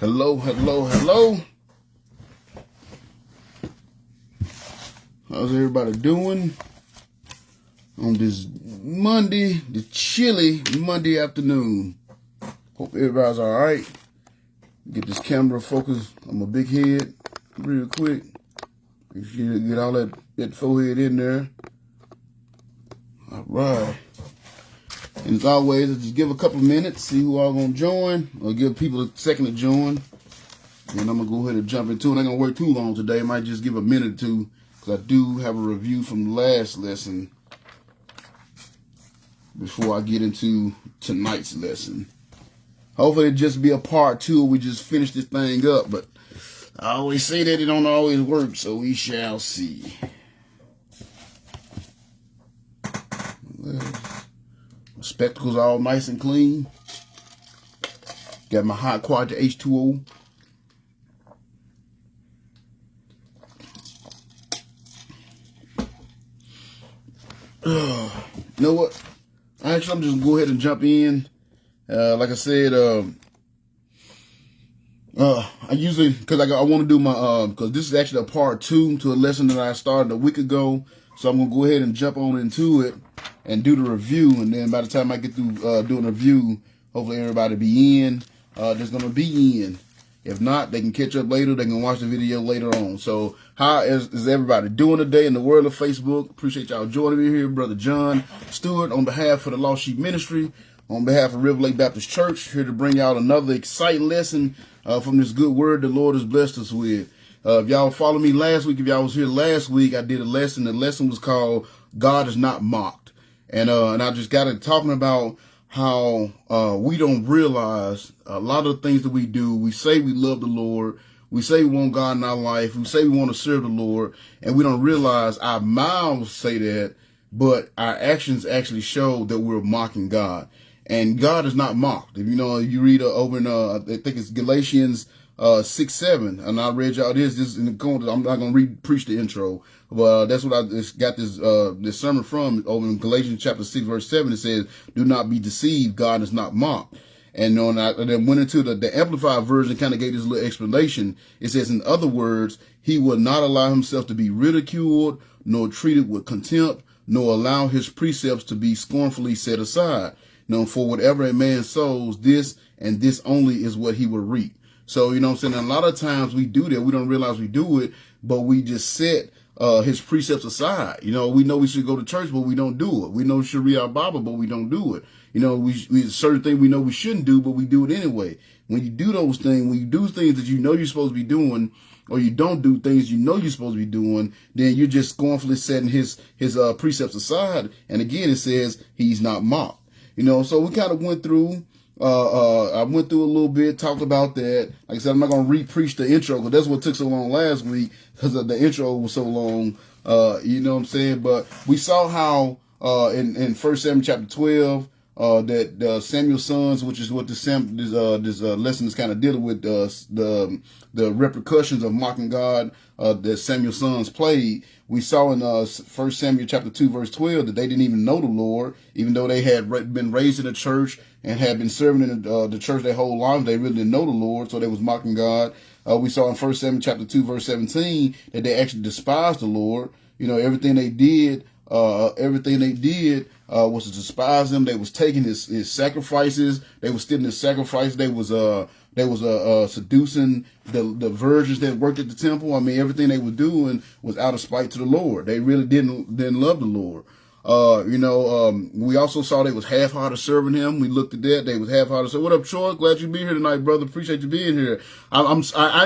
Hello, hello, hello. How's everybody doing on this Monday, the chilly Monday afternoon? Hope everybody's all right. Get this camera focused on my big head real quick. Make sure you get all that forehead in there. All right. And as always, I just give a couple minutes, see who all gonna join, or give people a second to join. And I'm gonna go ahead and jump into it. I'm not gonna work too long today. I might just give a minute or two, because I do have a review from the last lesson before I get into tonight's lesson. Hopefully it'll just be a part two. We just finish this thing up, but I always say that it don't always work, so we shall see. My spectacles all nice and clean. Got my hot quality H2O. You know what? Actually, I'm just gonna go ahead and jump in. Like I said, I usually, because I want to do my, because this is actually a part two to a lesson that I started a week ago. So I'm gonna go ahead and jump on into it and do the review. And then by the time I get through doing a review, hopefully everybody be in. That's gonna be in. If not, they can catch up later. They can watch the video later on. So how is everybody doing today in the world of Facebook? Appreciate y'all joining me here. Brother John Stewart on behalf of the Lost Sheep Ministry, on behalf of River Lake Baptist Church, here to bring y'all another exciting lesson from this good word the Lord has blessed us with. If y'all follow me last week, if y'all was here last week, I did a lesson. The lesson was called God is Not Mocked. And I just got it talking about how we don't realize a lot of the things that we do. We say we love the Lord. We say we want God in our life. We say we want to serve the Lord. And we don't realize our mouths say that, but our actions actually show that we're mocking God. And God is not mocked. If you read over in, I think it's Galatians 6:7, and I read y'all this in the corner. I'm not going to preach the intro, but that's what I just got this sermon from over in Galatians chapter 6, verse 7. It says, "Do not be deceived. God is not mocked." And then went into the Amplified version, kind of gave this little explanation. It says, in other words, he will not allow himself to be ridiculed, nor treated with contempt, nor allow his precepts to be scornfully set aside. For whatever a man sows, this and this only is what he will reap. So, what I'm saying? A lot of times we do that. We don't realize we do it, but we just set his precepts aside. We know we should go to church, but we don't do it. We know we should read our Bible, but we don't do it. We certain things we know we shouldn't do, but we do it anyway. When you do those things, when you do things that you know you're supposed to be doing, or you don't do things you know you're supposed to be doing, then you're just scornfully setting his precepts aside. And again, it says he's not mocked. So we kind of went through. I went through a little bit, talked about that. Like I said, I'm not going to re-preach the intro because that's what took so long last week because the intro was so long. You know what I'm saying? But we saw how in 1 Samuel chapter 12 that Samuel's sons, which is what this lesson is kind of dealing with, the repercussions of mocking God that Samuel's sons played. We saw in 1 Samuel chapter 2 verse 12 that they didn't even know the Lord, even though they had been raised in the church and had been serving in the church their whole life. They really didn't know the Lord, so they was mocking God. We saw in 1 Samuel chapter 2 verse 17 that they actually despised the Lord. Everything they did was to despise him. They was taking his sacrifices. They was stealing his sacrifice. They was seducing the virgins that worked at the temple. I mean, everything they were doing was out of spite to the Lord. They really didn't love the Lord. We also saw they was half-hearted serving him. We looked at that. They was half-hearted. So what up, Troy? Glad you be here tonight, brother. Appreciate you being here. I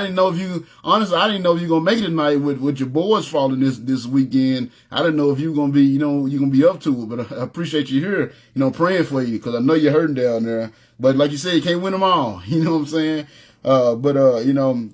didn't know if you, honestly, I didn't know if you gonna make it tonight with your boys falling this weekend. I didn't know if you gonna be, you're gonna be up to it, but I appreciate you here, praying for you, cause I know you're hurting down there. But like you said, you can't win them all. You know what I'm saying?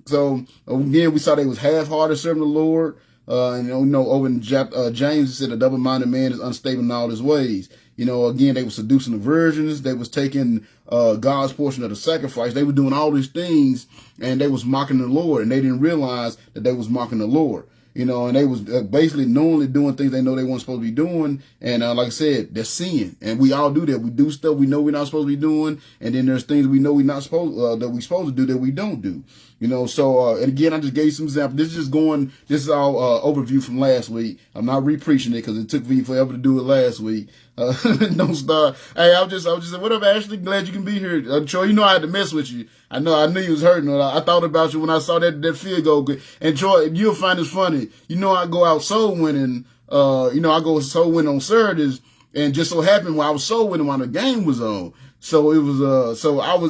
So again, we saw they was half-hearted serving the Lord. Over in James, it said a double-minded man is unstable in all his ways. Again, they were seducing the virgins. They was taking God's portion of the sacrifice. They were doing all these things, and they was mocking the Lord, and they didn't realize that they was mocking the Lord. you know, and they was basically knowingly doing things they know they weren't supposed to be doing. And like I said, they're sin, and we all do that. We do stuff we know we're not supposed to be doing, and then there's things we know we're not supposed that we're supposed to do that we don't do. You know, so and again, I just gave you some examples. This is all overview from last week. I'm not re-preaching it because it took me forever to do it last week. Don't start. Hey, I was just saying, what up, Ashley? Glad you can be here. Troy, you know I had to mess with you. I knew you was hurting. I thought about you when I saw that field goal. And Troy, you'll find this funny. You know, I go out soul winning. You know, I go soul winning on Saturdays, and just so happened when I was soul winning while the game was on. So it was,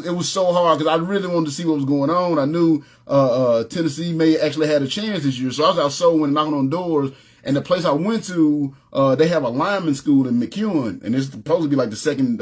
it was so hard because I really wanted to see what was going on. I knew, Tennessee may actually had a chance this year. So I was out soul winning, knocking on doors. And the place I went to, they have a lineman school in McEwen, and it's supposed to be like the second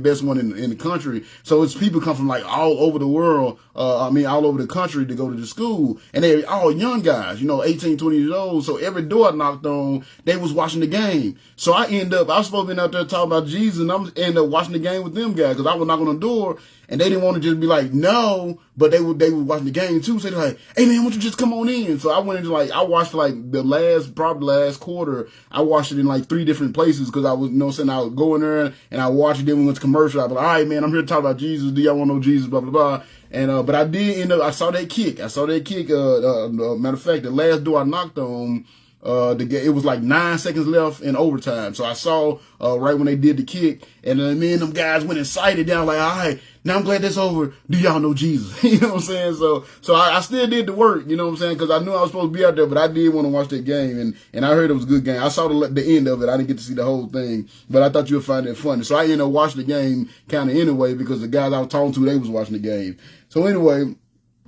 best one in the country. So it's people come from like all over the world, all over the country to go to the school. And they're all young guys, you know, 18, 20 years old. So every door I knocked on, they was watching the game. So I was supposed to be out there talking about Jesus, and I'm end up watching the game with them guys, because I was knocking on the door. And they didn't want to just be like, no, but they were watching the game too. So they're like, hey man, why don't you just come on in? So I went into I watched like the last quarter. I watched it in like 3 different places because I was, you know what I'm saying, I would go in there and I watch it. Then we went to commercial. I'd be like, all right, man, I'm here to talk about Jesus. Do y'all want to know Jesus? Blah, blah, blah. And, but I did end up, I saw that kick. Matter of fact, the last door I knocked on, it was like 9 seconds left in overtime. So I saw, right when they did the kick, and then me and them guys went excited down like, all right, now I'm glad that's over. Do y'all know Jesus? You know what I'm saying? So I still did the work, you know what I'm saying? Cause I knew I was supposed to be out there, but I did want to watch that game, and I heard it was a good game. I saw the end of it. I didn't get to see the whole thing, but I thought you would find it funny. So I ended up watching the game kind of anyway, because the guys I was talking to, they was watching the game. So anyway,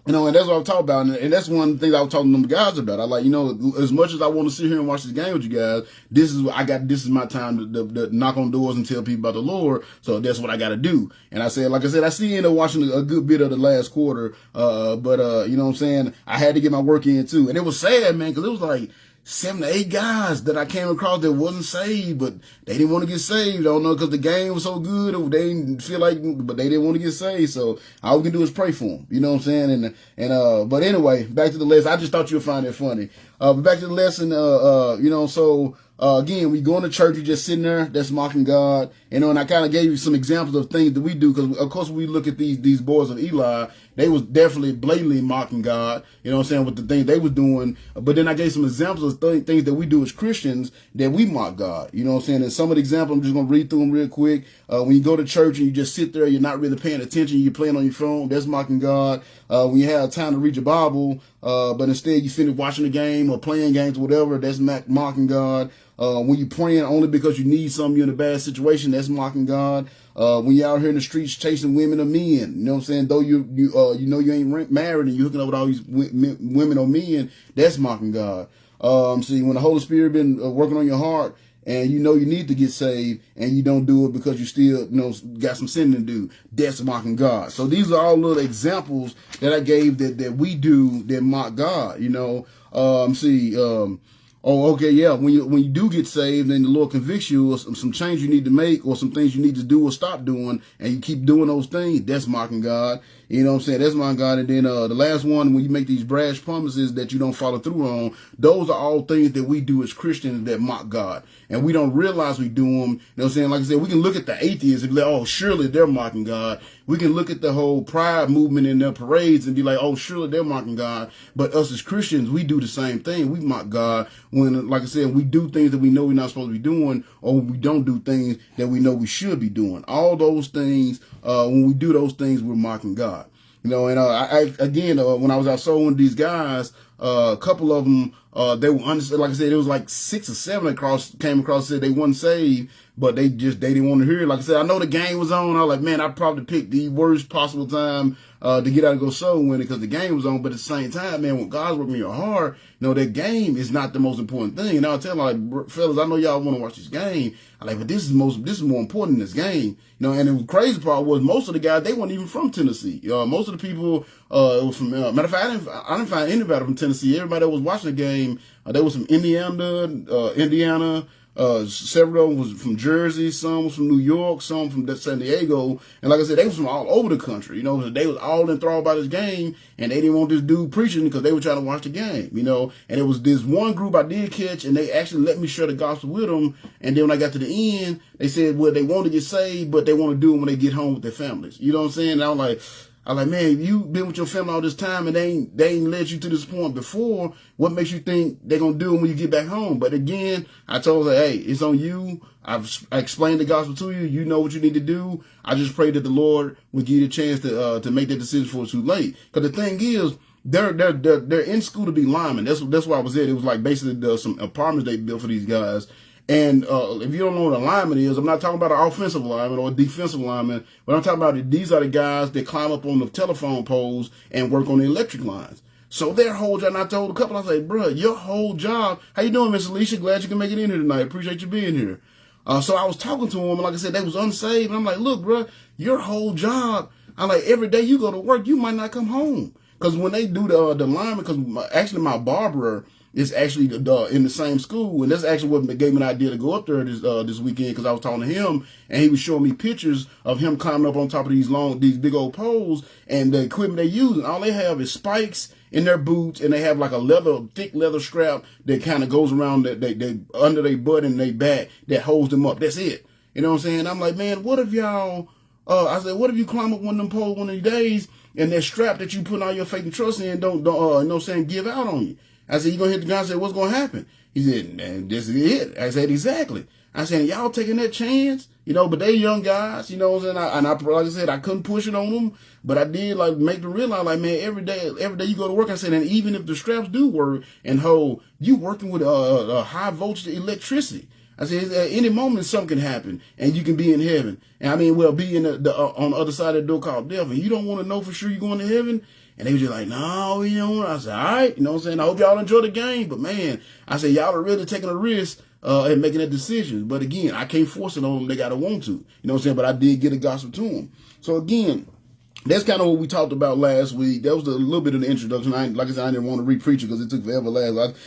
you know, and that's what I'm talking about. And that's one of the things I was talking to them guys about. I like, you know, as much as I want to sit here and watch this game with you guys, this is my time to knock on doors and tell people about the Lord. So that's what I got to do. And I said, like I said, I still end up watching a good bit of the last quarter. But you know what I'm saying? I had to get my work in too. And it was sad, man, because it was like 7 to 8 guys that I came across that wasn't saved, but they didn't want to get saved. I don't know, because the game was so good, or they didn't feel like, but they didn't want to get saved. So all we can do is pray for them. You know what I'm saying? But anyway, back to the lesson. I just thought you would find it funny. But back to the lesson. You know, so again, we going to church, you just sitting there, that's mocking God. You know, and I kind of gave you some examples of things that we do, because of course we look at these boys of Eli, they was definitely blatantly mocking God, you know what I'm saying, with the things they was doing. But then I gave some examples of things that we do as Christians that we mock God, you know what I'm saying. And some of the examples, I'm just going to read through them real quick. When you go to church and you just sit there, you're not really paying attention, you're playing on your phone, that's mocking God. When you have time to read your Bible, but instead you finish watching the game or playing games or whatever, that's mocking God. When you're praying only because you need something, you're in a bad situation, that's mocking God. When you're out here in the streets chasing women or men, you know what I'm saying, though you know you ain't married and you're hooking up with all these women or men, that's mocking God. See, when the Holy Spirit been working on your heart, and you know you need to get saved, and you don't do it because you still, you know, got some sin to do, that's mocking God. So these are all little examples that I gave that we do that mock God, you know. Oh, okay, yeah. When you do get saved, and the Lord convicts you of some change you need to make, or some things you need to do or stop doing, and you keep doing those things, that's mocking God. You know what I'm saying? That's mocking God. And then the last one, when you make these brash promises that you don't follow through on, those are all things that we do as Christians that mock God. And we don't realize we do them. You know what I'm saying? Like I said, we can look at the atheists and be like, oh, surely they're mocking God. We can look at the whole pride movement in their parades and be like, oh, surely they're mocking God. But us as Christians, we do the same thing. We mock God when, like I said, we do things that we know we're not supposed to be doing, or when we don't do things that we know we should be doing. All those things, when we do those things, we're mocking God. You know, and when I was out soul with these guys, a couple of them, they were like I said, it was like 6 or 7 came across, said they weren't saved, but they didn't want to hear it. Like I said, I know the game was on. I was like, man, I probably picked the worst possible time to get out and go soul winning, because the game was on. But at the same time, man, when God's working your heart, you know, that game is not the most important thing. And I'll tell them, like, fellas, I know y'all want to watch this game. I'm like, but this is more important than this game. You know, and the crazy part was most of the guys, they weren't even from Tennessee. Most of the people was from, matter of fact, I didn't find anybody from Tennessee. Everybody that was watching the game, they was from Indiana, Several of them was from Jersey, some was from New York, some from San Diego. And like I said, they was from all over the country, you know, so they was all enthralled by this game, and they didn't want this dude preaching because they were trying to watch the game, you know. And it was this one group I did catch, and they actually let me share the gospel with them. And then when I got to the end, they said, well, they want to get saved, but they want to do it when they get home with their families. You know what I'm saying? And I was like, man, you've been with your family all this time and they ain't led you to this point before. What makes you think they're going to do it when you get back home? But again, I told her, hey, it's on you. I explained the gospel to you. You know what you need to do. I just pray that the Lord will give you a chance to make that decision before it's too late. Because the thing is, they're in school to be linemen. That's why I was there. It was like basically some apartments they built for these guys. And if you don't know what a lineman is, I'm not talking about an offensive lineman or a defensive lineman. What I'm talking about, these are the guys that climb up on the telephone poles and work on the electric lines. So their whole job, and I told a couple, I was like, bro, your whole job, how you doing, Miss Alicia? Glad you can make it in here tonight. Appreciate you being here. So I was talking to them, and like I said, they was unsaved. And I'm like, look, bro, your whole job, I'm like, every day you go to work, you might not come home. Because when they do the lineman, because actually my barber is actually in the same school, and that's actually what gave me an idea to go up there this weekend, because I was talking to him, and he was showing me pictures of him climbing up on top of these big old poles, and the equipment they use, and all they have is spikes in their boots, and they have like a thick leather strap that kind of goes around they under their butt and their back that holds them up. That's it. You know what I'm saying? I'm like, man, what if y'all? I said, what if you climb up one of them poles one of these days, and that strap that you put all your faith and trust in don't you know what I'm saying, give out on you? I said, you gonna hit the guy? I said, what's gonna happen? He said, man, this is it. I said, exactly. I said, y'all taking that chance, you know, but they young guys, you know what I'm saying? And I like I said, I couldn't push it on them, but I did like make them realize, like, man, every day you go to work. I said, and even if the straps do work and hold, you working with a high voltage electricity. I said, at any moment something can happen, and you can be in heaven. And I mean, well, be in on the other side of the door called death, and you don't want to know for sure you're going to heaven. And they was just like, no, you know. I said, all right, you know what I'm saying? I hope y'all enjoy the game. But, man, I said, y'all are really taking a risk and making that decision. But, again, I can't force it on them. They got to want to. You know what I'm saying? But I did get a gospel to them. So, again, that's kind of what we talked about last week. That was a little bit of the introduction. Like I said, I didn't want to re-preach it because it took forever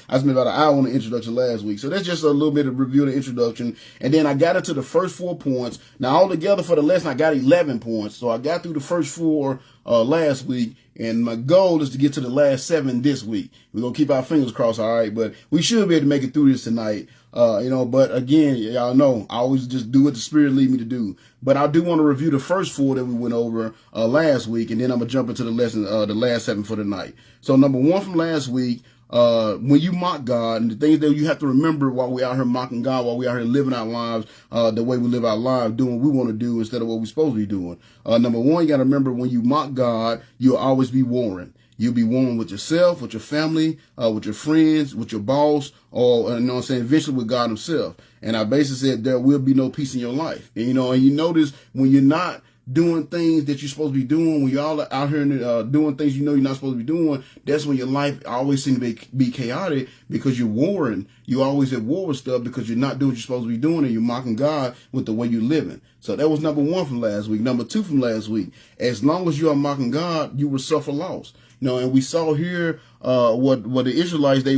I spent about an hour on the introduction last week. So that's just a little bit of review of the introduction. And then I got into the first 4 points. Now, altogether for the lesson, I got 11 points. So I got through the first 4 last week. And my goal is to get to the last 7 this week. We're going to keep our fingers crossed, all right? But we should be able to make it through this tonight. You know, but again, y'all know, I always just do what the Spirit lead me to do. But I do want to review the first 4 that we went over last week, and then I'm going to jump into the lesson, the last 7 for tonight. So number 1 from last week, when you mock God, and the things that you have to remember while we're out here mocking God, while we're out here living our lives the way we live our lives, doing what we want to do instead of what we're supposed to be doing. Number 1, you got to remember when you mock God, you'll always be warring. You'll be warring with yourself, with your family, with your friends, with your boss, or, you know what I'm saying, eventually with God himself. And I basically said there will be no peace in your life. And, and you notice when you're not doing things that you're supposed to be doing, when you're all out here doing things you know you're not supposed to be doing, that's when your life always seems to be chaotic because you're warring. You're always at war with stuff because you're not doing what you're supposed to be doing, and you're mocking God with the way you're living. So that was number 1 from last week. Number 2 from last week, as long as you are mocking God, you will suffer loss. And we saw here what the Israelites, they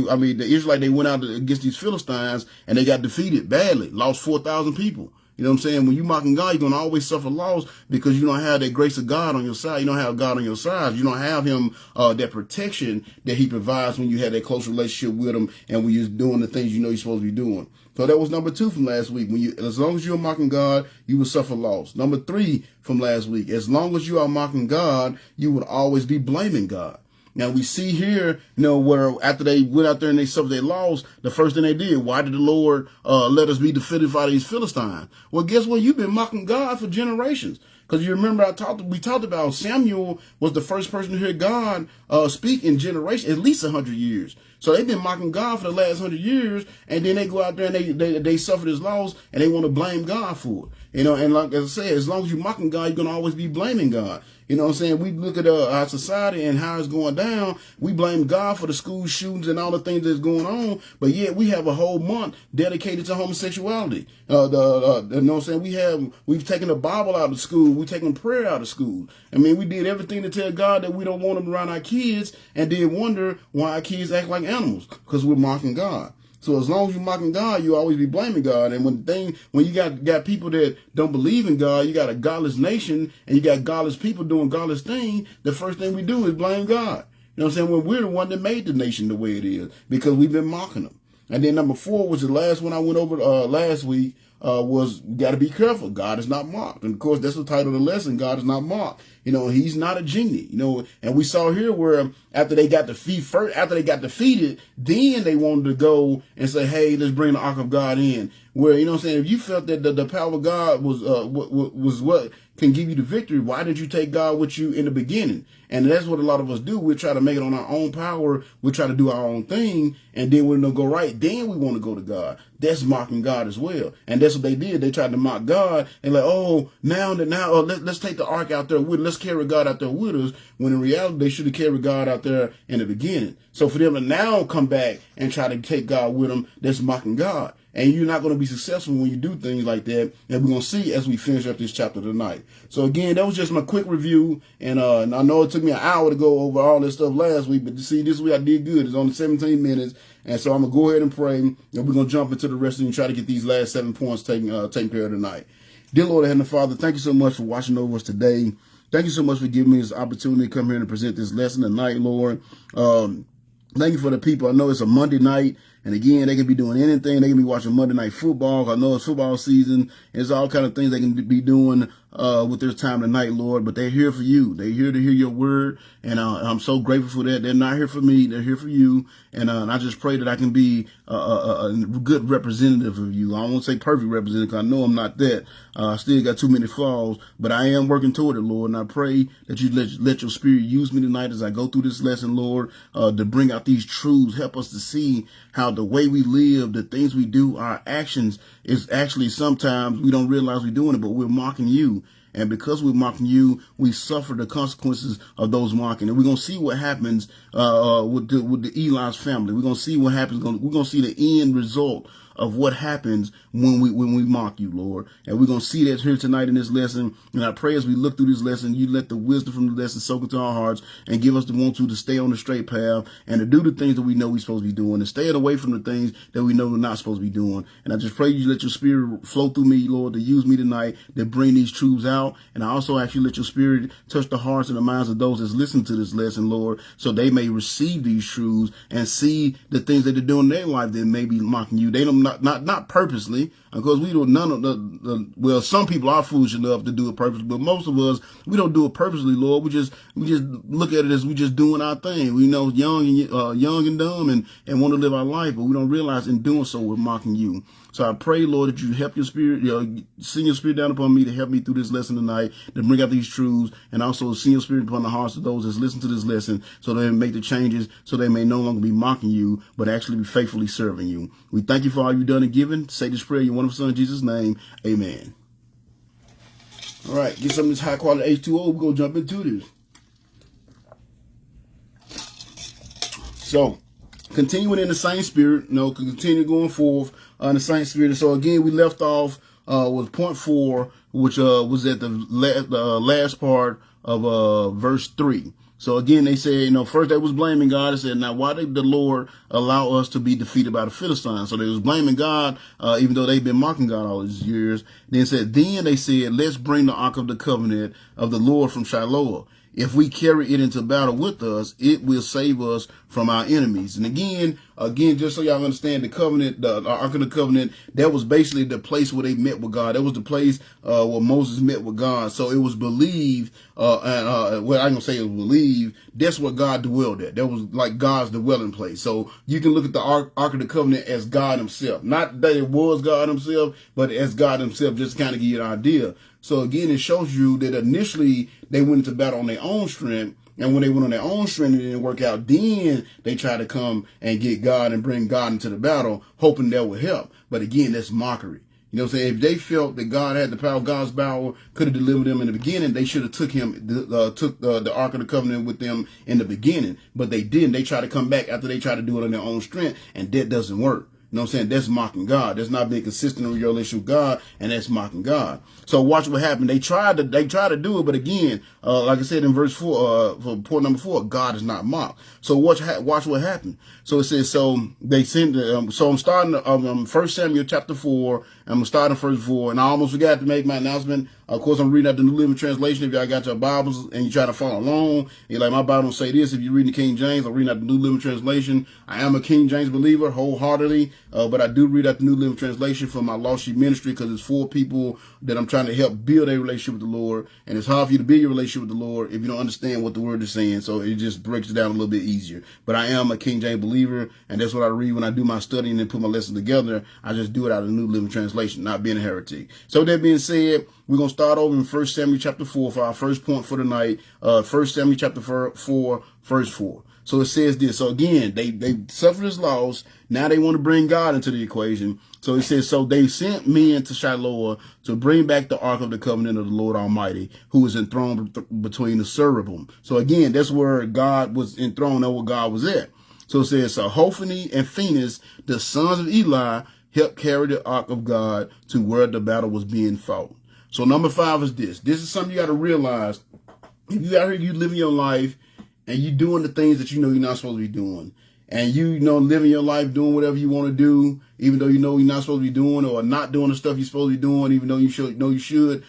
went out against these Philistines and they got defeated badly, lost 4,000 people. You know what I'm saying? When you mocking God, you're going to always suffer loss because you don't have that grace of God on your side. You don't have God on your side. You don't have him, that protection that he provides when you have that close relationship with him and when you're doing the things you know you're supposed to be doing. So that was number 2 from last week. As long as you're mocking God, you will suffer loss. Number 3 from last week, as long as you are mocking God, you will always be blaming God. Now we see here, where after they went out there and they suffered their loss, the first thing they did, why did the Lord let us be defeated by these Philistines? Well, guess what? You've been mocking God for generations. Because you remember we talked about Samuel was the first person to hear God speak in generations, at least 100 years. So they've been mocking God for the last 100 years, and then they go out there and they suffer this loss, and they want to blame God for it. And like I said, as long as you're mocking God, you're going to always be blaming God. You know what I'm saying? We look at our society and how it's going down. We blame God for the school shootings and all the things that's going on. But yet we have a whole month dedicated to homosexuality. You know what I'm saying? We've taken the Bible out of school. We've taken prayer out of school. I mean, we did everything to tell God that we don't want him around our kids, and then wonder why our kids act like animals because we're mocking God. So as long as you're mocking God, you always be blaming God. And when you got people that don't believe in God, you got a godless nation, and you got godless people doing godless things, the first thing we do is blame God. You know what I'm saying? Well, we're the one that made the nation the way it is because we've been mocking them. And then number 4, which is the last one I went over last week, was got to be careful. God is not mocked. And of course, that's the title of the lesson. God is not mocked. You know, he's not a genie, you know, and we saw here where after they got defeated, then they wanted to go and say, hey, let's bring the ark of God in. Where, you know what I'm saying, if you felt that the power of God was what can give you the victory, why did you take God with you in the beginning? And that's what a lot of us do. We try to make it on our own power. We try to do our own thing. And then when it go right, then we want to go to God. That's mocking God as well. And that's what they did. They tried to mock God and like, oh, let's take the ark out there with us. Let's carry God out there with us. When in reality, they should have carried God out there in the beginning. So for them to now come back and try to take God with them, that's mocking God. And you're not going to be successful when you do things like that. And we're going to see as we finish up this chapter tonight. So again, that was just my quick review. And I know it took me an hour to go over all this stuff last week, but see, this week I did good. It's only 17 minutes. And so I'm going to go ahead and pray. And we're going to jump into the rest and try to get these last 7 points taken care of tonight. Dear Lord, Heavenly Father, thank you so much for watching over us today. Thank you so much for giving me this opportunity to come here and present this lesson tonight, Lord. Thank you for the people. I know it's a Monday night. And again, they can be doing anything. They can be watching Monday Night Football. I know it's football season. There's all kind of things they can be doing with their time tonight, Lord. But they're here for you. They're here to hear your word. And I'm so grateful for that. They're not here for me. They're here for you. And I just pray that I can be a good representative of you. I won't say perfect representative because I know I'm not that. I still got too many flaws. But I am working toward it, Lord. And I pray that you let your spirit use me tonight as I go through this lesson, Lord, to bring out these truths. Help us to see how the way we live, the things we do, our actions is actually sometimes we don't realize we're doing it, but we're mocking you. And because we're mocking you, we suffer the consequences of those mocking. And we're going to see what happens with the Eli's family. We're going to see what happens. We're going to see the end result of what happens when we mock you, Lord. And we're going to see that here tonight in this lesson. And I pray as we look through this lesson, you let the wisdom from the lesson soak into our hearts and give us the want to stay on the straight path and to do the things that we know we're supposed to be doing and stay away from the things that we know we're not supposed to be doing. And I just pray you let your spirit flow through me, Lord, to use me tonight, to bring these truths out. And I also ask you let your spirit touch the hearts and the minds of those that's listening to this lesson, Lord, so they may receive these truths and see the things that they're doing in their life that may be mocking you. They don't not purposely, because we don't, none of well, some people are foolish enough to do it purposely, but most of us, we don't do it purposely, Lord. We just look at it as we just doing our thing. We know young and dumb and want to live our life, but we don't realize in doing so, we're mocking you. So I pray, Lord, that you help your spirit, send your spirit down upon me to help me through this lesson tonight, to bring out these truths, and also send your spirit upon the hearts of those that listen to this lesson so they make the changes, so they may no longer be mocking you, but actually be faithfully serving you. We thank you for all you've done and given. Say this prayer in your wonderful Son, in Jesus' name. Amen. All right, get some of this high quality H2O. We're going to jump into this. So, continuing in the same spirit, continue going forth in the same spirit. So again, we left off with point 4, which was at the last part of verse 3. So again, they said, first they was blaming God. They said, now why did the Lord allow us to be defeated by the Philistines? So they was blaming God, even though they've been mocking God all these years. Then they said, let's bring the Ark of the Covenant of the Lord from Shiloh. If we carry it into battle with us, it will save us from our enemies. And again, just so y'all understand, the covenant, the Ark of the Covenant, that was basically the place where they met with God. That was the place where Moses met with God. So it was believed, well, I'm going to say it was believed, that's where God dwelled at. That was like God's dwelling place. So you can look at the Ark of the Covenant as God himself. Not that it was God himself, but as God himself, just to kind of give you an idea. So again, it shows you that initially they went into battle on their own strength. And when they went on their own strength and it didn't work out, then they tried to come and get God and bring God into the battle, hoping that would help. But again, that's mockery. You know what I'm saying? If they felt that God had the power, God's power could have delivered them in the beginning, they should have took the Ark of the Covenant with them in the beginning. But they didn't. They tried to come back after they tried to do it on their own strength, and that doesn't work. You know what I'm saying? That's mocking God. That's not being consistent in your relationship with God, and that's mocking God. So watch what happened. They tried to do it, but again, like I said in verse 4, for point number 4, God is not mocked. So watch what happened. So it says, so they sent. So I'm starting 1 Samuel chapter 4. I'm starting verse 4, and I almost forgot to make my announcement. Of course, I'm reading out the New Living Translation. If y'all got your Bibles and you try to follow along, you're like, my Bible don't say this. If you're reading the King James, I'm reading out the New Living Translation. I am a King James believer wholeheartedly, but I do read out the New Living Translation for my Lost Sheep ministry because it's for people that I'm trying to help build a relationship with the Lord. And it's hard for you to build your relationship with the Lord if you don't understand what the Word is saying. So it just breaks it down a little bit easier. But I am a King James believer, and that's what I read when I do my studying and put my lessons together. I just do it out of the New Living Translation, not being a heretic. So with that being said, we're going to start over in 1 Samuel chapter 4 for our first point for the night. 1 Samuel chapter 4, verse 4. So it says this. So again, they suffered this loss. Now they want to bring God into the equation. So it says, so they sent men to Shiloh to bring back the Ark of the Covenant of the Lord Almighty, who is enthroned between the cherubim. So again, that's where God was enthroned, that's where God was at. So it says, so Hophni and Phinehas, the sons of Eli, helped carry the Ark of God to where the battle was being fought. So number 5 is this. This is something you got to realize. If you out here, you living your life, and you doing the things that you know you're not supposed to be doing, and you know living your life, doing whatever you want to do, even though you know you're not supposed to be doing, or not doing the stuff you're supposed to be doing, even though you should.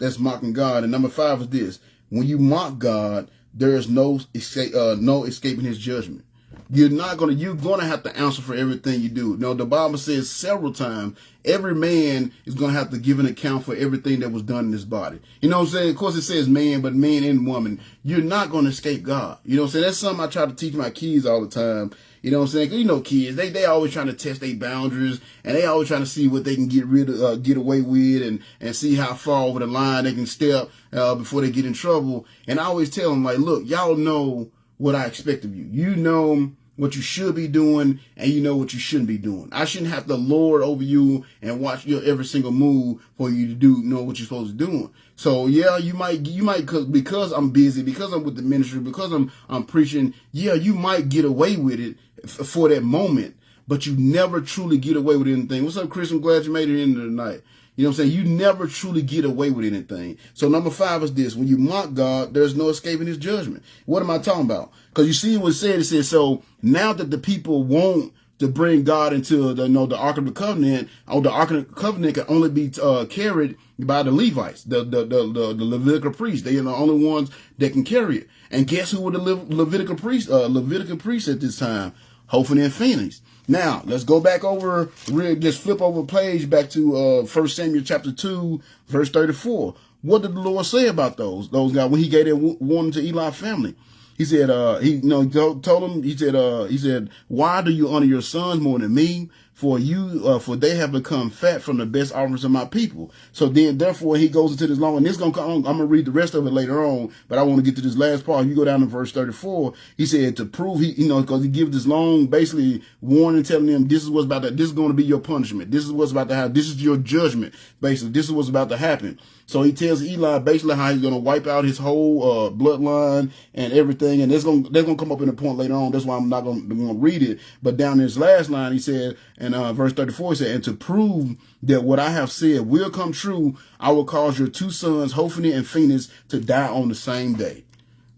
That's mocking God. And number 5 is this: when you mock God, there is no escaping His judgment. You're gonna have to answer for everything you do. No, the Bible says several times, every man is gonna have to give an account for everything that was done in his body. You know what I'm saying? Of course it says man, but man and woman. You're not gonna escape God. You know what I'm saying? That's something I try to teach my kids all the time. You know what I'm saying? 'Cause you know kids, they always trying to test their boundaries, and they always trying to see what they can get away with, and see how far over the line they can step before they get in trouble. And I always tell them, like, look, y'all know what I expect of you. You know what you should be doing, and you know what you shouldn't be doing. I shouldn't have to lord over you and watch your every single move for you to know what you're supposed to do. So yeah, you might because I'm busy, because I'm with the ministry, because I'm preaching. Yeah, you might get away with it for that moment, but you never truly get away with anything. What's up, Chris? I'm glad you made it in tonight. You know what I'm saying? You never truly get away with anything. So number 5 is this: when you mock God, there's no escaping His judgment. What am I talking about? Because you see what it said. It says, so now that the people want to bring God into the Ark of the Covenant, or the Ark of the Covenant can only be carried by the Levites, the Levitical priests. They are the only ones that can carry it. And guess who were the Levitical priests at this time? Hophni and Phinehas. Now, let's go back over, just flip over a page back to 1 Samuel chapter 2, verse 34. What did the Lord say about those guys when He gave that warning to Eli's family? He said, told him, he said, why do you honor your sons more than me? For they have become fat from the best offerings of my people. So then, therefore, he goes into this long, and this gonna come. I'm gonna read the rest of it later on, but I want to get to this last part. You go down to verse 34. He said to prove because he gives this long, basically warning, telling them this is what's about to. This is going to be your punishment. This is what's about to happen. This is your judgment. Basically, this is what's about to happen. So he tells Eli basically how he's going to wipe out his whole bloodline and everything. And that's going to come up in a point later on. That's why I'm not going to read it. But down in his last line, he said, in verse 34, he said, and to prove that what I have said will come true, I will cause your 2 sons, Hophni and Phinehas, to die on the same day.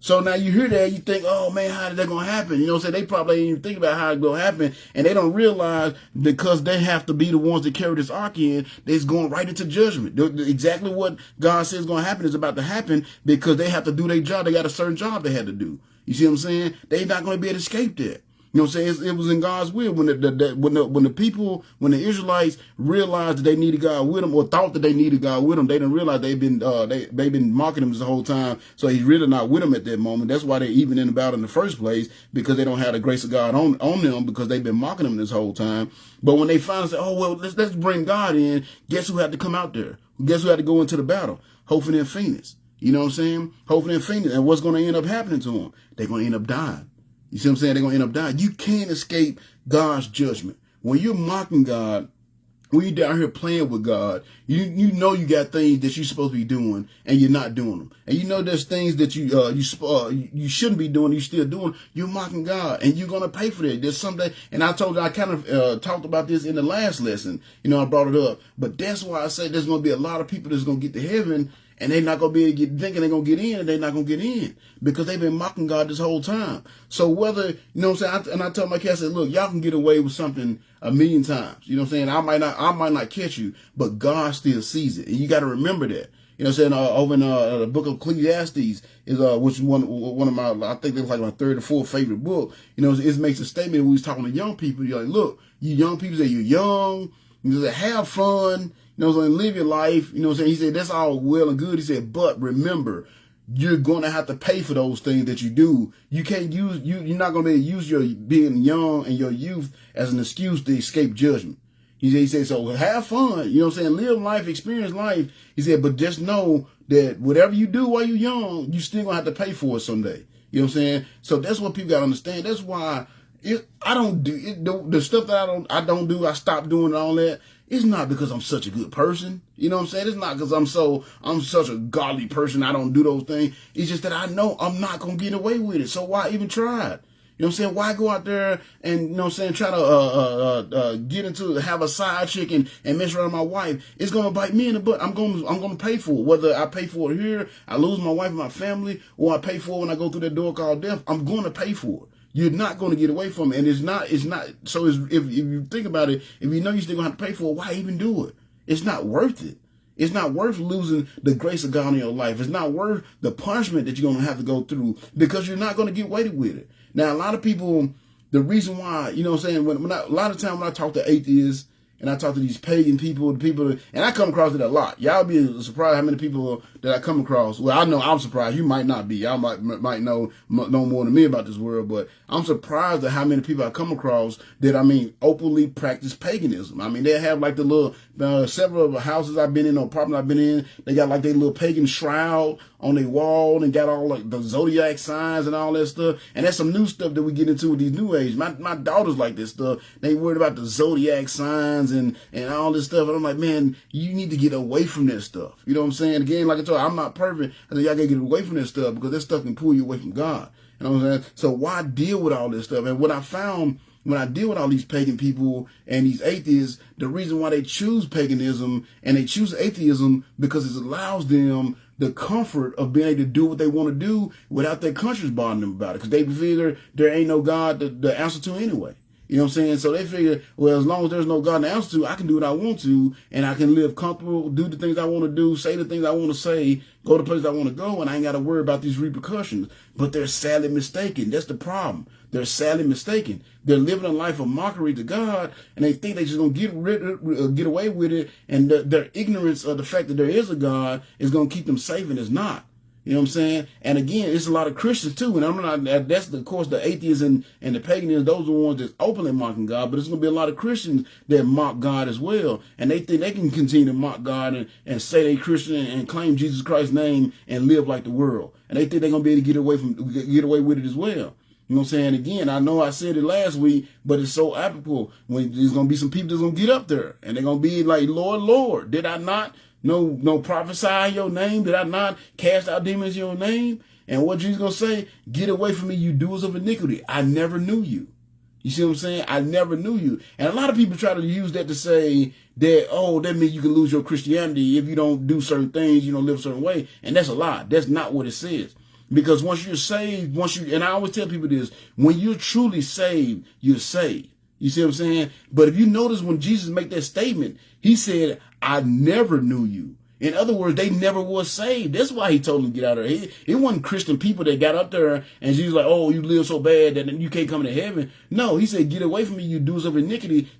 So now you hear that, you think, oh man, how is that going to happen? You know what I'm saying? They probably ain't even think about how it's going to happen. And they don't realize because they have to be the ones that carry this ark in, they're going right into judgment. Exactly what God says is going to happen is about to happen because they have to do their job. They got a certain job they had to do. You see what I'm saying? They're not going to be able to escape that. You know what I'm saying? It was in God's will when the Israelites realized that they needed God with them, or thought that they needed God with them. They didn't realize they've been mocking him this whole time. So He's really not with them at that moment. That's why they're even in the battle in the first place, because they don't have the grace of God on them, because they've been mocking him this whole time. But when they finally say, "Oh well, let's bring God in," guess who had to come out there? Guess who had to go into the battle? Hophni and Phinehas. You know what I'm saying? Hophni and Phinehas. And what's going to end up happening to them? They're going to end up dying. You see what I'm saying? They're going to end up dying. You can't escape God's judgment. When you're mocking God, when you're down here playing with God, You know you got things that you're supposed to be doing and you're not doing them. And you know there's things that you shouldn't be doing, you're still doing. You're mocking God, and you're going to pay for that. There's something, and I told you, I kind of talked about this in the last lesson. I brought it up. But that's why I say there's going to be a lot of people that's going to get to heaven, and they're not going to be able to thinking they're going to get in, and they're not going to get in because they've been mocking God this whole time. So whether, you know what I'm saying, and I tell my kids, I said, look, y'all can get away with something a million times. You know what I'm saying? I might not catch you, but God still sees it. And you got to remember that. You know what I'm saying? Over in the book of Ecclesiastes, is which is one of my, I think it was like my third or fourth favorite book. It makes a statement when we was talking to young people. You're like, look, you young people say you're young, you say, have fun, live your life. You know what I'm saying? He said, that's all well and good. He said, but remember, you're going to have to pay for those things that you do. You can't you're not going to be able to use your being young and your youth as an excuse to escape judgment. He said, so have fun, you know what I'm saying? Live life, experience life. He said, but just know that whatever you do while you're young, you still going to have to pay for it someday. You know what I'm saying? So that's what people got to understand. That's why I don't do it. The stuff that I don't do, I stopped doing all that. It's not because I'm such a good person. You know what I'm saying? It's not because I'm such a godly person. I don't do those things. It's just that I know I'm not going to get away with it. So why even try it? You know what I'm saying? Why go out there and, you know what I'm saying, try to have a side chick and mess around with my wife? It's going to bite me in the butt. I'm going to pay for it. Whether I pay for it here, I lose my wife and my family, or I pay for it when I go through that door called death, I'm going to pay for it. You're not going to get away from it. And it's not, so if you think about it, if you know you're still going to have to pay for it, why even do it? It's not worth it. It's not worth losing the grace of God in your life. It's not worth the punishment that you're going to have to go through because you're not going to get away with it. Now, a lot of people, the reason why, you know what I'm saying, a lot of time when I talk to atheists and I talk to these pagan people, and I come across it a lot. Y'all be surprised how many people that I come across. Well, I know I'm surprised. You might not be. Y'all might know more than me about this world, but I'm surprised at how many people I come across that, openly practice paganism. They have like the little, several of the houses I've been in, or apartments I've been in, they got like their little pagan shroud on their wall and got all like the zodiac signs and all that stuff. And that's some new stuff that we get into with these new age. My daughters like this stuff. They worried about the zodiac signs and all this stuff. And I'm like, man, you need to get away from that stuff. You know what I'm saying? Again, like I told you, I'm not perfect. I said, y'all gotta get away from this stuff because that stuff can pull you away from God. You know what I'm saying? So why deal with all this stuff? And what I found when I deal with all these pagan people and these atheists, the reason why they choose paganism and they choose atheism because it allows them the comfort of being able to do what they want to do without their conscience bothering them about it. Because they figure there ain't no God to answer to anyway. You know what I'm saying? So they figure, well, as long as there's no God to answer to, I can do what I want to, and I can live comfortable, do the things I want to do, say the things I want to say, go to places I want to go, and I ain't got to worry about these repercussions. But they're sadly mistaken. That's the problem. They're sadly mistaken. They're living a life of mockery to God, and they think they're just going to get away with it, and their ignorance of the fact that there is a God is going to keep them safe, and it's not. You know what I'm saying? And again, it's a lot of Christians too. And I'm not, that's of course the atheists and the paganists, those are the ones that's openly mocking God. But there's going to be a lot of Christians that mock God as well. And they think they can continue to mock God and say they Christian and claim Jesus Christ's name and live like the world. And they think they're going to be able to get away with it as well. You know what I'm saying? Again, I know I said it last week, but it's so applicable when there's going to be some people that's going to get up there and they're going to be like, Lord, Lord, did I not? No prophesy in your name? Did I not cast out demons in your name? And what Jesus gonna say? Get away from me, you doers of iniquity. I never knew you. You see what I'm saying? I never knew you. And a lot of people try to use that to say that, oh, that means you can lose your Christianity if you don't do certain things, you don't live a certain way. And that's a lie. That's not what it says. Because once you're saved, and I always tell people this, when you're truly saved, you're saved. You see what I'm saying? But if you notice when Jesus made that statement, he said, I never knew you. In other words, they never was saved. That's why he told them to get out of there. It wasn't Christian people that got up there and Jesus was like, oh, you live so bad that you can't come to heaven. No, he said, get away from me, you doers of iniquity.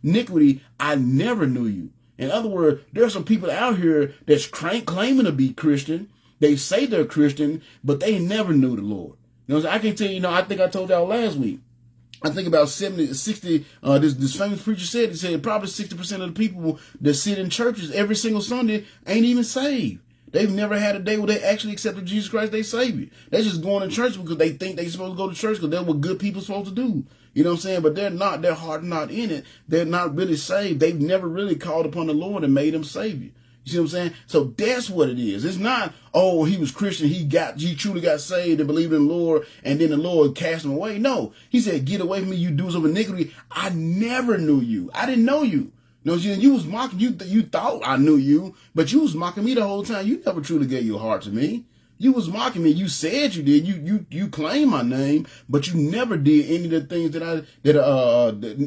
I never knew you. In other words, there are some people out here that's claiming to be Christian. They say they're Christian, but they never knew the Lord. You know, I can tell you, I think I told y'all last week. I think about 60, this famous preacher he said probably 60% of the people that sit in churches every single Sunday ain't even saved. They've never had a day where they actually accepted Jesus Christ, their Savior. They're just going to church because they think they're supposed to go to church because that's what good people are supposed to do. You know what I'm saying? But they're not, their heart not in it. They're not really saved. They've never really called upon the Lord and made him Savior. You see what I'm saying? So that's what it is. It's not, oh, he was Christian, he truly got saved and believed in the Lord, and then the Lord cast him away. No, he said, get away from me, you doers of iniquity. I never knew you. I didn't know you. No, you was mocking, you thought I knew you, but you was mocking me the whole time. You never truly gave your heart to me. You was mocking me. You said you did. You claimed my name, but you never did any of the things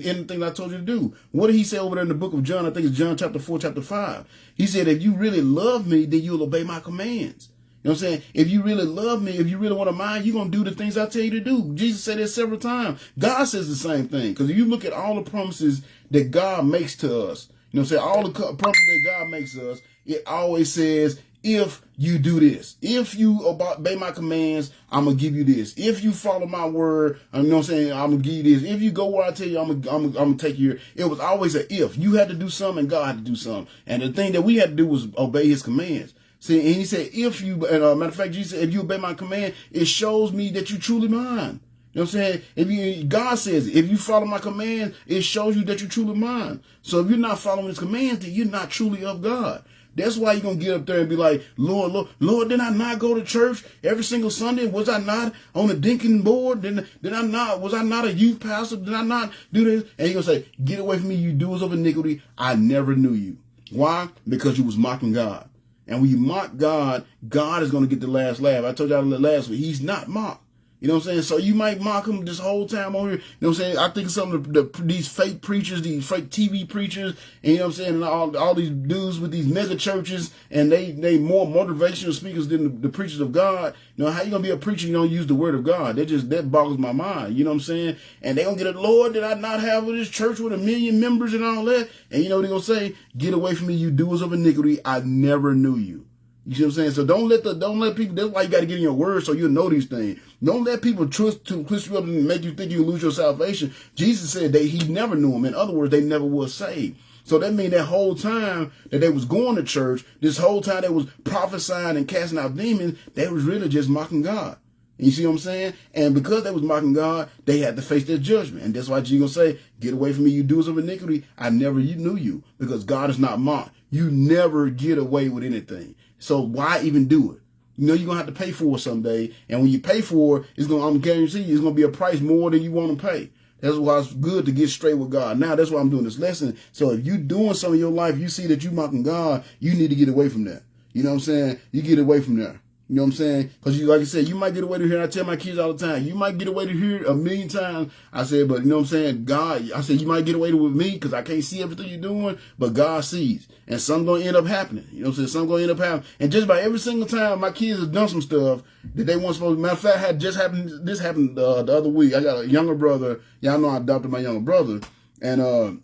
anything I told you to do. What did he say over there in the book of John? I think it's John chapter 4, chapter 5. He said, if you really love me, then you'll obey my commands. You know what I'm saying? If you really love me, if you really want to mind, you're going to do the things I tell you to do. Jesus said that several times. God says the same thing. Because if you look at all the promises that God makes to us, you know what I'm saying? All the promises that God makes us, it always says, if you do this, if you obey my commands, I'm going to give you this. If you follow my word, you know what I'm saying, I'm going to give you this. If you go where I tell you, I'm going to take you here. It was always an if. You had to do something and God had to do something. And the thing that we had to do was obey his commands. See, and he said, if you, and matter of fact, Jesus said, if you obey my command, it shows me that you truly mine. You know what I'm saying? God says, if you follow my commands, it shows you that you're truly mine. So if you're not following his commands, then you're not truly of God. That's why you're going to get up there and be like, Lord, did I not go to church every single Sunday? Was I not on the deacon board? Was I not a youth pastor? Did I not do this? And you're going to say, get away from me, you doers of iniquity. I never knew you. Why? Because you was mocking God. And when you mock God, God is going to get the last laugh. I told y'all last week, he's not mocked. You know what I'm saying? So you might mock him this whole time on here. You know what I'm saying? I think some of these fake preachers, these fake TV preachers, and you know what I'm saying, and all these dudes with these mega churches, and they more motivational speakers than the preachers of God. You know, how you going to be a preacher and you don't use the word of God? That boggles my mind. You know what I'm saying? And they going to get a Lord, did I not have this church with 1 million members and all that? And you know what they're going to say? Get away from me, you doers of iniquity. I never knew you. You see what I'm saying? So don't let people, that's why you got to get in your word so you'll know these things. Don't let people twist you up and make you think you lose your salvation. Jesus said that he never knew them. In other words, they never was saved. So that means that whole time that they was going to church, this whole time they was prophesying and casting out demons, they was really just mocking God. You see what I'm saying? And because they was mocking God, they had to face their judgment. And that's why Jesus gonna say, get away from me, you doers of iniquity. I never knew you, because God is not mocked. You never get away with anything. So why even do it? You know you're going to have to pay for it someday. And when you pay for it, I'm guaranteeing you it's going to be a price more than you want to pay. That's why it's good to get straight with God. Now, that's why I'm doing this lesson. So if you're doing something in your life, you see that you're mocking God, you need to get away from that. You know what I'm saying? You get away from there. You know what I'm saying? Because like I said, you might get away to here. I tell my kids all the time, you might get away to here 1,000,000 times. I said, but you know what I'm saying? God, I said, you might get away with me because I can't see everything you're doing, but God sees. And something's going to end up happening. You know what I'm saying? Something's going to end up happening. And just about every single time my kids have done some stuff that they weren't supposed to. Matter of fact, this happened the other week. I got a younger brother. Y'all know I adopted my younger brother. And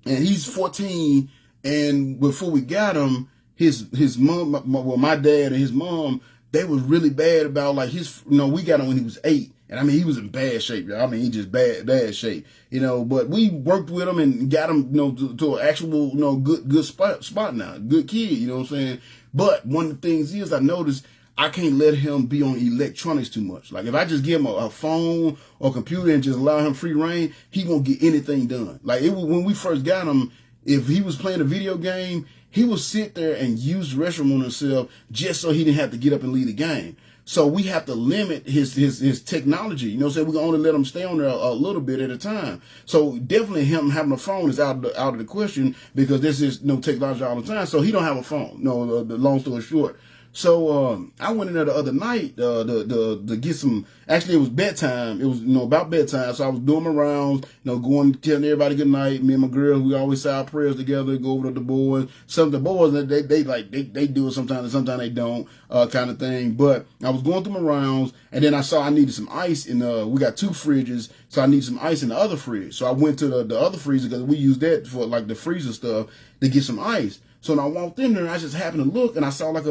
he's 14. And before we got him, his mom, my dad and his mom, they was really bad about like we got him when he was 8. And I mean, he was in bad shape, y'all. I mean, he just bad shape, but we worked with him and got him, to an actual, good spot now, good kid, you know what I'm saying? But one of the things is I noticed I can't let him be on electronics too much. Like if I just give him a phone or computer and just allow him free reign, he won't get anything done. Like when we first got him, if he was playing a video game, he would sit there and use the restroom on himself just so he didn't have to get up and leave the game. So we have to limit his technology. You know what I'm saying? We can only let him stay on there a little bit at a time. So definitely him having a phone is out of the question, because this is technology all the time. So he don't have a phone. The long story short. So I went in there the other night to get some. Actually, it was bedtime. It was about bedtime. So I was doing my rounds, going telling everybody good night. Me and my girl, we always say our prayers together. Go over to the boys. Some of the boys they do it sometimes, and sometimes they don't, kind of thing. But I was going through my rounds, and then I saw I needed some ice. We got 2 fridges, so I need some ice in the other fridge. So I went to the other freezer, because we use that for like the freezer stuff, to get some ice. So when I walked in there, I just happened to look, and I saw what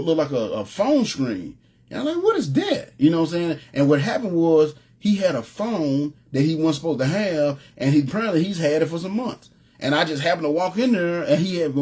looked like a phone screen. And I'm like, what is that? You know what I'm saying? And what happened was he had a phone that he wasn't supposed to have, and he's had it for some months. And I just happened to walk in there, and he had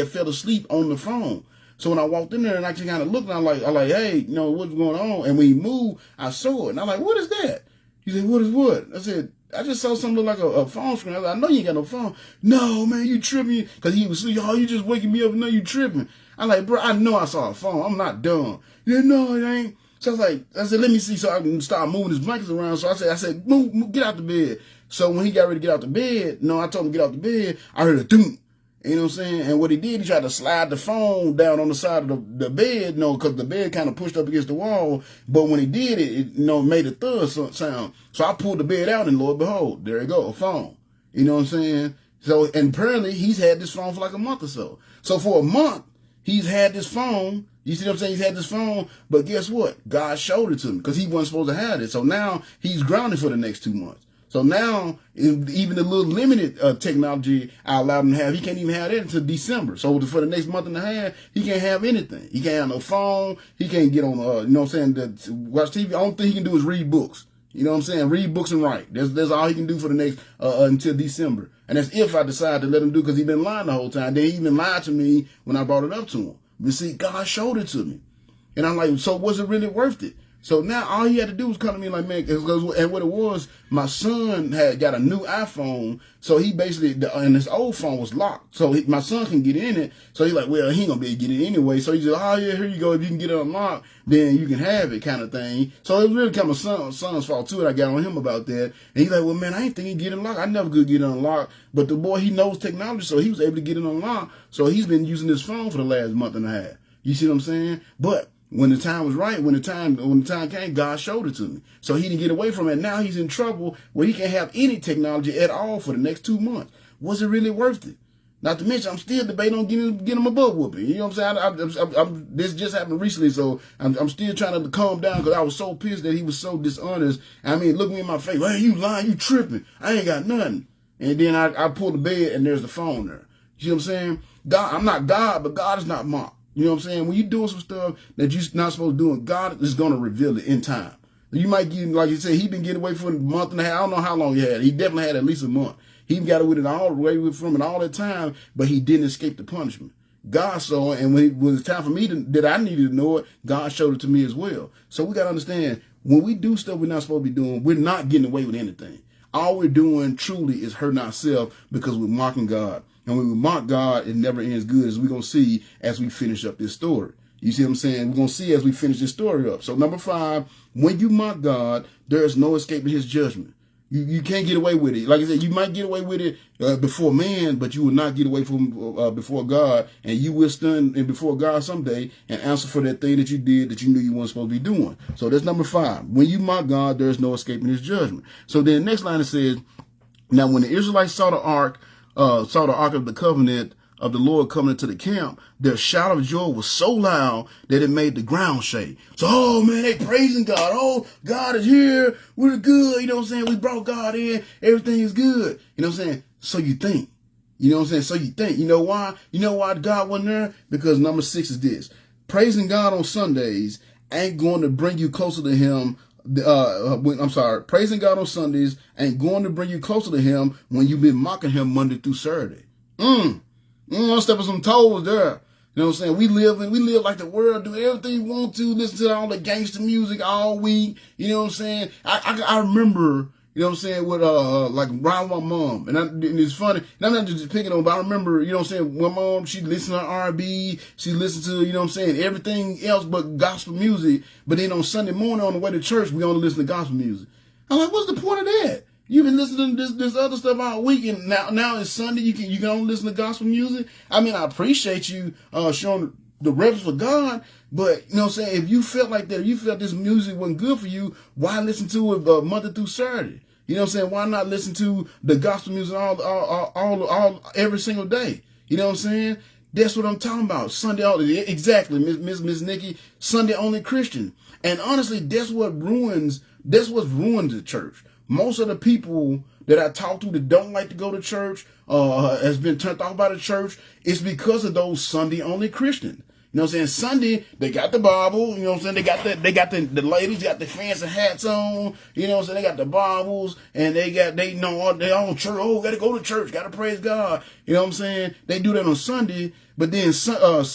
fell asleep on the phone. So when I walked in there and I just kind of looked, and I'm like, hey, what's going on? And when he moved, I saw it, and I'm like, what is that? He said, what is what? I said, I just saw something look like a phone screen. I was like, I know you ain't got no phone. No, man, you tripping. Because he was asleep. Oh, you just waking me up and know you tripping. I'm like, bro, I know I saw a phone. I'm not dumb. Yeah, no, it ain't. So I was like, let me see so I can start moving his blankets around. So I said, move, get out the bed. So when he got ready to get out the bed, I told him to get out the bed. I heard a thump. You know what I'm saying? And what he did, he tried to slide the phone down on the side of the bed, because the bed kind of pushed up against the wall. But when he did it, made a thud sound. So I pulled the bed out and lo and behold, there you go, a phone. You know what I'm saying? So, and apparently he's had this phone for like a month or so. So for a month, he's had this phone. You see what I'm saying? He's had this phone, but guess what? God showed it to him because he wasn't supposed to have it. So now he's grounded for the next 2 months. So now, even the little limited technology I allowed him to have, he can't even have that until December. So for the next month and a half, he can't have anything. He can't have no phone. He can't get on, watch TV. The only thing he can do is read books. You know what I'm saying? Read books and write. That's all he can do for the next, until December. And that's if I decide to let him do, because he's been lying the whole time. Then he even lied to me when I brought it up to him. But see, God showed it to me. And I'm like, so was it really worth it? So now all he had to do was come to me like, man, and what it was, my son had got a new iPhone. So he basically, and his old phone was locked. So my son can get in it. So he's like, well, he ain't going to be able to get it anyway. So he said, oh yeah, here you go. If you can get it unlocked, then you can have it, kind of thing. So it was really kind of son's fault too. And I got on him about that. And he's like, well, man, I ain't think he'd get it unlocked. I never could get it unlocked. But the boy, he knows technology. So he was able to get it unlocked. So he's been using this phone for the last month and a half. You see what I'm saying? But when the time was right, when the time came, God showed it to me. So he didn't get away from it. Now he's in trouble where he can't have any technology at all for the next 2 months. Was it really worth it? Not to mention, I'm still debating on getting him a butt whooping. You know what I'm saying? This just happened recently, so I'm still trying to calm down because I was so pissed that he was so dishonest. I mean, look me in my face. Hey, you lying, you tripping. I ain't got nothing. And then I pull the bed and there's the phone there. You know what I'm saying? God, I'm not God, but God is not mocked. You know what I'm saying? When you're doing some stuff that you're not supposed to do, God is going to reveal it in time. You might get, like you said, he been getting away for a month and a half. I don't know how long he had. He definitely had at least a month. He got away with it all the way from it all that time, but he didn't escape the punishment. God saw it, and when it was time for me that I needed to know it, God showed it to me as well. So we got to understand, when we do stuff we're not supposed to be doing, we're not getting away with anything. All we're doing truly is hurting ourselves because we're mocking God. And when we mock God, it never ends good, as we're going to see as we finish up this story. You see what I'm saying? We're going to see as we finish this story up. So number 5, when you mock God, there is no escaping his judgment. You can't get away with it. Like I said, you might get away with it before man, but you will not get away from before God. And you will stand before God someday and answer for that thing that you did that you knew you weren't supposed to be doing. So that's number 5. When you mock God, there is no escaping his judgment. So then the next line it says, now when the Israelites saw the ark of the covenant of the Lord coming into the camp, their shout of joy was so loud that it made the ground shake. So, oh man, they praising God. Oh, God is here. We're good. You know what I'm saying? We brought God in. Everything is good. You know what I'm saying? So you think. You know what I'm saying? So you think. You know why? You know why God wasn't there? Because number 6 is this. Praising God on Sundays ain't going to bring you closer to him. Praising God on Sundays ain't going to bring you closer to him when you've been mocking him Monday through Saturday. I'm stepping some toes there. You know what I'm saying? We live like the world, do everything we want to, listen to all the gangster music all week. You know what I'm saying? I remember, you know what I'm saying, with like riding with my mom. And it's funny, and I'm not just picking on, but I remember, you know what I'm saying, my mom, she listened to R&B, she listened to, you know what I'm saying, everything else but gospel music. But then on Sunday morning on the way to church, we only listen to gospel music. I'm like, what's the point of that? You've been listening to this other stuff all week, and now it's Sunday. You can only listen to gospel music. I mean, I appreciate you showing the reverence for God, but you know what I'm saying. If you felt like that, if you felt this music wasn't good for you, why listen to it Monday through Saturday? You know what I'm saying? Why not listen to the gospel music all every single day? You know what I'm saying? That's what I'm talking about. Sunday only, exactly, Miss Nikki. Sunday only Christian, and honestly, that's what's ruined the church. Most of the people that I talk to that don't like to go to church, has been turned off by the church, it's because of those Sunday only Christians. You know what I'm saying? Sunday, they got the Bible, you know what I'm saying? They got the ladies got the fancy hats on, you know what I'm saying? They got the Bibles, and they on church. Oh, gotta go to church, gotta praise God. You know what I'm saying? They do that on Sunday, but then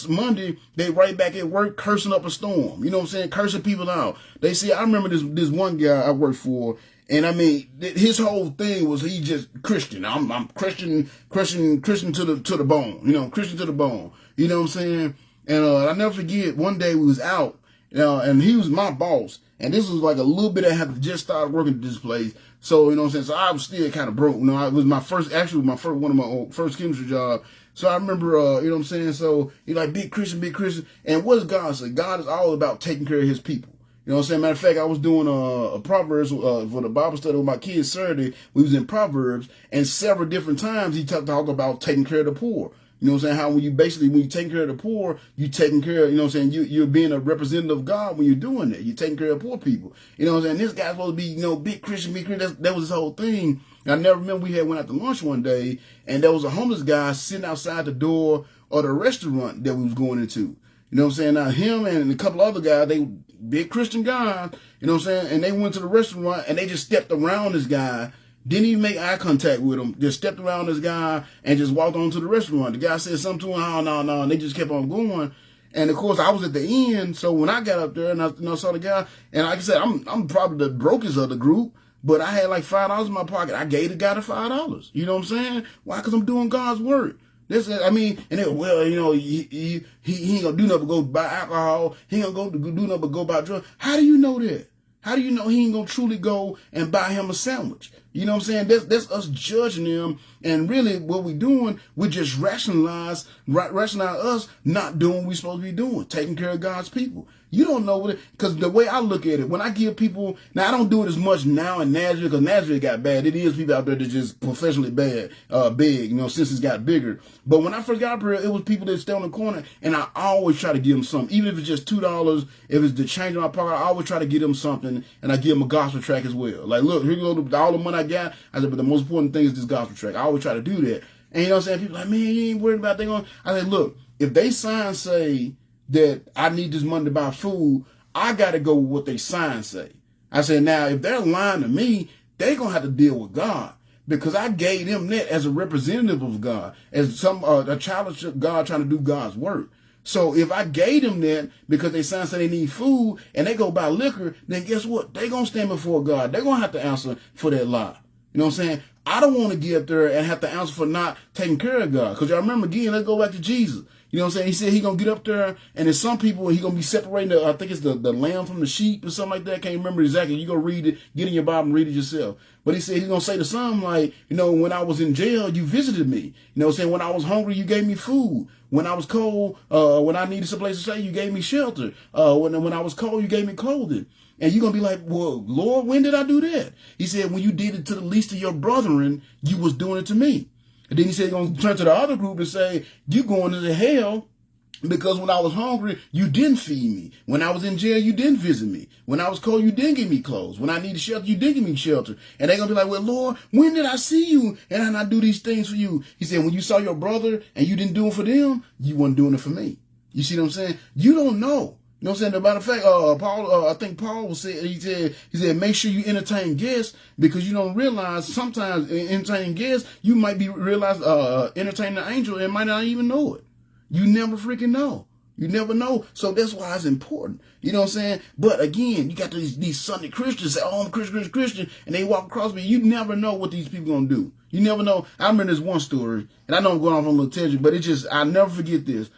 Monday, they right back at work cursing up a storm. You know what I'm saying? Cursing people out. They see, I remember this one guy I worked for. And I mean, his whole thing was he just Christian. I'm Christian to the bone. You know, Christian to the bone. You know what I'm saying? And I never forget, one day we was out, and he was my boss. And this was like a little bit I had just started working at this place. So, you know what I'm saying? So I was still kind of broke. You know, it was my first, one of my first chemistry job. So I remember, you know what I'm saying? So he's like, big Christian. And what does God say? God is all about taking care of his people. You know what I'm saying? Matter of fact, I was doing a Proverbs for the Bible study with my kids Saturday. We was in Proverbs, and several different times he talked about taking care of the poor. You know what I'm saying? How when you taking care of the poor, you taking care of, you know what I'm saying? You're being a representative of God when you're doing that. You're taking care of poor people. You know what I'm saying? This guy's supposed to be, you know, big Christian. That was his whole thing. And I never remember we went out to lunch one day, and there was a homeless guy sitting outside the door of the restaurant that we was going into. You know what I'm saying? Now, him and a couple other guys, they big Christian guys, you know what I'm saying? And they went to the restaurant, and they just stepped around this guy, didn't even make eye contact with him, just stepped around this guy and just walked on to the restaurant. The guy said something to him, oh, no, and they just kept on going. And, of course, I was at the end, so when I got up there and I saw the guy, and like I said, I'm probably the brokest of the group, but I had like $5 in my pocket. I gave the guy the $5. You know what I'm saying? Why? Because I'm doing God's work. I mean, and then, well, you know, he ain't gonna do nothing but go buy alcohol. He ain't gonna do nothing but go buy drugs. How do you know that? How do you know he ain't gonna truly go and buy him a sandwich? You know what I'm saying? That's us judging him, and really what we doing, we just rationalize us not doing what we supposed to be doing, taking care of God's people. You don't know what it, because the way I look at it, when I give people, now I don't do it as much now in Nashville, because Nashville got bad. It is people out there that's just professionally big, you know, since it's got bigger. But when I first got up here, it was people that stay on the corner, and I always try to give them something, even if it's just $2, if it's the change in my pocket, I always try to give them something, and I give them a gospel track as well. Like, look, here you go, all the money I got. I said, but the most important thing is this gospel track. I always try to do that. And you know what I'm saying? People are like, man, you ain't worried about they going. I said, look, if they sign say that I need this money to buy food, I got to go with what they sign say. I said, now, if they're lying to me, they're going to have to deal with God, because I gave them that as a representative of God, as a child of God trying to do God's work. So if I gave them that because they sign say they need food and they go buy liquor, then guess what? They're going to stand before God. They're going to have to answer for that lie. You know what I'm saying? I don't want to get up there and have to answer for not taking care of God. Because y'all remember, again, let's go back to Jesus. You know what I'm saying? He said he's going to get up there, and there's some people, he's going to be separating, I think it's the lamb from the sheep or something like that. I can't remember exactly. You go read it, get in your Bible and read it yourself. But he said he's going to say to some, like, you know, when I was in jail, you visited me. You know what I'm saying? When I was hungry, you gave me food. When I was cold, when I needed some place to stay, you gave me shelter. When I was cold, you gave me clothing. And you're going to be like, well, Lord, when did I do that? He said, when you did it to the least of your brethren, you was doing it to me. And then he said he's going to turn to the other group and say, you going into hell because when I was hungry, you didn't feed me. When I was in jail, you didn't visit me. When I was cold, you didn't give me clothes. When I needed shelter, you didn't give me shelter. And they're going to be like, well, Lord, when did I see you and I not do these things for you? He said, when you saw your brother and you didn't do it for them, you weren't doing it for me. You see what I'm saying? You don't know. You know what I'm saying? As a matter of fact, Paul, I think Paul said, he said, make sure you entertain guests, because you don't realize sometimes entertaining guests, you might be entertaining an angel and might not even know it. You never freaking know. You never know. So that's why it's important. You know what I'm saying? But again, you got these Sunday Christians say, oh, I'm Christian, and they walk across me. You never know what these people going to do. You never know. I remember this one story, and I know I'm going off on a little tangent, but I'll never forget this.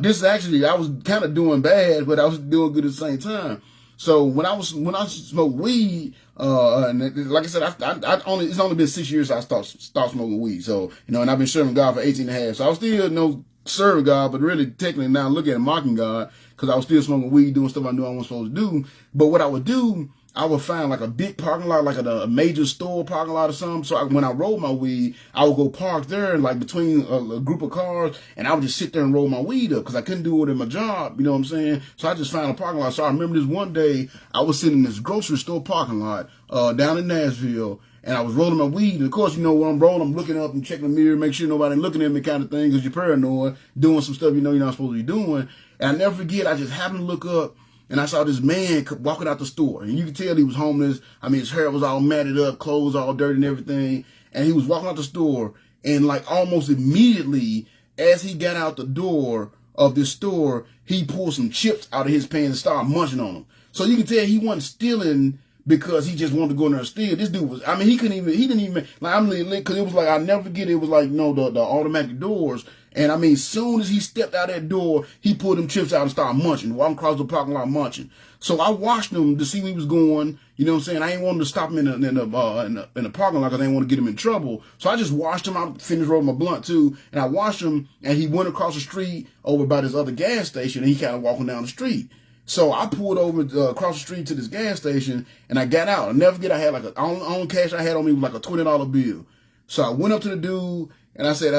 This is actually, I was kind of doing bad, but I was doing good at the same time. So when I smoked weed, and like I said, it's only been 6 years since I started smoking weed. So, you know, and I've been serving God for 18 and a half. So I was still, you know, serving God, but really technically now looking at mocking God, because I was still smoking weed, doing stuff I knew I wasn't supposed to do. But what I would do, I would find like a big parking lot, like a major store parking lot or something. So when I rolled my weed, I would go park there, like between a group of cars, and I would just sit there and roll my weed up, because I couldn't do it in my job. You know what I'm saying? So I just found a parking lot. So I remember this one day, I was sitting in this grocery store parking lot down in Nashville, and I was rolling my weed. And of course, you know, when I'm rolling, I'm looking up and checking the mirror, make sure nobody looking at me kind of thing, because you're paranoid, doing some stuff you know you're not supposed to be doing. And I never forget, I just happened to look up, and I saw this man walking out the store. And you could tell he was homeless. I mean, his hair was all matted up, clothes all dirty and everything. And he was walking out the store. And like almost immediately, as he got out the door of this store, he pulled some chips out of his pants and started munching on them. So you can tell he wasn't stealing because he just wanted to go in there and steal. This dude was, I mean, he didn't even, like, I'm lit, because it was like, I'll never forget, it was like, the automatic doors. And I mean, soon as he stepped out that door, he pulled them chips out and started munching. Walking across the parking lot munching. So I watched him to see where he was going. You know what I'm saying? I ain't wanted to stop him in the parking lot because I didn't want to get him in trouble. So I just watched him. I finished rolling my blunt too. And I watched him, and he went across the street over by this other gas station, and he kind of walking down the street. So I pulled over across the street to this gas station, and I got out. I'll never forget, I had like only cash I had on me was like a $20 bill. So I went up to the dude, and I said,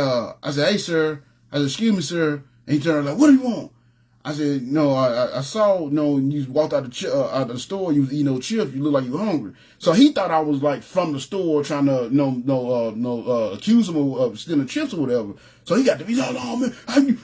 hey, sir. I said, excuse me, sir. And he turned like, what do you want? I said, no, I saw, you walked out of the store, you was eating those chips, you look like you were hungry. So he thought I was like from the store trying to, accuse him of stealing chips or whatever. So he got to be like, oh man,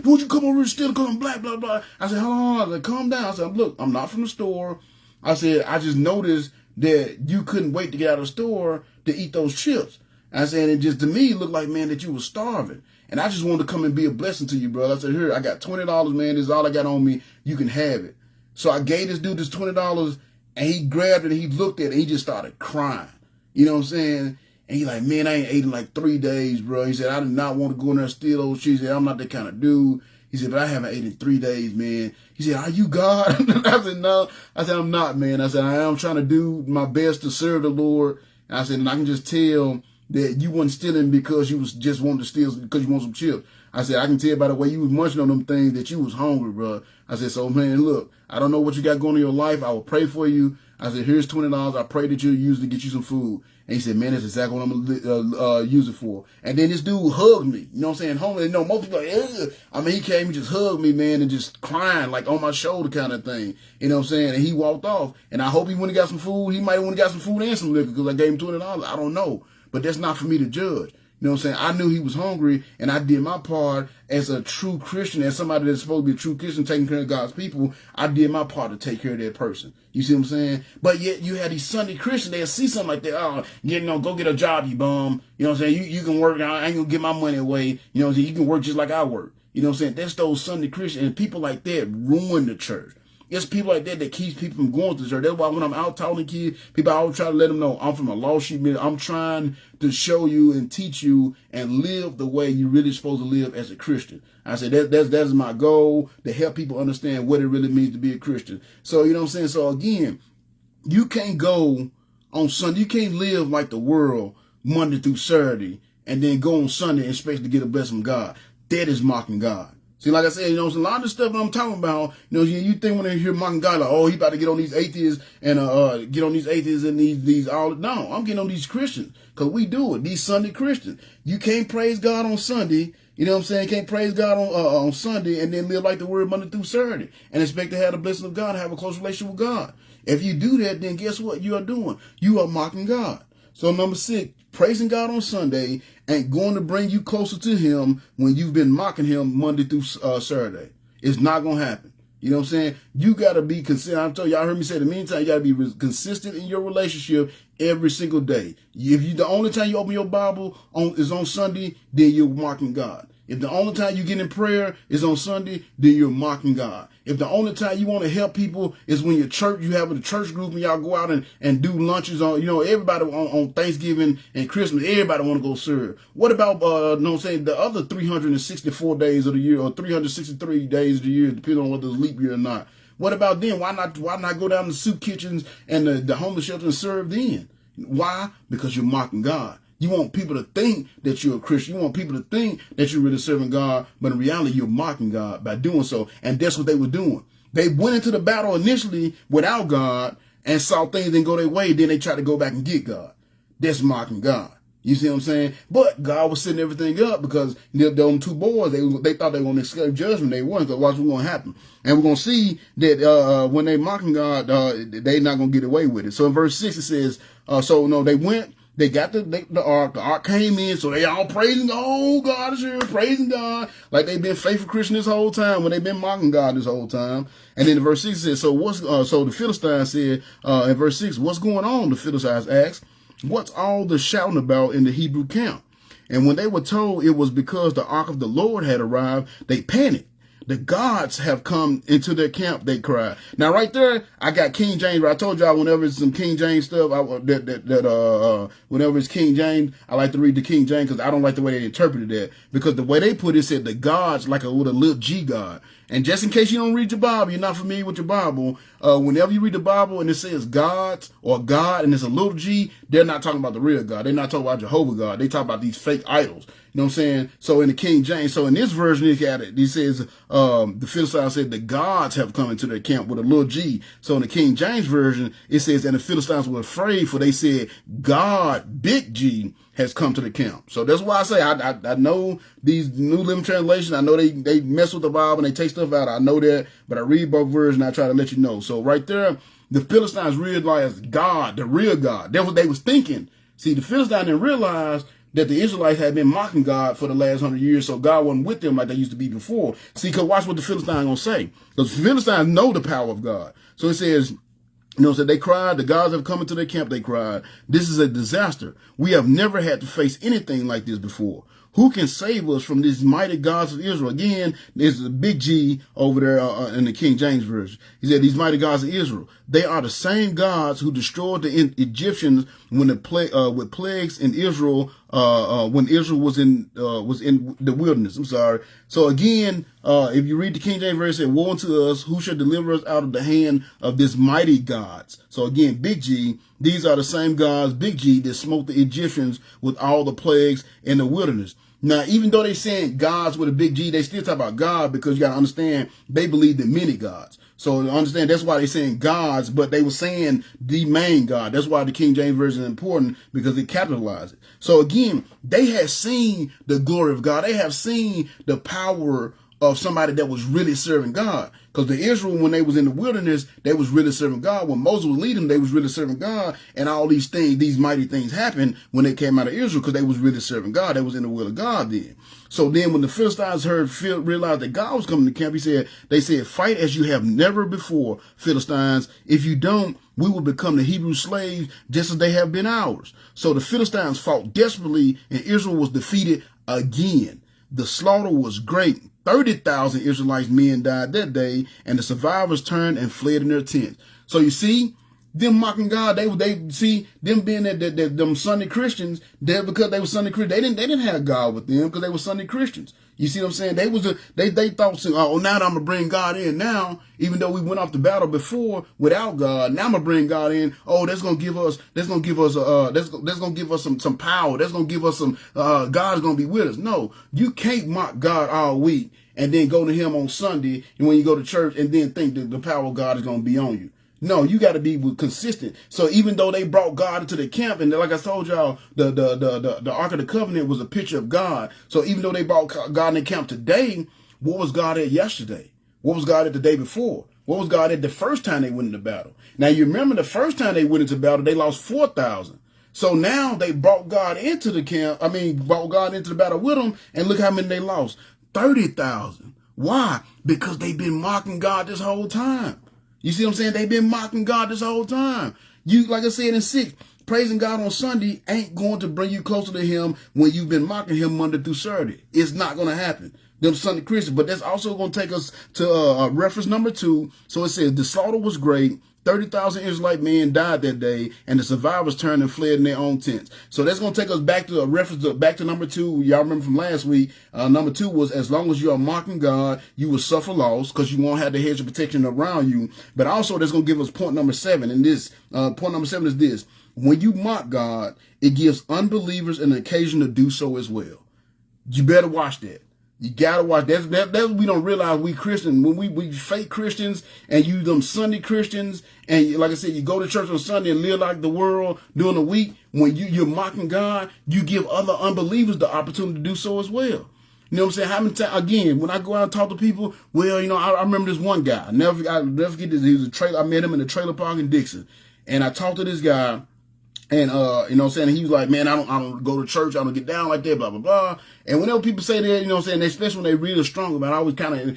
don't you come over here stealing because I'm black, blah, blah. I said, hold on. I said, calm down. I said, look, I'm not from the store. I said, I just noticed that you couldn't wait to get out of the store to eat those chips. I said, it just to me looked like, man, that you were starving. And I just wanted to come and be a blessing to you, bro. I said, here, I got $20, man. This is all I got on me. You can have it. So I gave this dude this $20, and he grabbed it, and he looked at it, and he just started crying. You know what I'm saying? And he like, man, I ain't ate in like 3 days, bro. He said, I did not want to go in there and steal those cheese. He said, I'm not that kind of dude. He said, but I haven't ate in 3 days, man. He said, are you God? I said, no. I said, I'm not, man. I said, I am trying to do my best to serve the Lord. And I said, and I can just tell that you wasn't stealing because you was just wanting to steal because you want some chips. I said, I can tell by the way you was munching on them things that you was hungry, bro. I said, so man, look, I don't know what you got going in your life. I will pray for you. I said, here's $20. I pray that you'll use it to get you some food. And he said, man, that's exactly what I'm going to use it for. And then this dude hugged me. You know what I'm saying? Homie, most people like, ugh. I mean, he came and just hugged me, man, and just crying like on my shoulder kind of thing. You know what I'm saying? And he walked off. And I hope he went and got some food. He might have went and got some food and some liquor because I gave him $20. I don't know. But that's not for me to judge. You know what I'm saying? I knew he was hungry, and I did my part as a true Christian, as somebody that's supposed to be a true Christian, taking care of God's people. I did my part to take care of that person. You see what I'm saying? But yet you had these Sunday Christians, they'll see something like that. Oh, go get a job, you bum. You know what I'm saying? You can work. I ain't going to give my money away. You know what I'm saying? You can work just like I work. You know what I'm saying? That's those Sunday Christians, and people like that ruin the church. It's people like that that keeps people from going to church. That's why when I'm out talking to kids, people, I always try to let them know I'm from a lost sheep. I'm trying to show you and teach you and live the way you're really supposed to live as a Christian. I said that is my goal, to help people understand what it really means to be a Christian. So, you know what I'm saying? So again, you can't go on Sunday. You can't live like the world Monday through Saturday and then go on Sunday and expect to get a blessing from God. That is mocking God. See, like I said, a lot of the stuff that I'm talking about, you think when they hear mocking God, like, oh, he about to get on these atheists and these all. No, I'm getting on these Christians because we do it. These Sunday Christians. You can't praise God on Sunday. You know what I'm saying? Can't praise God on Sunday and then live like the word Monday through Saturday and expect to have the blessing of God, have a close relationship with God. If you do that, then guess what you are doing? You are mocking God. So number 6, praising God on Sunday ain't going to bring you closer to him when you've been mocking him Monday through Saturday. It's not going to happen. You know what I'm saying? You got to be consistent. I'm telling y'all heard me say it in the meantime, you got to be consistent in your relationship every single day. If the only time you open your Bible is on Sunday, then you're mocking God. If the only time you get in prayer is on Sunday, then you're mocking God. If the only time you want to help people is when you have a church group and y'all go out and do lunches on, everybody on Thanksgiving and Christmas, everybody want to go serve. What about, the other 364 days of the year or 363 days of the year, depending on whether it's leap year or not? What about then? Why not go down to soup kitchens and the homeless shelter and serve then? Why? Because you're mocking God. You want people to think that you're a Christian. You want people to think that you're really serving God, but in reality, you're mocking God by doing so. And that's what they were doing. They went into the battle initially without God and saw things didn't go their way. Then they tried to go back and get God. That's mocking God. You see what I'm saying? But God was setting everything up because them 2 boys, they thought they were going to escape judgment. They weren't, because watch what's going to happen. And we're going to see that when they mocking God, they're not going to get away with it. So in verse 6, it says, they went. They got the ark. The ark came in, so they all praising, oh, God is here, praising God. Like they've been faithful Christian this whole time when they've been mocking God this whole time. And then in verse 6 says, so the Philistines said, in verse 6, what's going on? The Philistines asked, what's all the shouting about in the Hebrew camp? And when they were told it was because the ark of the Lord had arrived, they panicked. the gods have come into their camp, they cried. Now, right there, I got King James. I told y'all whenever it's some King James stuff, whenever it's King James, I like to read the King James because I don't like the way they interpreted that. Because the way they put it said the gods like with a little G God. And just in case you don't read your Bible, you're not familiar with your Bible, whenever you read the Bible and it says gods or God and it's a little G, they're not talking about the real God. They're not talking about Jehovah God. They talk about these fake idols. You know what I'm saying? So in the King James, so in this version, he says, the Philistines said the gods have come into their camp with a little G. So in the King James version, it says, and the Philistines were afraid, for they said, God, big G, has come to the camp. So that's why I say, I know these New Living Translations, I know they mess with the Bible and they take stuff out. I know that, but I read both versions and I try to let you know. So right there, the Philistines realized God, the real God. That's what they was thinking. See, the Philistines didn't realize that the Israelites had been mocking God for the last 100 years, so God wasn't with them like they used to be before. See, because watch what the Philistines going to say. Because the Philistines know the power of God. So it says, so they cried, the gods have come into their camp, they cried. This is a disaster. We have never had to face anything like this before. Who can save us from these mighty gods of Israel? Again, there's a big G over there in the King James Version. He said, these mighty gods of Israel. They are the same gods who destroyed the Egyptians when with plagues in Israel, when Israel was in the wilderness. I'm sorry. So again, if you read the King James Version, it said, woe unto us, who shall deliver us out of the hand of this mighty gods? So again, big G, these are the same gods, big G, that smote the Egyptians with all the plagues in the wilderness. Now, even though they're saying gods with a big G, they still talk about God because you got to understand they believe in many gods. So understand that's why they're saying gods, but they were saying the main God. That's why the King James Version is important because it capitalized it. So again, they had seen the glory of God. They have seen the power of somebody that was really serving God. Because the Israel, when they was in the wilderness, they was really serving God. When Moses was leading them, they was really serving God. And all these things, these mighty things happened when they came out of Israel because they was really serving God. They was in the will of God then. So then when the Philistines realized that God was coming to camp, they said, fight as you have never before, Philistines. If you don't, we will become the Hebrew slaves just as they have been ours. So the Philistines fought desperately and Israel was defeated again. The slaughter was great. 30,000 Israelites men died that day, and the survivors turned and fled in their tents. So you see, them mocking God, they see them being them Sunday Christians, because they were Sunday Christians, they didn't have God with them because they were Sunday Christians. You see what I'm saying? They thought, oh, now I'm gonna bring God in now, even though we went off the battle before without God. Now I'm gonna bring God in. Oh, that's gonna give us some power. That's gonna give us some God's gonna be with us. No, you can't mock God all week and then go to him on Sunday and when you go to church and then think that the power of God is gonna be on you. No, you got to be consistent. So even though they brought God into the camp, and like I told y'all, the Ark of the Covenant was a picture of God. So even though they brought God in the camp today, what was God at yesterday? What was God at the day before? What was God at the first time they went into battle? Now you remember the first time they went into battle, they lost 4,000. So now they brought God into the camp. Brought God into the battle with them, and look how many they lost: 30,000. Why? Because they've been mocking God this whole time. You see what I'm saying? They've been mocking God this whole time. You, like I said in 6, praising God on Sunday ain't going to bring you closer to him when you've been mocking him Monday through Saturday. It's not going to happen. Them Sunday Christians. But that's also going to take us to reference number 2. So it says, the slaughter was great. 30,000 Israelite men died that day, and the survivors turned and fled in their own tents. So that's going to take us back to a reference back to number 2. Y'all remember from last week, number 2 was, as long as you are mocking God, you will suffer loss because you won't have the hedge of protection around you. But also that's going to give us point number 7. And this, point number 7 is this: when you mock God, it gives unbelievers an occasion to do so as well. You better watch that. You gotta watch. That's we don't realize we Christians, when we fake Christians and you them Sunday Christians, and like I said, you go to church on Sunday and live like the world during the week. When you're mocking God, you give other unbelievers the opportunity to do so as well. You know what I'm saying? How many times, again, when I go out and talk to people, well, I remember this one guy. I'll never forget this. He was a trailer. I met him in a trailer park in Dixon, and I talked to this guy. And, you know what I'm saying? He was like, man, I don't go to church. I don't get down like that, blah, blah, blah. And whenever people say that, you know what I'm saying? Especially when they really strong about it, I always kind of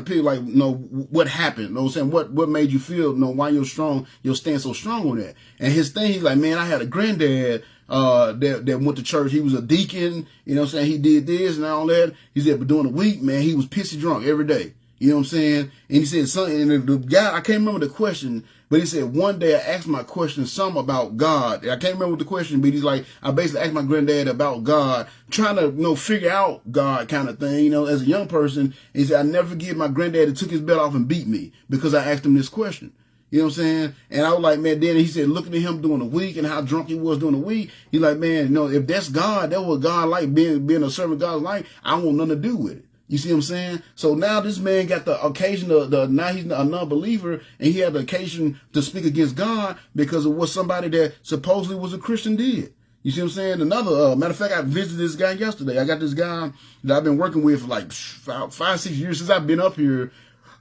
feel like, what happened? You know what I'm saying? What made you feel, why you're strong, you'll stand so strong on that. And his thing, he's like, man, I had a granddad, that went to church. He was a deacon, you know what I'm saying? He did this and all that. He said, but during the week, man, he was pissy drunk every day. You know what I'm saying? And he said something, and the guy, I can't remember the question, but he said, one day I asked my question some about God. I can't remember the question, but he's like, I basically asked my granddad about God, trying to, figure out God kind of thing, as a young person. He said, I never forget my granddad that took his belt off and beat me because I asked him this question. You know what I'm saying? And I was like, man, then he said, looking at him during the week and how drunk he was during the week, he's like, man, if that's God, that's what God like, being a servant of God's like, I want nothing to do with it. You see what I'm saying? So now this man got the occasion now he's a non-believer, and he had the occasion to speak against God because of what somebody that supposedly was a Christian did. You see what I'm saying? Another, matter of fact, I visited this guy yesterday. I got this guy that I've been working with for like 5-6 years since I've been up here.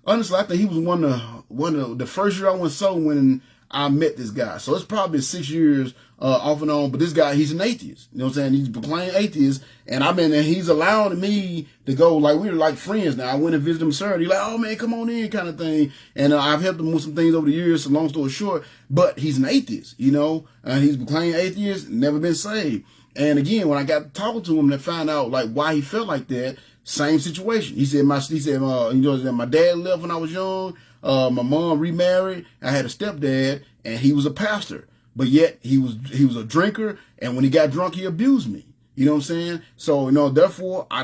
Honestly, I think he was one of the first year I went solo when I met this guy. So it's probably 6 years off and on. But this guy, he's an atheist. You know what I'm saying? He's a plain atheist. And he's allowing me to go, like, we were like friends now. I went and visited him Saturday. He's like, oh, man, come on in kind of thing. And I've helped him with some things over the years, so long story short. But he's an atheist, he's a plain atheist, never been saved. And again, when I got talking to him to find out, like, why he felt like that, same situation. He said, my dad left when I was young. My mom remarried. I had a stepdad, and he was a pastor. But yet he was a drinker, and when he got drunk, he abused me. You know what I'm saying? So, therefore, I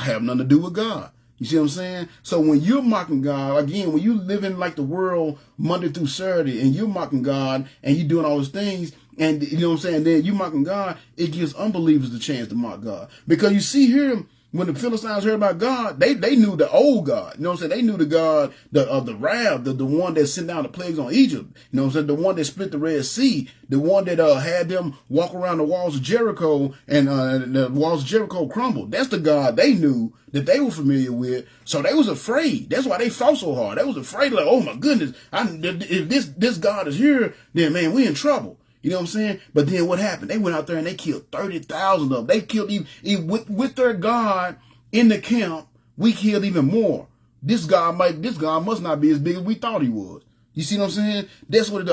have nothing to do with God. You see what I'm saying? So when you're mocking God, again, when you live in like the world Monday through Saturday, and you're mocking God, and you're doing all those things, and you know what I'm saying, then you mocking God, it gives unbelievers the chance to mock God. Because you see here, when the Philistines heard about God, they knew the old God. You know what I'm saying? They knew the God of the wrath, the one that sent down the plagues on Egypt. You know what I'm saying? The one that split the Red Sea, the one that had them walk around the walls of Jericho, and the walls of Jericho crumbled. That's the God they knew, that they were familiar with. So they was afraid. That's why they fought so hard. They was afraid, like, oh my goodness, if this God is here, then man, we in trouble. You know what I'm saying? But then what happened? They went out there and they killed 30,000 of them. They killed even with their God in the camp. We killed even more. This God must not be as big as we thought he was. You see what I'm saying? That's what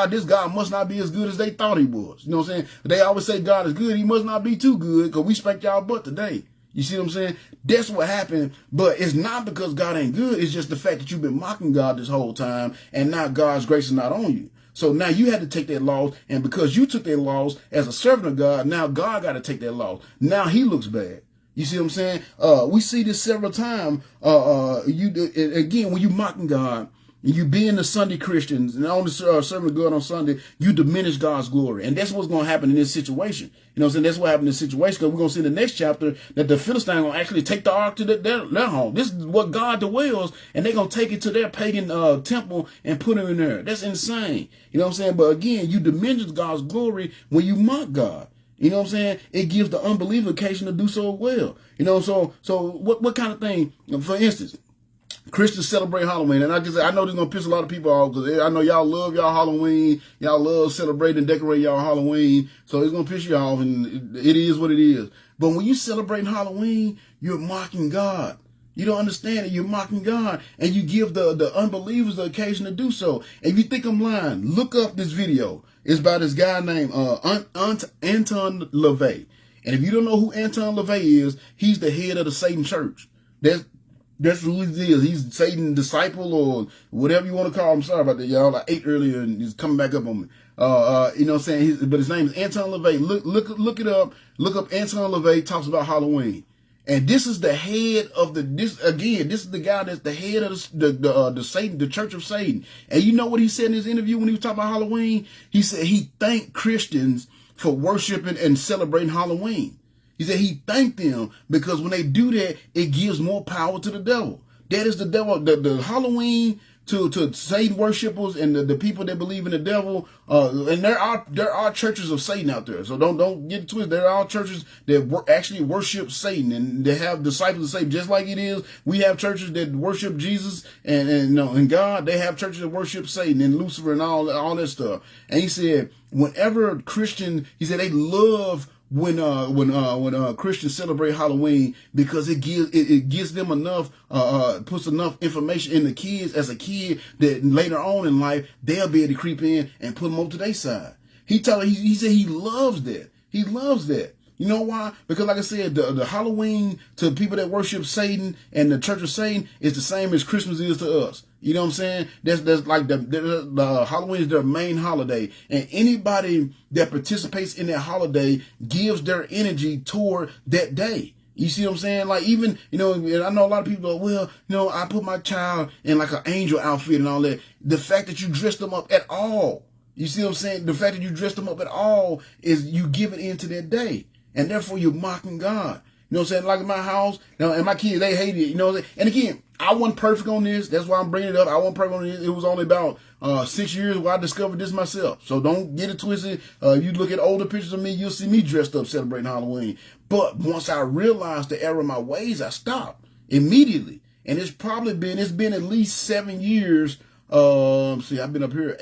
this God must not be as good as they thought he was. You know what I'm saying? They always say God is good. He must not be too good, because we spanked y'all butt today. You see what I'm saying? That's what happened. But it's not because God ain't good. It's just the fact that you've been mocking God this whole time, and now God's grace is not on you. So now you had to take that loss, and because you took that loss as a servant of God, now God got to take that loss. Now he looks bad. You see what I'm saying? We see this several times. Again, when you mocking God, and you being the Sunday Christians and only serving God on Sunday, you diminish God's glory. And that's what's going to happen in this situation. You know what I'm saying? That's what happened in this situation, because we're going to see in the next chapter that the Philistines going to actually take the ark to their home. This is what God dwells, and they're going to take it to their pagan temple and put it in there. That's insane. You know what I'm saying? But again, you diminish God's glory when you mock God. You know what I'm saying? It gives the unbeliever occasion to do so well. You know, so what kind of thing, for instance, Christians celebrate Halloween, and I know this is gonna piss a lot of people off, because I know y'all love y'all Halloween, y'all love celebrating and decorating y'all Halloween, so it's gonna piss you off, and it is what it is. But when you celebrate Halloween, you're mocking God. You don't understand it. You're mocking God, and you give the unbelievers the occasion to do so. And if you think I'm lying, look up this video. It's by this guy named Anton LaVey. And if you don't know who Anton LaVey is, he's the head of the Satan Church. That's who he is. He's Satan's disciple, or whatever you want to call him. Sorry about that, y'all. I ate earlier and he's coming back up on me. You know what I'm saying? But his name is Anton LaVey. Look it up. Look up Anton LaVey talks about Halloween. And this is the head of this is the guy that's the head of the Satan, the Church of Satan. And you know what he said in his interview when he was talking about Halloween? He said he thanked Christians for worshiping and celebrating Halloween. He said he thanked them because when they do that, it gives more power to the devil. That is the devil. The Halloween to Satan worshipers and the people that believe in the devil. And there are churches of Satan out there. So don't get it twisted. There are churches that actually worship Satan, and they have disciples of Satan, just like it is. We have churches that worship Jesus and God. They have churches that worship Satan and Lucifer and all that stuff. And he said, whenever Christian, he said they love when Christians celebrate Halloween, because it gives them enough, puts enough information in the kids as a kid, that later on in life they'll be able to creep in and put them over to their side. He said he loves that. He loves that. You know why? Because like I said, the Halloween to people that worship Satan and the Church of Satan is the same as Christmas is to us. You know what I'm saying? That's like the Halloween is their main holiday. And anybody that participates in that holiday gives their energy toward that day. You see what I'm saying? Like even, you know, and I know a lot of people are, well, you know, I put my child in like an angel outfit and all that. The fact that you dressed them up at all, you see what I'm saying? The fact that you dressed them up at all is you giving into their day. And therefore you're mocking God. You know what I'm saying? Like in my house, you know, and my kids, they hate it. You know what I'm saying? And again, I wasn't perfect on this. That's why I'm bringing it up. I wasn't perfect on this. It was only about 6 years where I discovered this myself. So don't get it twisted. If you look at older pictures of me, you'll see me dressed up celebrating Halloween. But once I realized the error of my ways, I stopped immediately. And it's been at least 7 years. See, I've been up here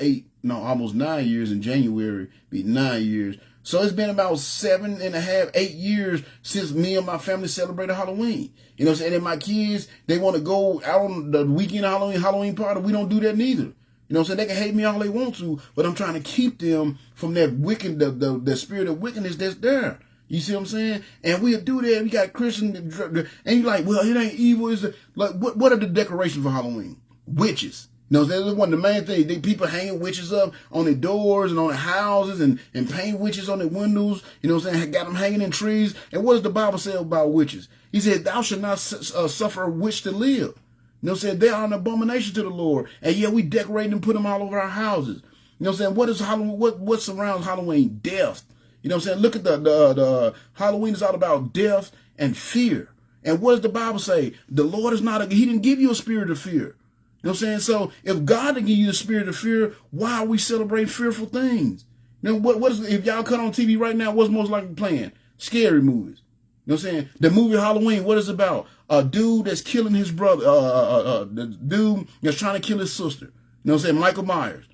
almost 9 years in January, be 9 years. So it's been about 7.5, 8 years since me and my family celebrated Halloween. You know what I'm saying? And my kids, they want to go out on the weekend Halloween party. We don't do that neither. You know what I'm saying? They can hate me all they want to, but I'm trying to keep them from that wicked, the spirit of wickedness that's there. You see what I'm saying? And we'll do that. We got Christian, and you're like, well, it ain't evil. It's like, what are the decorations for Halloween? Witches. You know, that's one of the main things. People hanging witches up on their doors and on their houses and paint witches on their windows. You know what I'm saying? Got them hanging in trees. And what does the Bible say about witches? He said, thou shalt not suffer a witch to live. You know what I'm saying? They are an abomination to the Lord. And yeah, we decorate and put them all over our houses. You know what I'm saying? What is Halloween? What surrounds Halloween? Death. You know what I'm saying? Look at the Halloween is all about death and fear. And what does the Bible say? The Lord is not, he didn't give you a spirit of fear. You know what I'm saying? So if God didn't give you the spirit of fear, why are we celebrating fearful things? You know, what is, if y'all cut on TV right now, what's most likely playing? Scary movies. You know what I'm saying? The movie Halloween, what is it about? A dude that's killing his brother, the dude that's trying to kill his sister. You know what I'm saying? Michael Myers.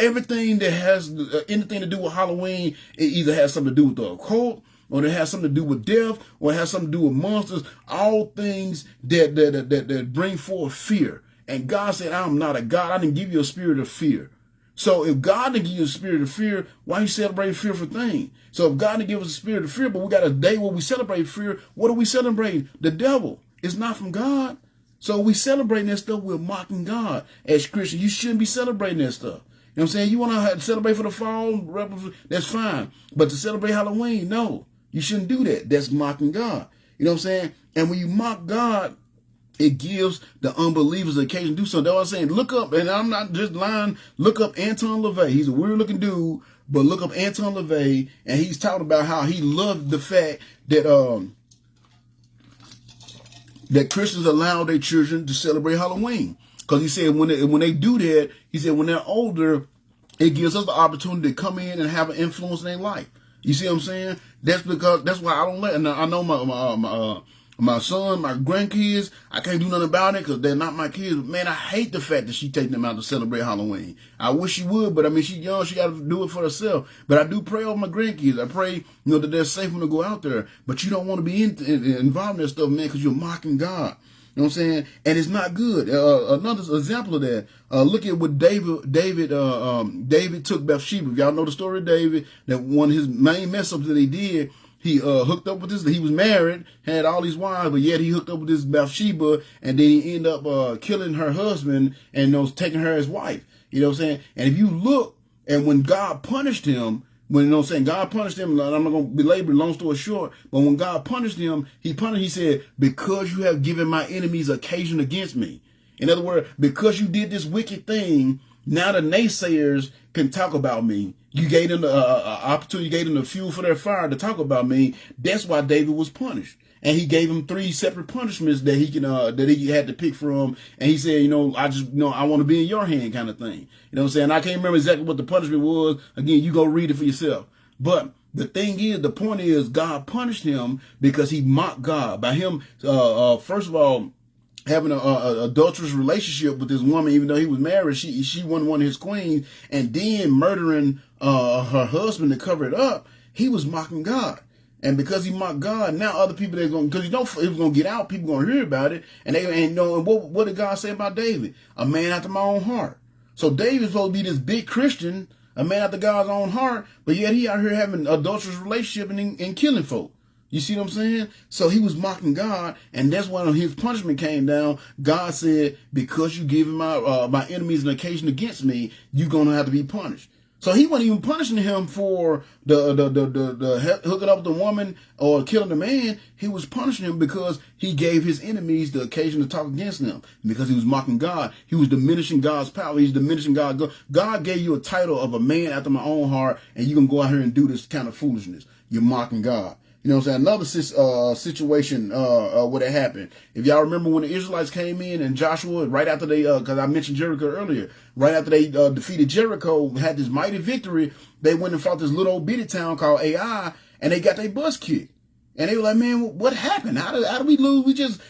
Everything that has anything to do with Halloween, it either has something to do with the occult, or it has something to do with death, or it has something to do with monsters. All things that bring forth fear. And God said, I'm not a God. I didn't give you a spirit of fear. So if God didn't give you a spirit of fear, why are you celebrating fearful things? So if God didn't give us a spirit of fear, but we got a day where we celebrate fear, what are we celebrating? The devil. It's not from God. So we celebrating that stuff, we're mocking God. As Christians, you shouldn't be celebrating that stuff. You know what I'm saying? You want to celebrate for the fall, that's fine. But to celebrate Halloween, no. You shouldn't do that. That's mocking God. You know what I'm saying? And when you mock God, it gives the unbelievers the occasion to do something. That's what I'm saying. Look up, and I'm not just lying, look up Anton LaVey. He's a weird-looking dude, but look up Anton LaVey, and he's talking about how he loved the fact that that Christians allow their children to celebrate Halloween. Because he said when they do that, he said when they're older, it gives us the opportunity to come in and have an influence in their life. You see what I'm saying? That's why I don't let. And I know my son, my grandkids, I can't do nothing about it because they're not my kids. But man, I hate the fact that she taking them out to celebrate Halloween. I wish she would, but I mean, she's young. She got to do it for herself. But I do pray over my grandkids. I pray, that they're safe when they go out there. But you don't want to be involved in that stuff, man, because you're mocking God. You know what I'm saying? And it's not good. Another example of that, look at what David took Bathsheba. If y'all know the story of David, that one of his main mess ups that he did, he hooked up with this. He was married, had all these wives, but yet he hooked up with this Bathsheba, and then he ended up killing her husband and taking her as wife. You know what I'm saying? And if you look, and when God punished him, God punished him, I'm not going to belabor, long story short, but when God punished him, he said, because you have given my enemies occasion against me. In other words, because you did this wicked thing, now the naysayers can talk about me. You gave them the opportunity, you gave them the fuel for their fire to talk about me. That's why David was punished. And he gave him 3 separate punishments that he had to pick from. And he said, I want to be in your hand kind of thing. You know what I'm saying? I can't remember exactly what the punishment was. Again, you go read it for yourself. But the point is, God punished him because he mocked God. By him, first of all, having an adulterous relationship with this woman, even though he was married, she wasn't one of his queens, and then murdering her husband to cover it up, he was mocking God. And because he mocked God, now other people they're going, because it was going to get out, people going to hear about it, and what did God say about David? A man after my own heart. So David's supposed to be this big Christian, a man after God's own heart, but yet he out here having an adulterous relationship and killing folk. You see what I'm saying? So he was mocking God, and that's when his punishment came down. God said, because you give my enemies an occasion against me, you're going to have to be punished. So he wasn't even punishing him for the hooking up with the woman or killing the man. He was punishing him because he gave his enemies the occasion to talk against them, because he was mocking God. He was diminishing God's power. He's diminishing God. God gave you a title of a man after my own heart, and you're going to go out here and do this kind of foolishness. You're mocking God. You know what I'm saying? Another situation where that happened. If y'all remember when the Israelites came in and Joshua, right after they, because I mentioned Jericho earlier, right after they defeated Jericho, had this mighty victory, they went and fought this little old bitty town called Ai, and they got their butts kicked. And they were like, man, what happened? How did we lose? We just,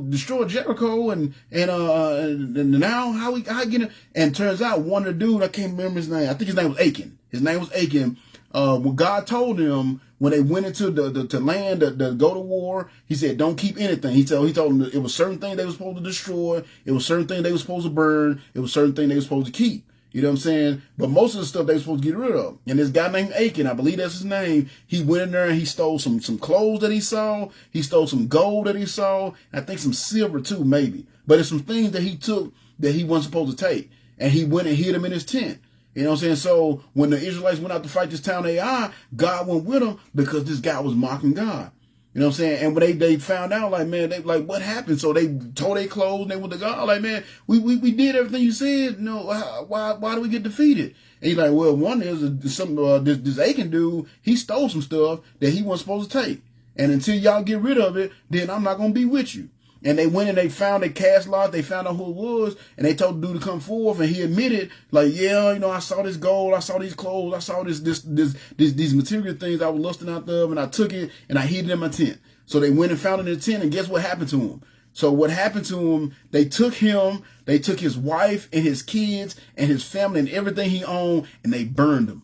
destroyed Jericho, and now how get it? And turns out one of the dude, I can't remember his name. I think his name was Achan. His name was Achan. When God told them, when they went into the land to go to war, he said, don't keep anything. He told them it was certain things they were supposed to destroy. It was certain things they were supposed to burn. It was certain things they were supposed to keep. You know what I'm saying? But most of the stuff they were supposed to get rid of. And this guy named Achan, I believe that's his name, he went in there and he stole some clothes that he saw. He stole some gold that he saw. I think some silver too, maybe. But it's some things that he took that he wasn't supposed to take. And he went and hid them in his tent. You know what I'm saying? So when the Israelites went out to fight this town Ai, God went with them because this guy was mocking God. You know what I'm saying? And when they found out, like, man, they like, what happened? So they tore their clothes and they went to God, like, man, we did everything you said. Why do we get defeated? And he's like, well, one is this Achan dude, he stole some stuff that he wasn't supposed to take. And until y'all get rid of it, then I'm not going to be with you. And they went and they cast lots, they found out who it was, and they told the dude to come forth, and he admitted, like, yeah, I saw this gold, I saw these clothes, I saw these material things I was lusting out of, and I took it, and I hid it in my tent. So they went and found it in the tent, and guess what happened to him? So what happened to him, they took his wife and his kids and his family and everything he owned, and they burned him.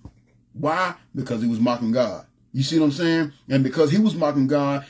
Why? Because he was mocking God. You see what I'm saying? And because he was mocking God,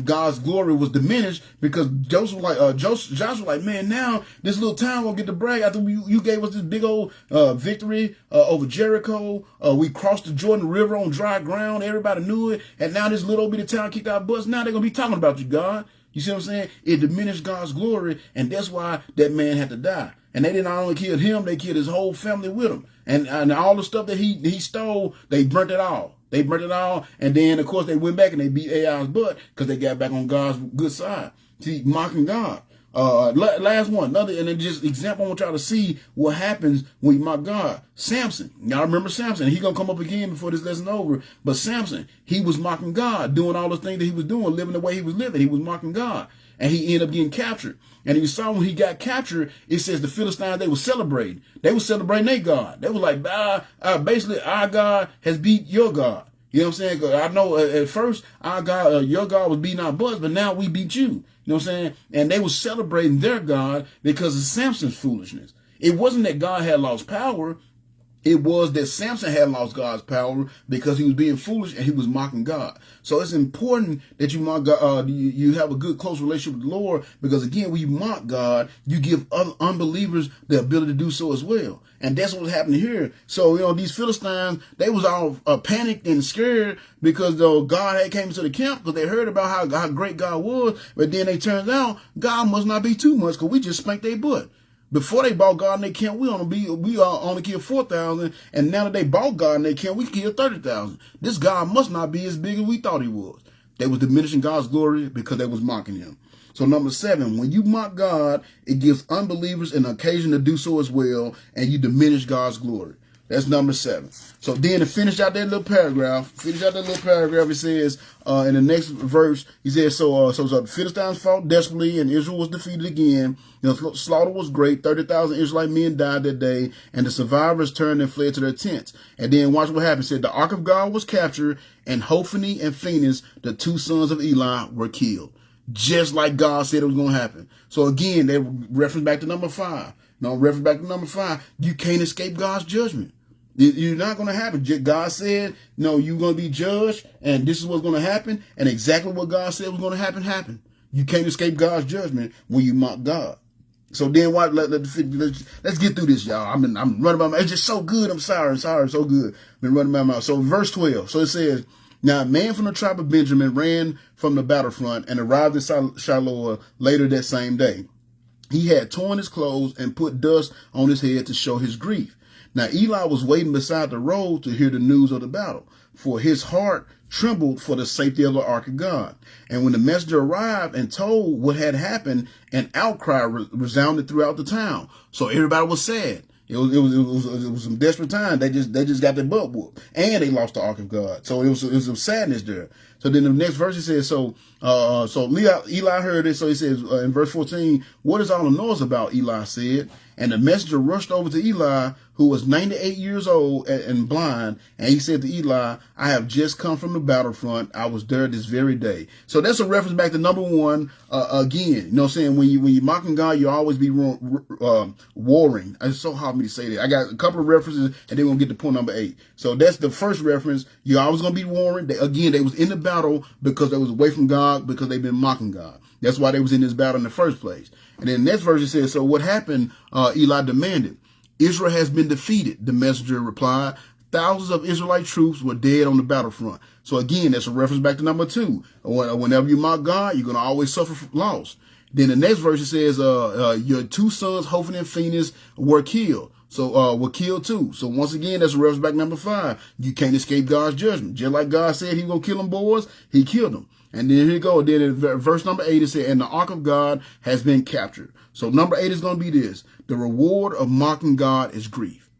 God's glory was diminished, because Joshua was like, man, now this little town won't get to brag after you gave us this big old victory over Jericho. We crossed the Jordan River on dry ground. Everybody knew it. And now this little bitty town kicked our butts. Now they're going to be talking about you, God. You see what I'm saying? It diminished God's glory, and that's why that man had to die. And they didn't only kill him, they killed his whole family with him. And all the stuff that he stole, they burnt it all. They burnt it all, and then, of course, they went back and they beat Ai's butt because they got back on God's good side. See, mocking God. Last one, and then just example, I want y'all to see what happens when you mock God. Samson. Y'all remember Samson. He's going to come up again before this lesson over. But Samson, he was mocking God, doing all the things that he was doing, living the way he was living. He was mocking God. And he ended up getting captured. And you saw when he got captured, it says the Philistines, they were celebrating. They were celebrating their God. They were like, basically, our God has beat your God. You know what I'm saying? 'Cause I know at first, our God, your God was beating our butts, but now we beat you. You know what I'm saying? And they were celebrating their God because of Samson's foolishness. It wasn't that God had lost power. It was that Samson had lost God's power because he was being foolish and he was mocking God. So it's important that you mock God, you have a good, close relationship with the Lord, because again, when you mock God, you give other unbelievers the ability to do so as well. And that's what's happening here. So, these Philistines, they was all panicked and scared because God had came into the camp, because they heard about how great God was. But then it turns out God must not be too much, because we just spanked their butt. Before they bought God in their camp, we only killed 4,000, and now that they bought God in their camp, we killed 30,000. This God must not be as big as we thought he was. They was diminishing God's glory because they was mocking him. So number 7, when you mock God, it gives unbelievers an occasion to do so as well, and you diminish God's glory. That's number 7. So then to finish out that little paragraph, it says in the next verse, he says, so the Philistines fought desperately, and Israel was defeated again. The slaughter was great. 30,000 Israelite men died that day, and the survivors turned and fled to their tents. And then watch what happened. It said the ark of God was captured, and Hophni and Phinehas, the 2 sons of Eli, were killed. Just like God said it was going to happen. So again, they reference back to number 5. You can't escape God's judgment. You're not going to happen. God said, no, you're going to be judged, and this is what's going to happen, and exactly what God said was going to happen, happened. You can't escape God's judgment when you mock God. So then what? Let's get through this, y'all. I'm running my mouth. It's just so good. I'm sorry, so good. I've been running my mouth. So verse 12. So it says, Now, a man from the tribe of Benjamin ran from the battlefront and arrived at Shiloh later that same day. He had torn his clothes and put dust on his head to show his grief. Now, Eli was waiting beside the road to hear the news of the battle, for his heart trembled for the safety of the ark of God. And when the messenger arrived and told what had happened, an outcry resounded throughout the town. So everybody was sad. It was some desperate time. They just got their butt whooped, and they lost the ark of God. So it was some sadness there. So then the next verse he says, so Eli heard it. So he says in verse 14, "What is all the noise about?" Eli said, and the messenger rushed over to Eli, who was 98 years old and blind, and he said to Eli, "I have just come from the battlefront. I was there this very day." So that's a reference back to number one. Again, you know what I'm saying? When you mocking God, you always be warring. It's so hard for me to say that. I got a couple of references, and then we'll get to point number 8. So that's the first reference. You're always going to be warring. They was in the battle because they was away from God, because they've been mocking God. That's why they was in this battle in the first place. And then the next verse it says, "So what happened?" Eli demanded. "Israel has been defeated," the messenger replied. "Thousands of Israelite troops were dead on the battlefront." So again, that's a reference back to number 2. Whenever you mock God, you're going to always suffer loss. Then the next verse it says, "Your 2 sons, Hophni and Phinehas, were killed." So were killed too. So once again, that's a reference back to number 5. You can't escape God's judgment. Just like God said he was going to kill them boys, he killed them. And then here you go. Then in verse number 8, it said, "And the ark of God has been captured." So number 8 is going to be this: the reward of mocking God is grief.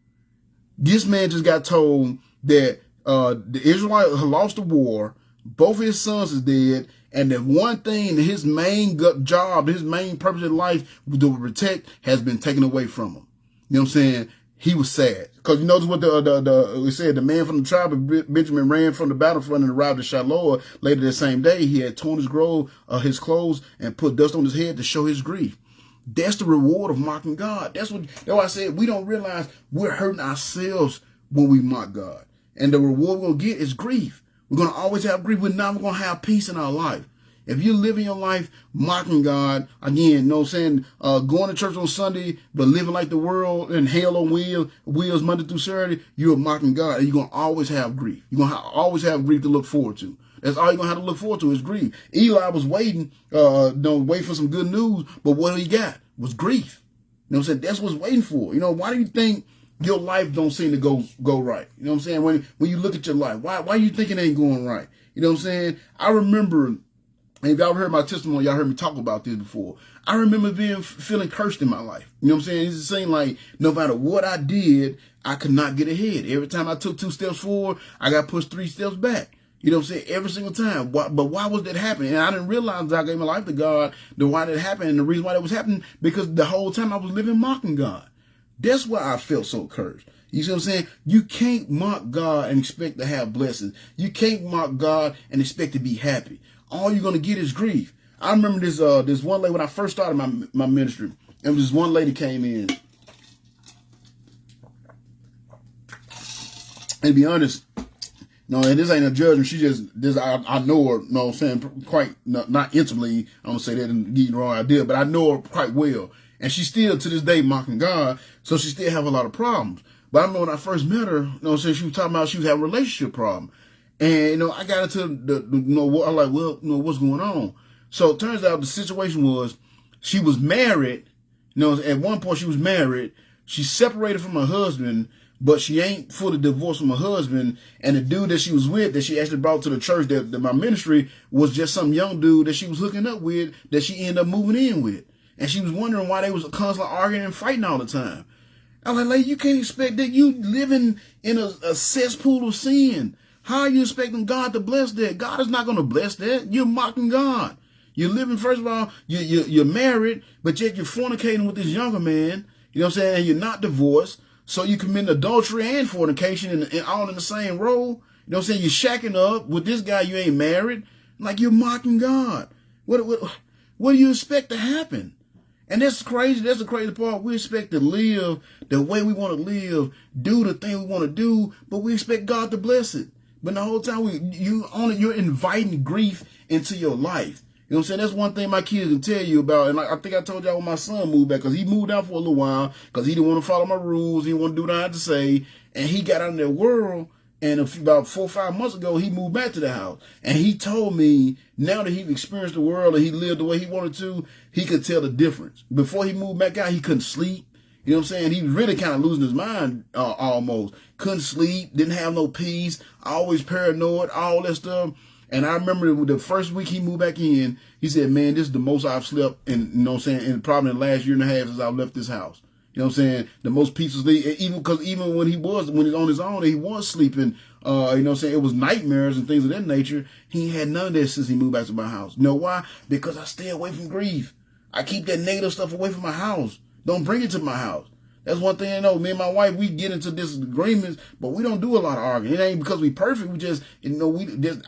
This man just got told that the Israelites had lost the war, both of his sons is dead, and the one thing, his main job, his main purpose in life to protect, has been taken away from him. You know what I'm saying? He was sad. Because you notice what it said, the man from the tribe of Benjamin ran from the battlefront and arrived at Shiloh later that same day. He had torn his clothes and put dust on his head to show his grief. That's the reward of mocking God. That's why I said we don't realize we're hurting ourselves when we mock God. And the reward we're going to get is grief. We're going to always have grief. We're not going to have peace in our life. If you're living your life mocking God, again, you know what I'm saying, going to church on Sunday, but living like the world and hell on wheels Monday through Saturday, you're mocking God, and you're going to always have grief. You're going to always have grief to look forward to. That's all you're going to have to look forward to is grief. Eli was waiting, wait for some good news, but what he got was grief. You know what I'm saying? That's what's waiting for. You know, why do you think your life don't seem to go right? You know what I'm saying? When you look at your life, why you think it ain't going right? You know what I'm saying? I remember, and if y'all heard my testimony, y'all heard me talk about this before. I remember feeling cursed in my life. You know what I'm saying? It's the same, like, no matter what I did, I could not get ahead. Every time I took 2 steps forward, I got pushed 3 steps back. You know what I'm saying? Every single time. But why was that happening? And I didn't realize that I gave my life to God, why that happened. And the reason why that was happening, because the whole time I was living mocking God. That's why I felt so cursed. You see what I'm saying? You can't mock God and expect to have blessings. You can't mock God and expect to be happy. All you're going to get is grief. I remember this one lady, when I first started my ministry, and this one lady came in. And to be honest, no, and this ain't a judgment. She I know her, you know what I'm saying, quite, not intimately, I'm going to say that and give you the wrong idea, but I know her quite well. And she's still, to this day, mocking God, so she still have a lot of problems. But I remember when I first met her, you know, since she was talking about she was having a relationship problem. And, you know, I got into I'm like, well, you know, what's going on? So it turns out the situation was she was married. You know, at one point she was married. She separated from her husband, but she ain't fully divorced from her husband. And the dude that she was with, that she actually brought to the church, that my ministry, was just some young dude that she was hooking up with, that she ended up moving in with. And she was wondering why they was constantly arguing and fighting all the time. I was like, lady, you can't expect that. You living in a cesspool of sin. How are you expecting God to bless that? God is not going to bless that. You're mocking God. You're living, first of all, you're married, but yet you're fornicating with this younger man. You know what I'm saying? And you're not divorced. So you commit adultery and fornication and all in the same role. You know what I'm saying? You're shacking up with this guy you ain't married. Like, you're mocking God. What do you expect to happen? And that's crazy. That's the crazy part. We expect to live the way we want to live, do the thing we want to do, but we expect God to bless it. But the whole time you're inviting grief into your life. You know what I'm saying? That's one thing my kids can tell you about. And I think I told y'all when my son moved back, because he moved out for a little while because he didn't want to follow my rules. He didn't want to do what I had to say. And he got out in that world. And about 4 or 5 months ago, he moved back to the house. And he told me now that he's experienced the world and he lived the way he wanted to, he could tell the difference. Before he moved back out, he couldn't sleep. You know what I'm saying? He was really kind of losing his mind almost. Couldn't sleep, didn't have no peace, always paranoid, all that stuff. And I remember the first week he moved back in, he said, man, this is the most I've slept in, you know what I'm saying, in probably the last year and a half since I left this house. You know what I'm saying? The most peacefully, even when he's on his own, he was sleeping, you know what I'm saying? It was nightmares and things of that nature. He had none of that since he moved back to my house. You know why? Because I stay away from grief. I keep that negative stuff away from my house. Don't bring it to my house. That's one thing I know. Me and my wife, we get into disagreements, but we don't do a lot of arguing. It ain't because we perfect. We just, you know,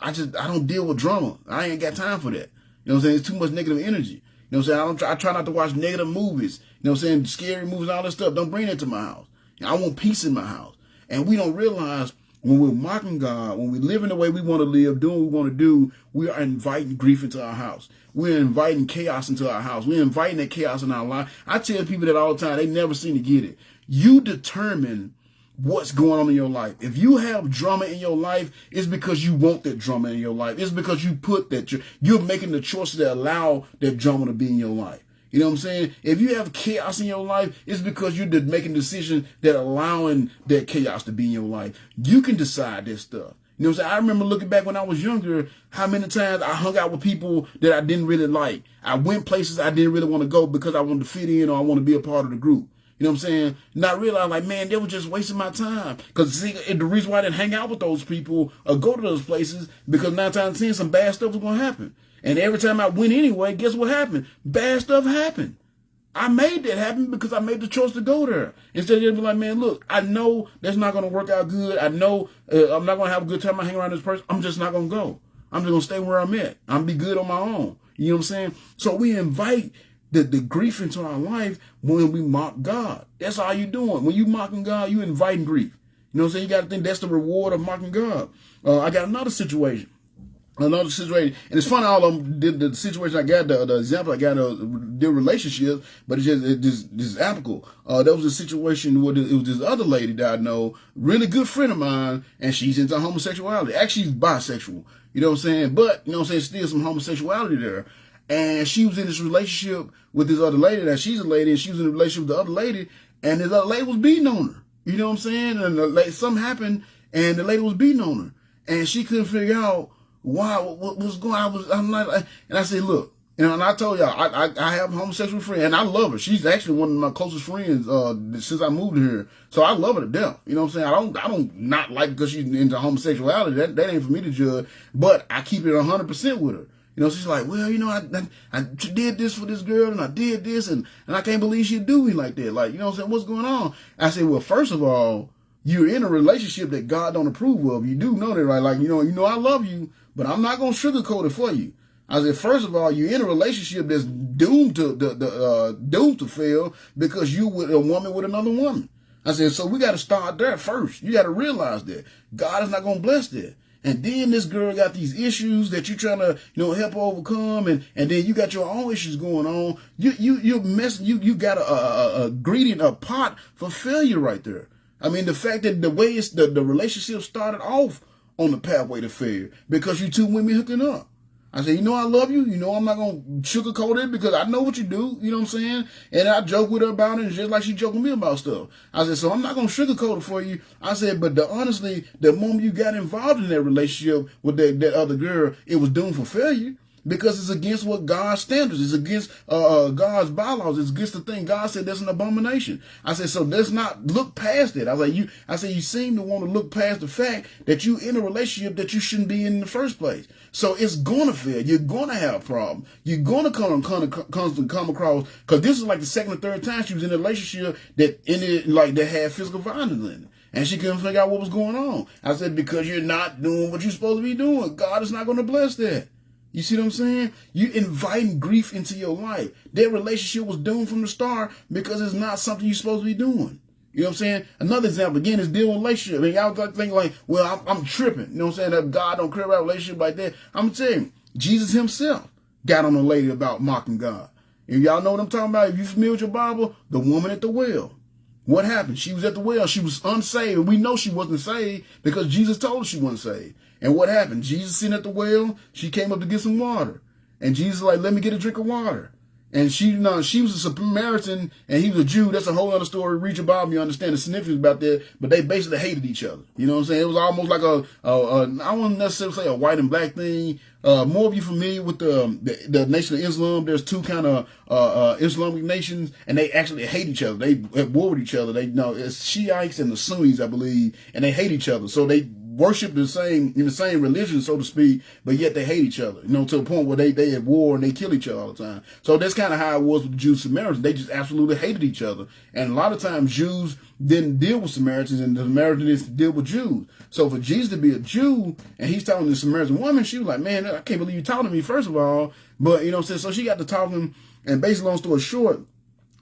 I don't deal with drama. I ain't got time for that. You know what I'm saying? It's too much negative energy. You know what I'm saying? I try not to watch negative movies. You know what I'm saying? Scary movies, all that stuff. Don't bring that to my house. I want peace in my house. And we don't realize when we're mocking God, when we live in the way we want to live, doing what we want to do, we are inviting grief into our house. We're inviting chaos into our house. We're inviting that chaos in our life. I tell people that all the time. They never seem to get it. You determine what's going on in your life. If you have drama in your life, it's because you want that drama in your life. It's because you put that, you're making the choices that allow that drama to be in your life. You know what I'm saying? If you have chaos in your life, it's because you're making decisions that allowing that chaos to be in your life. You can decide this stuff. You know what I'm saying? I remember looking back when I was younger, how many times I hung out with people that I didn't really like. I went places I didn't really want to go because I wanted to fit in or I want to be a part of the group. You know what I'm saying? Not realizing, like, man, they were just wasting my time. Because the reason why I didn't hang out with those people or go to those places, because 9 times out of 10, some bad stuff was going to happen. And every time I went anyway, guess what happened? Bad stuff happened. I made that happen because I made the choice to go there. Instead of just be like, man, look, I know that's not going to work out good. I know I'm not going to have a good time. I hang around this person. I'm just not going to go. I'm just going to stay where I'm at. I'm be good on my own. You know what I'm saying? So we invite the grief into our life when we mock God. That's all you're doing. When you mocking God, you inviting grief. You know what I'm saying? You got to think that's the reward of mocking God. I got another situation. And it's funny, all of them did the situation I got, the example I got of their relationships, but it's just applicable. There was a situation where it was this other lady that I know, really good friend of mine, and she's into homosexuality. Actually, she's bisexual. You know what I'm saying? But, you know what I'm saying, still some homosexuality there. And she was in this relationship with this other lady. Now, she's a lady, and she was in a relationship with the other lady, and this other lady was beating on her. You know what I'm saying? And something happened, and the lady was beating on her. And she couldn't figure out why, what was going on. I'm not, and I said, look, you know, and I told y'all, I have a homosexual friend, and I love her. She's actually one of my closest friends since I moved here. So I love her to death. You know what I'm saying? I don't not like because she's into homosexuality. That ain't for me to judge. But I keep it 100% with her. You know, she's like, well, you know, I did this for this girl, and I did this, and I can't believe she'd do me like that. Like, you know what I'm saying? What's going on? I said, well, first of all, you're in a relationship that God don't approve of. You do know that, right? Like, you know, I love you, but I'm not going to sugarcoat it for you. I said, first of all, you're in a relationship that's doomed to fail because you with a woman with another woman. I said, so we got to start there first. You got to realize that God is not going to bless that. And then this girl got these issues that you're trying to, you know, help her overcome, and then you got your own issues going on. You're messing. You got a pot for failure right there. I mean, the fact that the way the relationship started off on the pathway to failure because you two women hooking up. I said, you know, I love you. You know, I'm not going to sugarcoat it because I know what you do. You know what I'm saying? And I joke with her about it just like she joking with me about stuff. I said, so I'm not going to sugarcoat it for you. I said, but honestly, the moment you got involved in that relationship with that other girl, it was doomed for failure. Because it's against what God's standards. It's against God's bylaws. It's against the thing God said that's an abomination. I said, so let's not look past it. I was like, you seem to want to look past the fact that you in a relationship that you shouldn't be in the first place. So it's gonna fail. You're gonna have problems. You're gonna come across, because this is like the second or third time she was in a relationship that had physical violence in it. And she couldn't figure out what was going on. I said, because you're not doing what you're supposed to be doing. God is not going to bless that. You see what I'm saying? You inviting grief into your life. Their relationship was doomed from the start because it's not something you're supposed to be doing. You know what I'm saying? Another example, again, is dealing with relationship. I mean, y'all got to think like, well, I'm tripping. You know what I'm saying? That God don't care about relationship like that. I'm going to tell you, Jesus himself got on a lady about mocking God. And y'all know what I'm talking about? If you're familiar with your Bible, the woman at the well. What happened? She was at the well. She was unsaved. And we know she wasn't saved because Jesus told her she wasn't saved. And what happened? Jesus sitting at the well. She came up to get some water. And Jesus was like, let me get a drink of water. And she was a Samaritan and he was a Jew. That's a whole other story. Read your Bible, you understand the significance about that. But they basically hated each other. You know what I'm saying? It was almost like I wouldn't necessarily say a white and black thing. More of you familiar with the Nation of Islam? There's two kind of Islamic nations, and they actually hate each other. They at war with each other. It's Shiites and the Sunnis, I believe, and they hate each other. So they worship in the same religion, so to speak, but yet they hate each other, to the point where they at war and they kill each other all the time. So that's kind of how it was with the Jews and Samaritans. They just absolutely hated each other. And a lot of times Jews didn't deal with Samaritans and the Samaritans didn't deal with Jews. So for Jesus to be a Jew and he's talking to the Samaritan woman, she was like, man, I can't believe you talking to me, first of all. But, so she got to talking, and basically, long story short,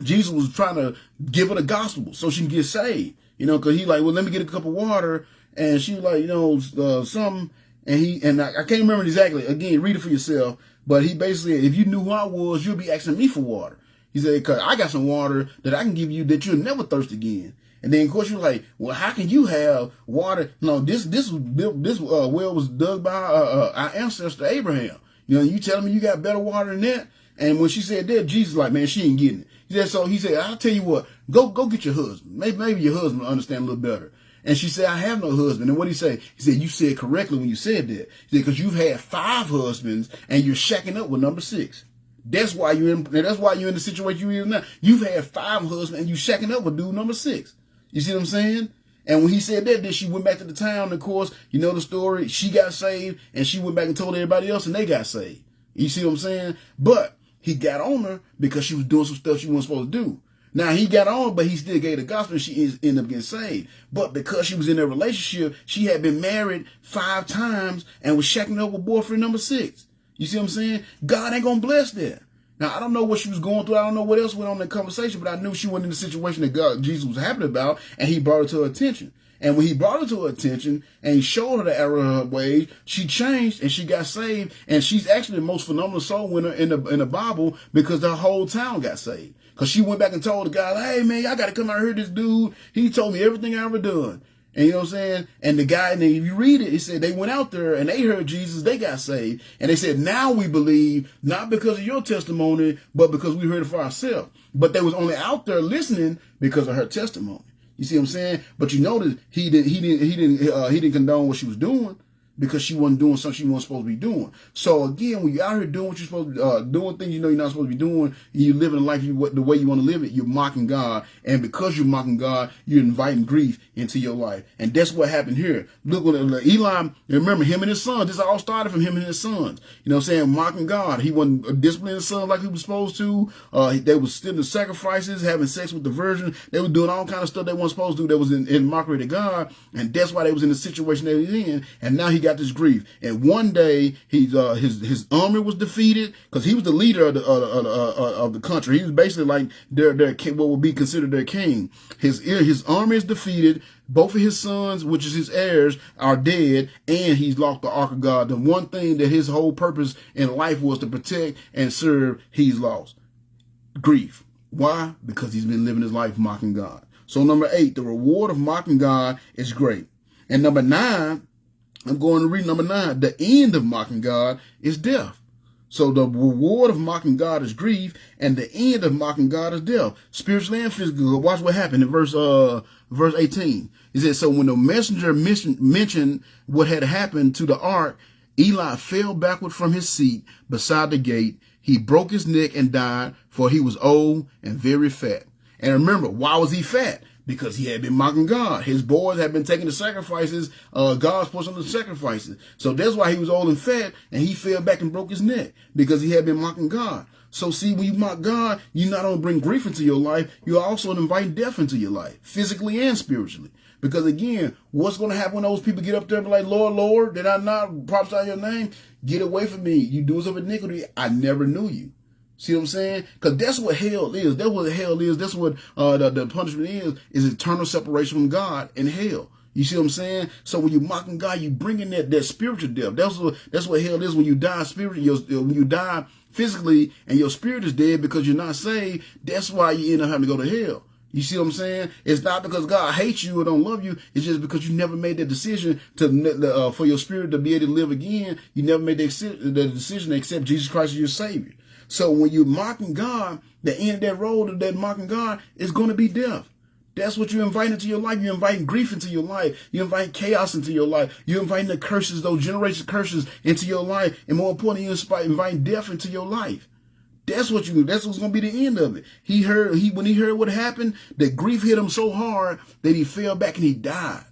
Jesus was trying to give her the gospel so she can get saved, because he like, well, let me get a cup of water. And she was like, something. And I can't remember exactly. Again, read it for yourself. But he basically, if you knew who I was, you'd be asking me for water. He said, because I got some water that I can give you that you'll never thirst again. And then, of course, you're like, well, how can you have water? No, this well was dug by our ancestor Abraham. You telling me you got better water than that? And when she said that, Jesus like, man, she ain't getting it. He said, I'll tell you what, go get your husband. Maybe your husband will understand a little better. And she said, I have no husband. And what did he say? He said, you said correctly when you said that. He said, because you've had 5 husbands and you're shacking up with number 6. That's why you're in the situation you're in now. You've had 5 husbands and you shacking up with dude number 6. You see what I'm saying? And when he said that, then she went back to the town. Of course, you know the story. She got saved and she went back and told everybody else and they got saved. You see what I'm saying? But he got on her because she was doing some stuff she wasn't supposed to do. Now, he got on, but he still gave the gospel and she ended up getting saved. But because she was in a relationship, she had been married 5 times and was shacking up with boyfriend number 6. You see what I'm saying? God ain't going to bless that. Now, I don't know what she was going through. I don't know what else went on in the conversation, but I knew she wasn't in the situation that Jesus was happy about, and he brought it to her attention. And when he brought it to her attention and he showed her the error of her ways, she changed and she got saved. And she's actually the most phenomenal soul winner in the Bible because the whole town got saved. Because she went back and told the guy, hey, man, y'all got to come out here. This dude, he told me everything I ever done. And you know what I'm saying? And the guy, and then if you read it, he said they went out there and they heard Jesus, they got saved. And they said, now we believe, not because of your testimony, but because we heard it for ourselves. But they was only out there listening because of her testimony. You see what I'm saying? But you notice he didn't condone what she was doing because she wasn't doing something she wasn't supposed to be doing. So again, when you're out here doing what you're supposed to be doing things you're not supposed to be doing, and you're living life the way you want to live it, you're mocking God. And because you're mocking God, you're inviting grief into your life. And that's what happened here. Look what Eli, remember him and his sons, this all started from him and his sons. You know what I'm saying? Mocking God. He wasn't disciplining his sons like he was supposed to. They was stealing sacrifices, having sex with the virgin. They were doing all kind of stuff they weren't supposed to do that was in mockery to God. And that's why they was in the situation they was in. And now he got this grief. And one day his army was defeated because he was the leader of the country. He was basically like their what would be considered their king. His army is defeated. Both of his sons, which is his heirs, are dead, and he's lost the ark of God. The one thing that his whole purpose in life was to protect and serve, he's lost. Grief. Why? Because he's been living his life mocking God. So number 8, the reward of mocking God is great. And number 9, I'm going to read number 9. The end of mocking God is death. So the reward of mocking God is grief, and the end of mocking God is death. Spiritually and physically. Watch what happened in verse 18. It says, so when the messenger mentioned what had happened to the ark, Eli fell backward from his seat beside the gate. He broke his neck and died, for he was old and very fat. And remember, why was he fat? Because he had been mocking God. His boys had been taking the sacrifices, God's portion of the sacrifices. So that's why he was old and fat, and he fell back and broke his neck, because he had been mocking God. So see, when you mock God, you not only bring grief into your life, you also invite death into your life, physically and spiritually. Because again, what's going to happen when those people get up there and be like, Lord, Lord, did I not prophesy your name? Get away from me, you doers of iniquity. I never knew you. See what I'm saying? Because that's what hell is. That's what hell is. That's what the punishment is eternal separation from God and hell. You see what I'm saying? So when you're mocking God, you bring in that spiritual death. That's what hell is when you die spiritually. When you die physically and your spirit is dead because you're not saved, that's why you end up having to go to hell. You see what I'm saying? It's not because God hates you or don't love you. It's just because you never made the decision to for your spirit to be able to live again. You never made the decision to accept Jesus Christ as your Savior. So when you're mocking God, the end of that road of that mocking God is going to be death. That's what you're inviting into your life. You're inviting grief into your life. You're inviting chaos into your life. You're inviting the curses, those generational curses into your life. And more importantly, you're inviting death into your life. That's what's going to be the end of it. When he heard what happened, that grief hit him so hard that he fell back and he died.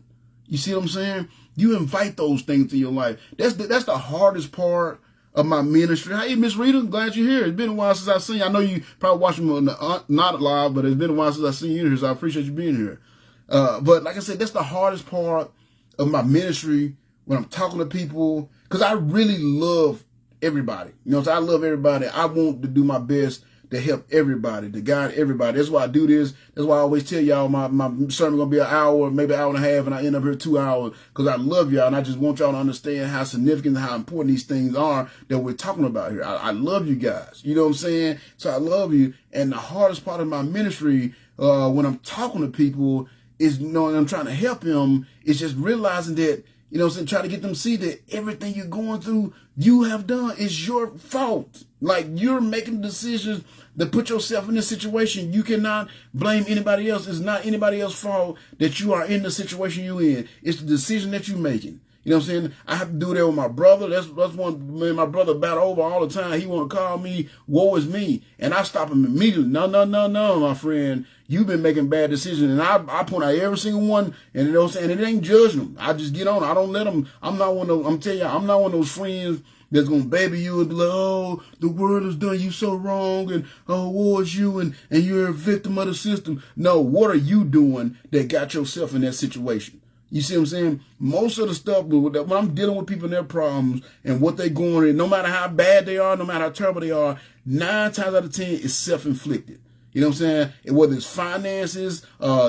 You see what I'm saying? You invite those things into your life. That's the hardest part of my ministry. Hey, Miss Rita, glad you're here. It's been a while since I've seen you. I know you probably watching me not live, but it's been a while since I've seen you here, so I appreciate you being here. But like I said, that's the hardest part of my ministry when I'm talking to people, because I really love everybody. You know, so I love everybody. I want to do my best to help everybody, to guide everybody. That's why I do this. That's why I always tell y'all my sermon going to be an hour, maybe an hour and a half, and I end up here 2 hours, because I love y'all, and I just want y'all to understand how significant and how important these things are that we're talking about here. I love you guys. You know what I'm saying? So I love you. And the hardest part of my ministry, when I'm talking to people, is, you know, and I'm trying to help them, is just realizing that, you know what I'm saying, try to get them to see that everything you're going through, you have done, is your fault. Like, you're making decisions to put yourself in this situation. You cannot blame anybody else. It's not anybody else's fault that you are in the situation you're in. It's the decision that you're making. You know what I'm saying? I have to do that with my brother. That's one, man, my brother battle over all the time. He want to call me, woe is me. And I stop him immediately. No, my friend. You've been making bad decisions. And I point out every single one. And you know what I'm saying? And it ain't judging them. I just get on. I don't let them. I'm not one of those, I'm telling you, I'm not one of those friends that's going to baby you and be like, oh, the world has done you so wrong, and oh, woe is you, and you're a victim of the system. No, what are you doing that got yourself in that situation? You see what I'm saying? Most of the stuff, when I'm dealing with people and their problems and what they're going through, no matter how bad they are, no matter how terrible they are, 9 times out of 10, it's self-inflicted. You know what I'm saying? And whether it's finances,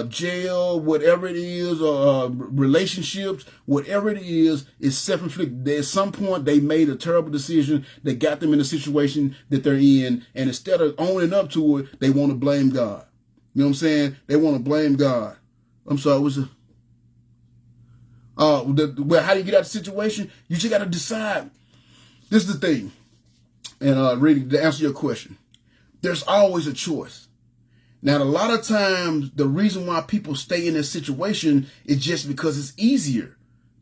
jail, whatever it is, relationships, whatever it is, it's self-inflicted. At some point, they made a terrible decision that got them in the situation that they're in. And instead of owning up to it, they want to blame God. You know what I'm saying? They want to blame God. I'm sorry, what's it? Well, how do you get out of the situation? You just got to decide. This is the thing. And really, to answer your question, there's always a choice. Now, a lot of times, the reason why people stay in this situation is just because it's easier.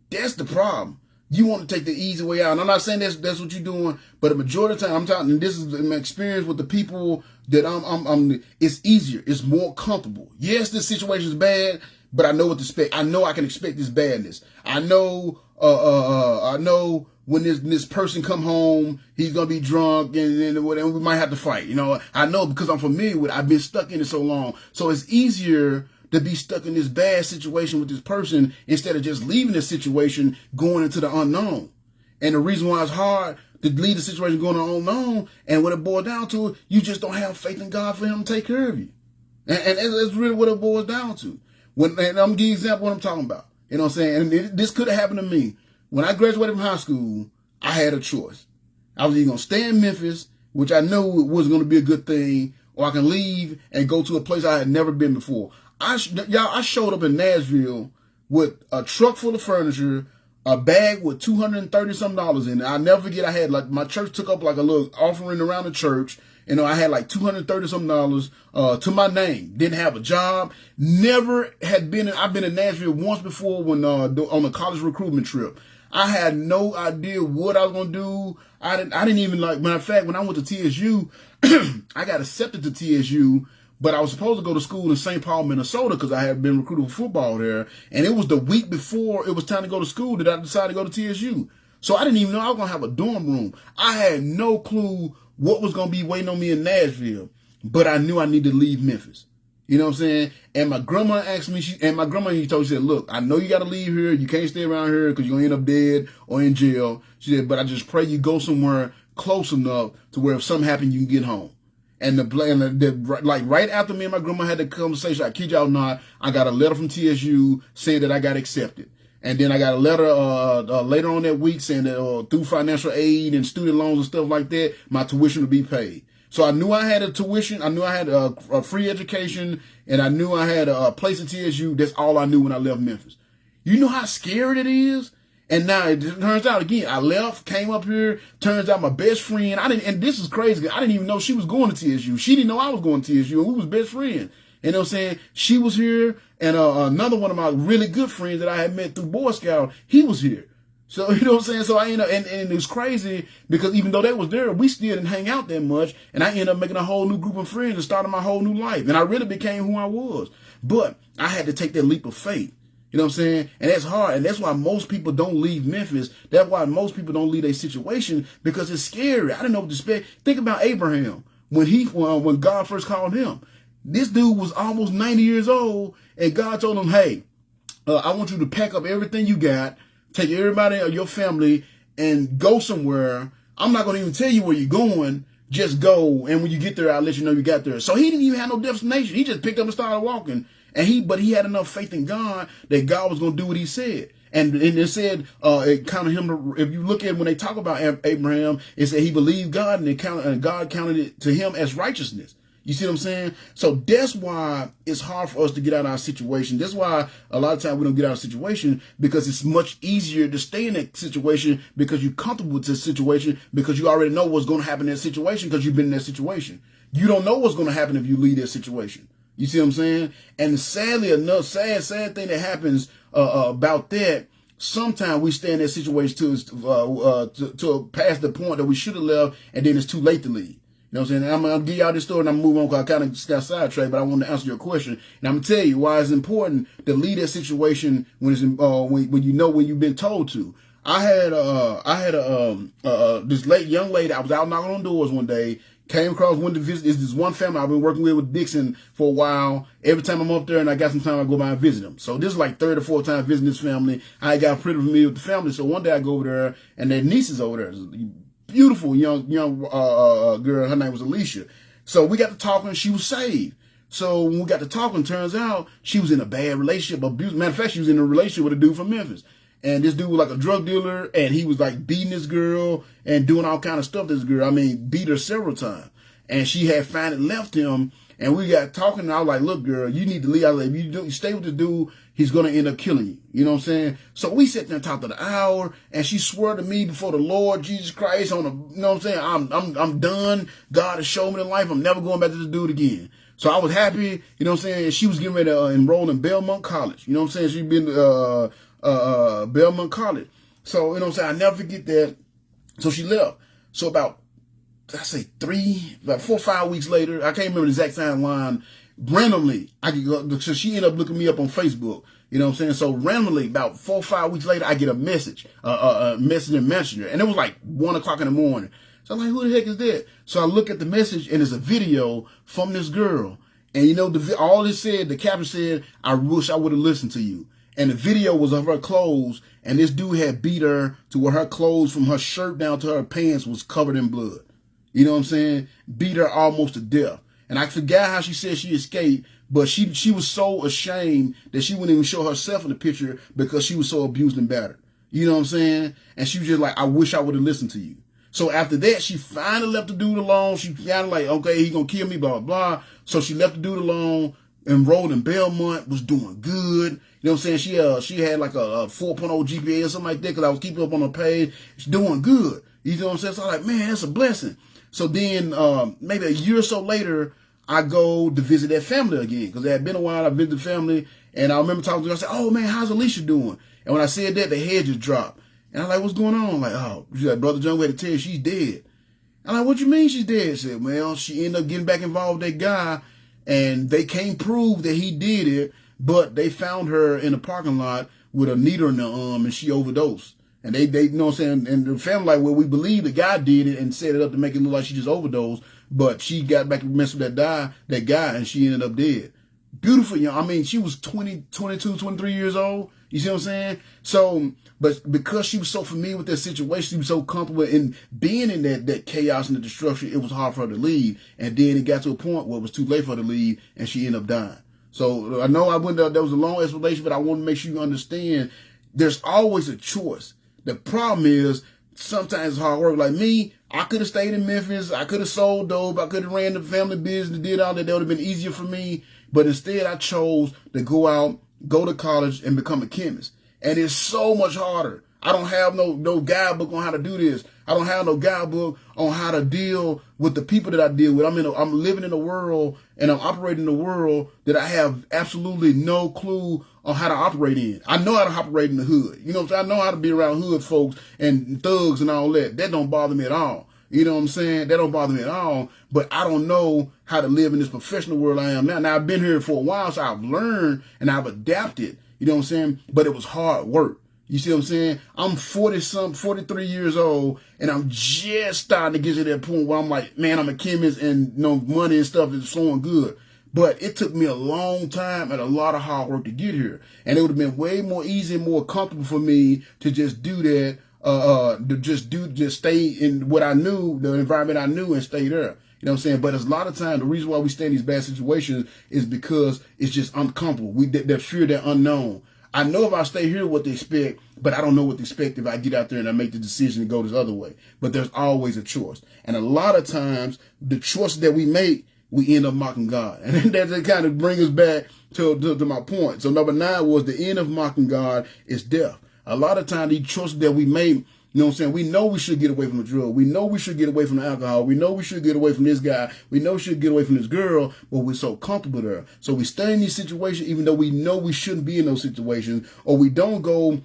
That's the problem. You want to take the easy way out. And I'm not saying that's what you're doing, but the majority of the time, I'm talking, and this is my experience with the people that it's easier. It's more comfortable. Yes, this situation is bad, but I know what to expect. I know I can expect this badness. I know when this person come home, he's gonna be drunk and we might have to fight. You know, I know because I'm familiar with it. I've been stuck in it so long. So it's easier to be stuck in this bad situation with this person instead of just leaving the situation, going into the unknown. And the reason why it's hard to leave the situation going to the unknown, and what it boils down to, you just don't have faith in God for him to take care of you. And that's really what it boils down to. And I'm gonna give you an example of what I'm talking about. You know what I'm saying? And this could have happened to me. When I graduated from high school, I had a choice. I was either going to stay in Memphis, which I knew was going to be a good thing, or I can leave and go to a place I had never been before. I showed up in Nashville with a truck full of furniture, a bag with $230-something in it. I'll never forget, I had, like, my church took up like a little offering around the church. You know, I had like $230-something to my name. Didn't have a job. Never had been. I've been in Nashville once before when on a college recruitment trip. I had no idea what I was gonna do. I didn't even like. Matter of fact, when I went to TSU, I got accepted to TSU, but I was supposed to go to school in St. Paul, Minnesota, because I had been recruited for football there. And it was the week before it was time to go to school that I decided to go to TSU. So I didn't even know I was gonna have a dorm room. I had no clue what was going to be waiting on me in Nashville, but I knew I needed to leave Memphis. You know what I'm saying? And my grandma asked me, she said, look, I know you got to leave here. You can't stay around here because you're going to end up dead or in jail. She said, but I just pray you go somewhere close enough to where if something happens, you can get home. And like right after me and my grandma had the conversation, I kid y'all not, I got a letter from TSU saying that I got accepted. And then I got a letter later on that week saying that through financial aid and student loans and stuff like that, my tuition will be paid. So I knew I had a tuition. I knew I had a free education, and I knew I had a place at TSU. That's all I knew when I left Memphis. You know how scary it is? And now it turns out, again, I left, came up here. Turns out my best friend, and this is crazy. I didn't even know she was going to TSU. She didn't know I was going to TSU, and we was best friends. You know what I'm saying? She was here, and another one of my really good friends that I had met through Boy Scout, he was here. So, you know what I'm saying? So I ended up, and it was crazy because even though they was there, we still didn't hang out that much. And I ended up making a whole new group of friends and starting my whole new life. And I really became who I was. But I had to take that leap of faith. You know what I'm saying? And that's hard. And that's why most people don't leave Memphis. That's why most people don't leave their situation, because it's scary. I didn't know what to expect. Think about Abraham. When God first called him, this dude was almost 90 years old. And God told him, hey, I want you to pack up everything you got. Take everybody of your family and go somewhere. I'm not going to even tell you where you're going. Just go. And when you get there, I'll let you know you got there. So he didn't even have no destination. He just picked up and started walking. But he had enough faith in God that God was going to do what he said. And it said, it counted him, if you look at when they talk about Abraham, it said he believed God and God counted it to him as righteousness. You see what I'm saying? So that's why it's hard for us to get out of our situation. That's why a lot of times we don't get out of the situation, because it's much easier to stay in that situation because you're comfortable with this situation, because you already know what's going to happen in that situation because you've been in that situation. You don't know what's going to happen if you leave that situation. You see what I'm saying? And sadly enough, sad thing that happens about that, sometimes we stay in that situation to past the point that we should have left, and then it's too late to leave. You know what I'm saying? And I'm going to give y'all this story and I'm moving on because I kind of got sidetracked, but I want to answer your question. And I'm going to tell you why it's important to leave that situation when it's when you know when you've been told to. I had this young lady. I was out knocking on doors one day. Came across, went to visit. It's this one family I've been working with Dixon for a while. Every time I'm up there and I got some time, I go by and visit them. So this is like third or fourth time visiting this family. I got pretty familiar with the family. So one day I go over there and their niece is over there. Beautiful young girl. Her name was Alicia. So we got to talking. She was saved. So when we got to talking, turns out she was in a bad relationship. Matter of fact, she was in a relationship with a dude from Memphis. And this dude was like a drug dealer, and he was like beating this girl and doing all kind of stuff to this girl. I mean, beat her several times. And she had finally left him, and we got talking, and I was like, look, girl, you need to leave. I was like, if you stay with this dude, he's going to end up killing you. You know what I'm saying? So we sat there and talked an hour, and she swore to me before the Lord Jesus Christ you know what I'm saying? I'm done. God has shown me the life. I'm never going back to this dude again. So I was happy, you know what I'm saying? She was getting ready to enroll in Belmont College. You know what I'm saying? She'd been Belmont College. So, you know what I'm saying? I never forget that. So she left. So about 4 or 5 weeks later, I can't remember the exact timeline, randomly, so she ended up looking me up on Facebook. You know what I'm saying? So randomly, about 4 or 5 weeks later, I get a message, a message in Messenger. And it was like 1 o'clock in the morning. So I'm like, who the heck is that? So I look at the message, and it's a video from this girl. And you know, all it said, the caption said, I wish I would have listened to you. And the video was of her clothes, and this dude had beat her to where her clothes from her shirt down to her pants was covered in blood. You know what I'm saying? Beat her almost to death. And I forgot how she said she escaped, but she was so ashamed that she wouldn't even show herself in the picture because she was so abused and battered. You know what I'm saying? And she was just like, I wish I would have listened to you. So after that, she finally left the dude alone. She kind of like, okay, he gonna kill me, blah, blah, blah. So she left the dude alone, enrolled in Belmont, was doing good. You know what I'm saying? She had like a 4.0 GPA or something like that because I was keeping up on her page. She's doing good. You know what I'm saying? So I'm like, man, that's a blessing. So then maybe a year or so later, I go to visit that family again because it had been a while. I visited the family, and I remember talking to her. I said, oh, man, how's Alicia doing? And when I said that, the head just dropped. And I'm like, what's going on? I'm like, oh, she's like, Brother John, we had to tell you she's dead. I'm like, what you mean she's dead? She said, well, she ended up getting back involved with that guy, and they can't prove that he did it, but they found her in a parking lot with a needle in her arm, and she overdosed. And they you know what I'm saying? And the family like, well, we believe the guy did it and set it up to make it look like she just overdosed, but she got back to mess with that guy, and she ended up dead. Beautiful, you know. I mean, she was 22, 23 years old. You see what I'm saying? So, but because she was so familiar with that situation, she was so comfortable in being in that chaos and the destruction, it was hard for her to leave. And then it got to a point where it was too late for her to leave, and she ended up dying. So I know that was a long explanation, but I want to make sure you understand there's always a choice. The problem is sometimes it's hard work. Like me, I could have stayed in Memphis. I could have sold dope. I could have ran the family business, did all that. That would have been easier for me. But instead, I chose to go out, go to college, and become a chemist. And it's so much harder. I don't have no guidebook on how to do this. I don't have no guidebook on how to deal with the people that I deal with. I'm living in a world and I'm operating in a world that I have absolutely no clue on how to operate in. I know how to operate in the hood. You know what I'm saying? I know how to be around hood folks and thugs and all that. That don't bother me at all. You know what I'm saying? That don't bother me at all. But I don't know how to live in this professional world I am now. Now, I've been here for a while, so I've learned and I've adapted. You know what I'm saying? But it was hard work. You see what I'm saying? I'm 43 years old, and I'm just starting to get to that point where I'm like, man, I'm a chemist and money and stuff is flowing good. But it took me a long time and a lot of hard work to get here. And it would have been way more easy and more comfortable for me to just do that, just stay in what I knew, the environment I knew, and stay there. You know what I'm saying? But there's a lot of times, the reason why we stay in these bad situations is because it's just uncomfortable. That fear, that unknown. I know if I stay here what they expect, but I don't know what they expect if I get out there and I make the decision to go this other way. But there's always a choice. And a lot of times, the choices that we make, we end up mocking God. And that kind of brings us back to my point. So number 9 was the end of mocking God is death. A lot of times, these choices that we make, you know what I'm saying? We know we should get away from the drug. We know we should get away from the alcohol. We know we should get away from this guy. We know we should get away from this girl, but we're so comfortable there. So we stay in these situations even though we know we shouldn't be in those situations, or we don't go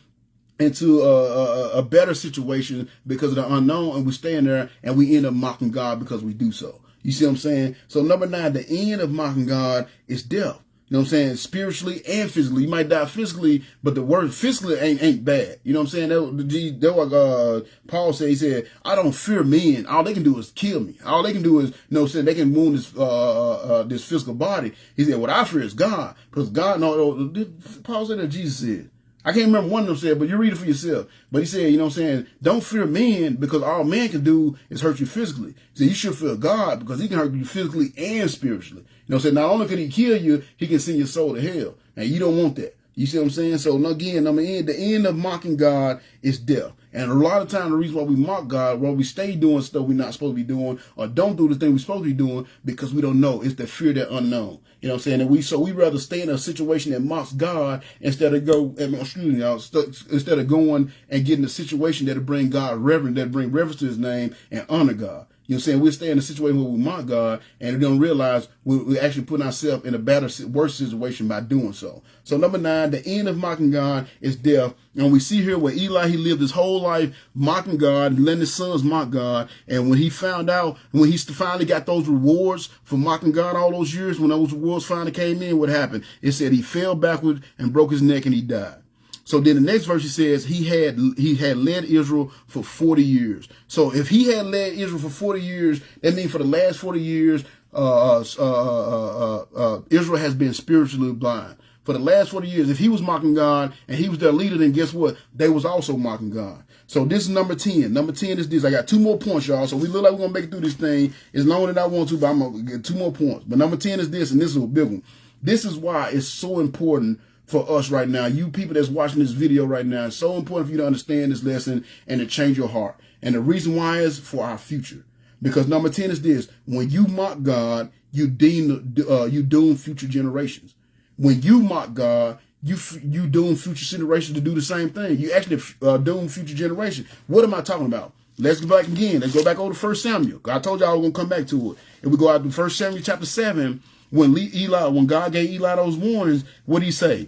into a better situation because of the unknown, and we stay in there and we end up mocking God because we do so. You see what I'm saying? So number 9, the end of mocking God is death. You know what I'm saying? Spiritually and physically. You might die physically, but the word physically ain't bad. You know what I'm saying? That what Paul said. He said, I don't fear men. All they can do is kill me. All they can do is, you know what I'm saying, they can wound this physical body. He said, what I fear is God. Because God, Paul said that Jesus said. I can't remember one of them said, but you read it for yourself. But he said, you know what I'm saying, don't fear men because all man can do is hurt you physically. He said, you should fear God because he can hurt you physically and spiritually. You know what I'm saying? Not only can he kill you, he can send your soul to hell. And you don't want that. You see what I'm saying? So again, the end of mocking God is death. And a lot of times the reason why we mock God, why we stay doing stuff we're not supposed to be doing, or don't do the thing we're supposed to be doing, because we don't know. It's the fear, that unknown. You know what I'm saying? And we rather stay in a situation that mocks God instead of instead of going and getting a situation that'll bring God reverence, that'll bring reverence to his name and honor God. You know what I'm saying? We'll stay in a situation where we mock God and we don't realize we're actually putting ourselves in a worse situation by doing so. So number 9, the end of mocking God is death. And we see here where Eli, he lived his whole life mocking God, letting his sons mock God. And when he finally got those rewards for mocking God all those years, when those rewards finally came in, what happened? It said he fell backward and broke his neck and he died. So then the next verse, he says he had led Israel for 40 years. So if he had led Israel for 40 years, that means for the last 40 years, Israel has been spiritually blind. For the last 40 years, if he was mocking God and he was their leader, then guess what? They was also mocking God. So this is number 10. Number 10 is this. I got 2 more points, y'all. So we look like we're going to make it through this thing as long as I want to, but I'm going to get 2 more points. But number 10 is this, and this is a big one. This is why it's so important for us right now, you people that's watching this video right now. It's so important for you to understand this lesson and to change your heart. And the reason why is for our future. Because number 10 is this. When you mock God, you doom future generations. When you mock God, you doom future generations to do the same thing. You actually doom future generations. What am I talking about? Let's go back again. Let's go back over to 1 Samuel. I told y'all we're going to come back to it. If we go out to 1 Samuel chapter 7, when God gave Eli those warnings, what did he say?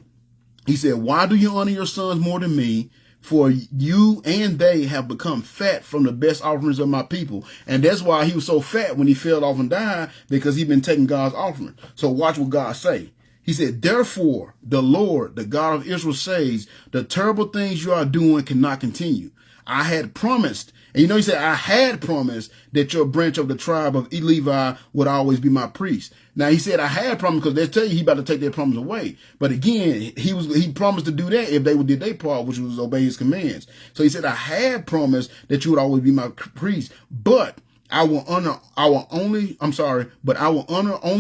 He said, why do you honor your sons more than me? For you and they have become fat from the best offerings of my people. And that's why he was so fat when he fell off and died, because he'd been taking God's offering. So watch what God say. He said, therefore, the Lord, the God of Israel says, the terrible things you are doing cannot continue. I had promised, and he said, I had promised that your branch of the tribe of Levi would always be my priest. Now, he said, I had promised because they tell you he about to take their promise away. But again, he promised to do that if they would did their part, which was obey his commands. So he said, I had promised that you would always be my priest, but I will honor only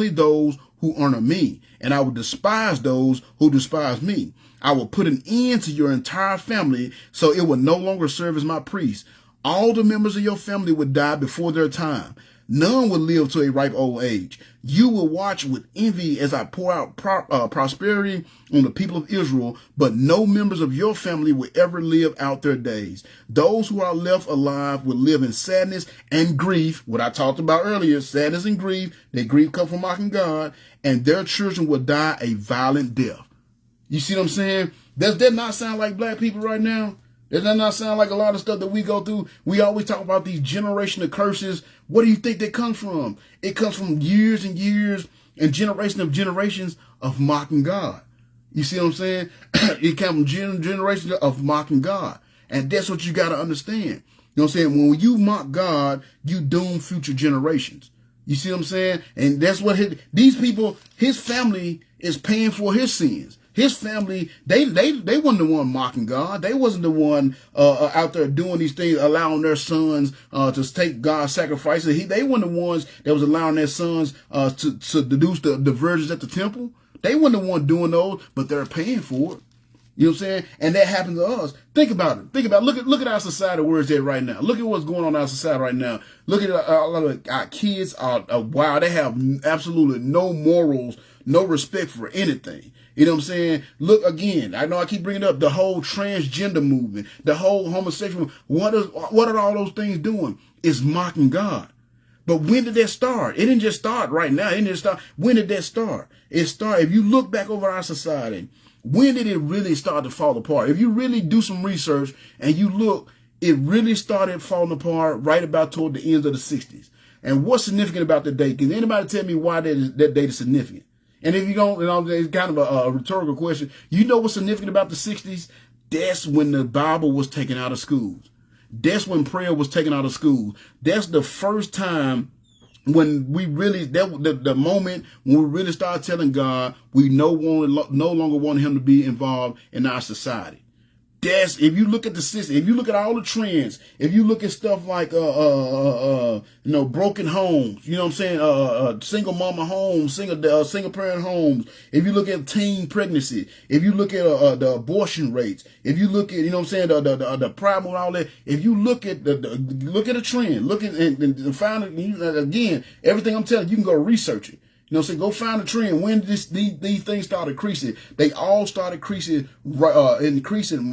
those who honor me, and I will despise those who despise me. I will put an end to your entire family, so it will no longer serve as my priest. All the members of your family would die before their time. None would live to a ripe old age. You will watch with envy as I pour out prosperity on the people of Israel, but no members of your family will ever live out their days. Those who are left alive will live in sadness and grief, what I talked about earlier, sadness and grief. That grief comes from mocking God, and their children will die a violent death. You see what I'm saying? Does that not sound like black people right now? Does that not sound like a lot of stuff that we go through? We always talk about these generational curses. What do you think that comes from? It comes from years and years and generations of mocking God. You see what I'm saying? It comes from generations of mocking God. And that's what you got to understand. You know what I'm saying? When you mock God, you doom future generations. You see what I'm saying? And that's what these people, his family is paying for his sins. His family, they wasn't the one mocking God. They wasn't the one out there doing these things, allowing their sons to take God's sacrifices. They weren't the ones that was allowing their sons to seduce the virgins at the temple. They weren't the one doing those, but they're paying for it. You know what I'm saying? And that happened to us. Think about it. Look at our society where it's at right now. Look at what's going on in our society right now. Look at our kids wow, they have absolutely no morals, no respect for anything. You know what I'm saying? Look again. I know I keep bringing up the whole transgender movement, the whole homosexual. What are all those things doing? It's mocking God. But when did that start? It didn't just start right now. It didn't start. When did that start? It started. If you look back over our society, when did it really start to fall apart? If you really do some research and you look, it really started falling apart right about toward the end of the 60s. And what's significant about the date? Can anybody tell me why that date is significant? And if you don't, it's kind of a rhetorical question. You know what's significant about the 60s? That's when the Bible was taken out of schools. That's when prayer was taken out of schools. That's the first time when we really, the moment when we really started telling God we no longer want him to be involved in our society. That's, if you look at the system, if you look at all the trends, if you look at stuff like, broken homes, you know what I'm saying? Single mama homes, single parent homes. If you look at teen pregnancy, if you look at, the abortion rates, if you look at, you know what I'm saying? The problem and all that. If you look at look at a trend, look at and find it, again, everything I'm telling you, you can go research it. You know what I'm saying? Go find a trend. When these things started increasing, they all started increasing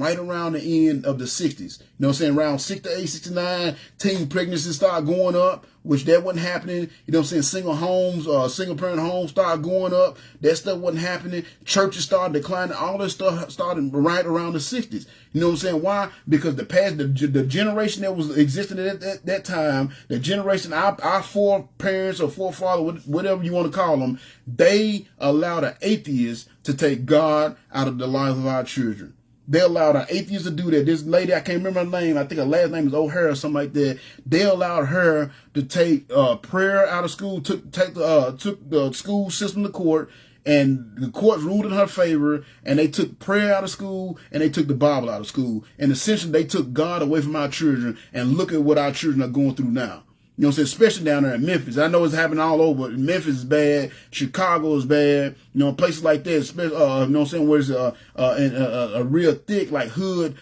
right around the end of the 60s. You know what I'm saying? Around 68, 69, teen pregnancies started going up, which that wasn't happening. You know what I'm saying? Single parent homes started going up. That stuff wasn't happening. Churches started declining. All this stuff started right around the 60s. You know what I'm saying? Why? Because the generation that was existing at that time, the generation, our foreparents or forefathers, whatever you want to call them, they allowed an atheist to take God out of the lives of our children. They allowed an atheist to do that. This lady, I can't remember her name. I think her last name is O'Hara or something like that. They allowed her to take prayer out of school, took the school system to court, and the courts ruled in her favor, and they took prayer out of school, and they took the Bible out of school. And essentially, they took God away from our children, and look at what our children are going through now. You know what I'm saying? Especially down there in Memphis. I know it's happening all over. Memphis is bad. Chicago is bad. You know, places like that, especially, you know what I'm saying, where there's a real thick, like, hood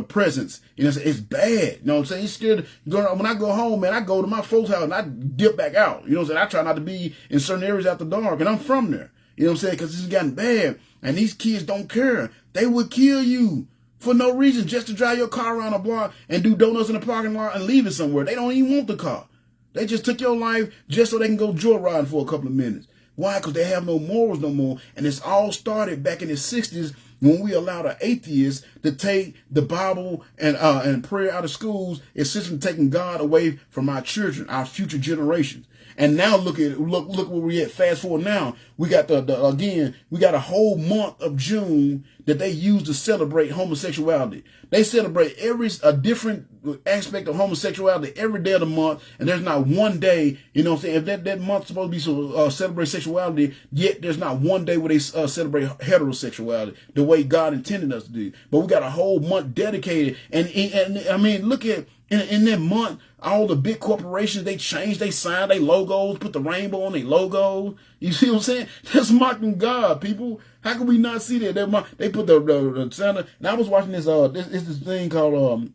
presence. You know what I'm saying? It's bad. You know what I'm saying? It's scared. When I go home, man, I go to my folks' house and I dip back out. You know what I'm saying? I try not to be in certain areas after dark, and I'm from there. You know what I'm saying? Because it's gotten bad. And these kids don't care. They would kill you for no reason, just to drive your car around a block and do donuts in the parking lot and leave it somewhere. They don't even want the car. They just took your life just so they can go joyriding for a couple of minutes. Why? Because they have no morals no more. And it's all started back in the 60s when we allowed an atheist to take the Bible and prayer out of schools, essentially taking God away from our children, our future generations. And now look where we at. Fast forward now, we got we got a whole month of June that they use to celebrate homosexuality. They celebrate a different aspect of homosexuality every day of the month, and there's not one day, you know what I'm saying, if that month's supposed to be celebrate sexuality, yet there's not one day where they celebrate heterosexuality the way God intended us to do. But we got a whole month dedicated, and I mean, look at in that month, all the big corporations, they changed, they signed their logos, put the rainbow on their logos. You see what I'm saying? That's mocking God, people. How can we not see that? They put the Santa. And I was watching this thing called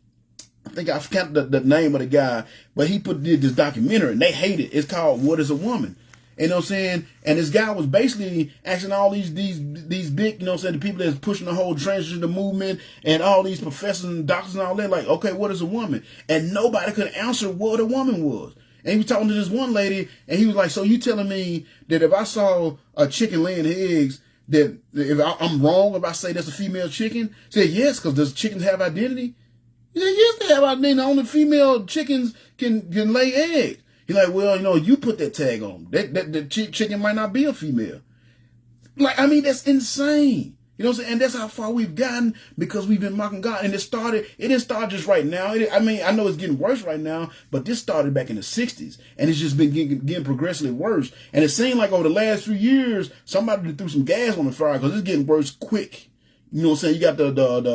I think I forgot the name of the guy, but he did this documentary and they hate it. It's called What is a Woman? You know what I'm saying? And this guy was basically asking all these big, you know what I'm saying, the people that's pushing the whole transgender movement and all these professors and doctors and all that, like, okay, what is a woman? And nobody could answer what a woman was. And he was talking to this one lady, and he was like, so you telling me that if I saw a chicken laying eggs, that if I'm wrong if I say that's a female chicken? He said, yes, because does chickens have identity? He said, yes, they have identity. Only female chickens can lay eggs. He's like, well, you know, you put that tag on. That chicken might not be a female. Like, I mean, that's insane. You know what I'm saying? And that's how far we've gotten because we've been mocking God. And it didn't start just right now. I mean, I know it's getting worse right now, but this started back in the 60s. And it's just been getting progressively worse. And it seemed like over the last few years, somebody threw some gas on the fire because it's getting worse quick. You know what I'm saying? You got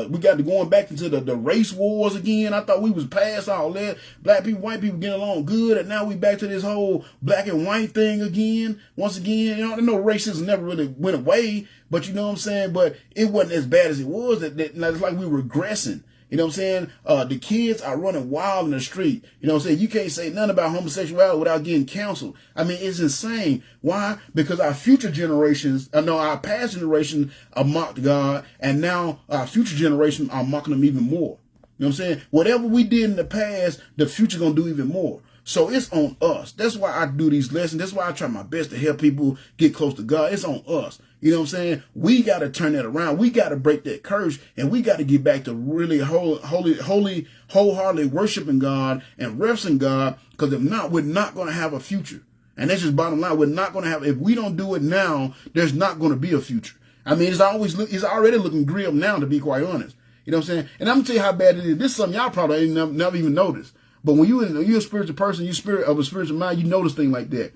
we got to going back into the race wars again. I thought we was past all that. Black people, white people getting along good. And now we back to this whole black and white thing again. Once again, you know racism never really went away, but you know what I'm saying? But it wasn't as bad as it was. It's like we were regressing. You know what I'm saying? The kids are running wild in the street. You know what I'm saying? You can't say nothing about homosexuality without getting counseled. I mean, it's insane. Why? Because our future generations, our past generation mocked God, and now our future generation are mocking him even more. You know what I'm saying? Whatever we did in the past, the future gonna do even more. So it's on us. That's why I do these lessons. That's why I try my best to help people get close to God. It's on us. You know what I'm saying? We got to turn that around. We got to break that curse, and we got to get back to really wholeheartedly worshiping God and reverencing God, because if not, we're not going to have a future. And that's just bottom line. We're not going to have, if we don't do it now, there's not going to be a future. I mean, it's already looking grim now, to be quite honest. You know what I'm saying? And I'm going to tell you how bad it is. This is something y'all probably ain't never even noticed. But when you're a spiritual person, you're of a spiritual mind, you notice things like that.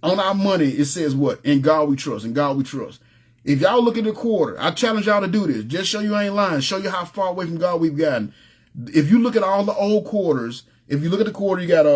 On our money, it says what? In God we trust. In God we trust. If y'all look at the quarter, I challenge y'all to do this. Just show you I ain't lying. Show you how far away from God we've gotten. If you look at all the old quarters, if you look at the quarter, you got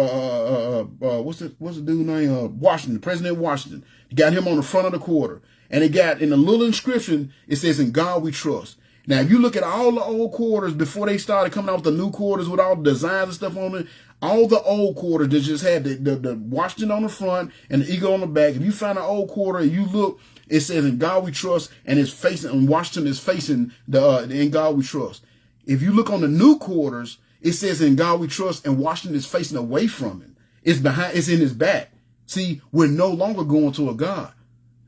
what's the dude name? Washington, President Washington. You got him on the front of the quarter, and it got in a little inscription. It says, "In God we trust." Now, if you look at all the old quarters before they started coming out with the new quarters with all the designs and stuff on it, all the old quarters that just had the Washington on the front and the eagle on the back. If you find an old quarter and you look, it says "In God we trust," and it's facing, and Washington is facing the "In God we trust." If you look on the new quarters, it says "In God we trust," and Washington is facing away from it. It's in his back. See, we're no longer going to a God.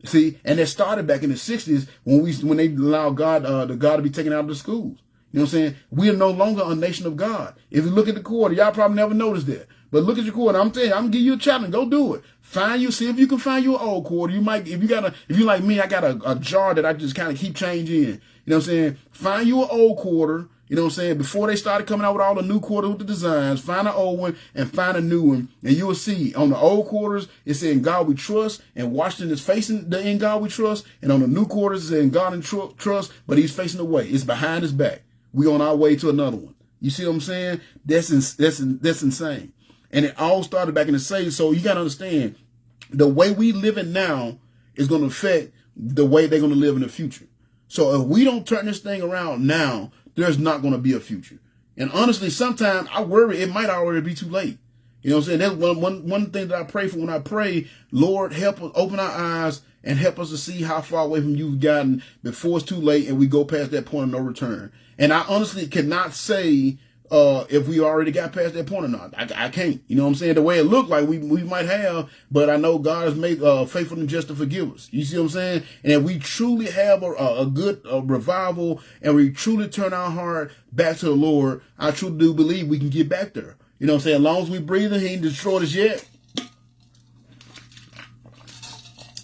See, and it started back in the 60s when they allowed God to be taken out of the schools. You know what I'm saying? We are no longer a nation of God. If you look at the quarter, y'all probably never noticed that. But look at your quarter. I'm telling you, I'm gonna give you a challenge. Go do it. See if you can find your old quarter. You might, if you like me, I got a jar that I just kind of keep changing in. You know what I'm saying? Find you an old quarter. You know what I'm saying? Before they started coming out with all the new quarters with the designs, find an old one and find a new one. And you will see on the old quarters, it said "In God we trust," and Washington is facing the "In God we trust." And on the new quarters, it said "In God and trust," but he's facing away. It's behind his back. We on our way to another one. You see what I'm saying? That's insane. And it all started back in the 60s. So you got to understand, the way we live in now is going to affect the way they're going to live in the future. So if we don't turn this thing around now, there's not going to be a future. And honestly, sometimes I worry it might already be too late. You know what I'm saying? That's one thing that I pray for when I pray, Lord, help us open our eyes and help us to see how far away from you've gotten before it's too late and we go past that point of no return. And I honestly cannot say if we already got past that point or not. I can't. You know what I'm saying? The way it looked like we might have, but I know God has made faithful and just to forgive us. You see what I'm saying? And if we truly have a good revival and we truly turn our heart back to the Lord, I truly do believe we can get back there. You know what I'm saying? As long as we breathing, he ain't destroyed us yet.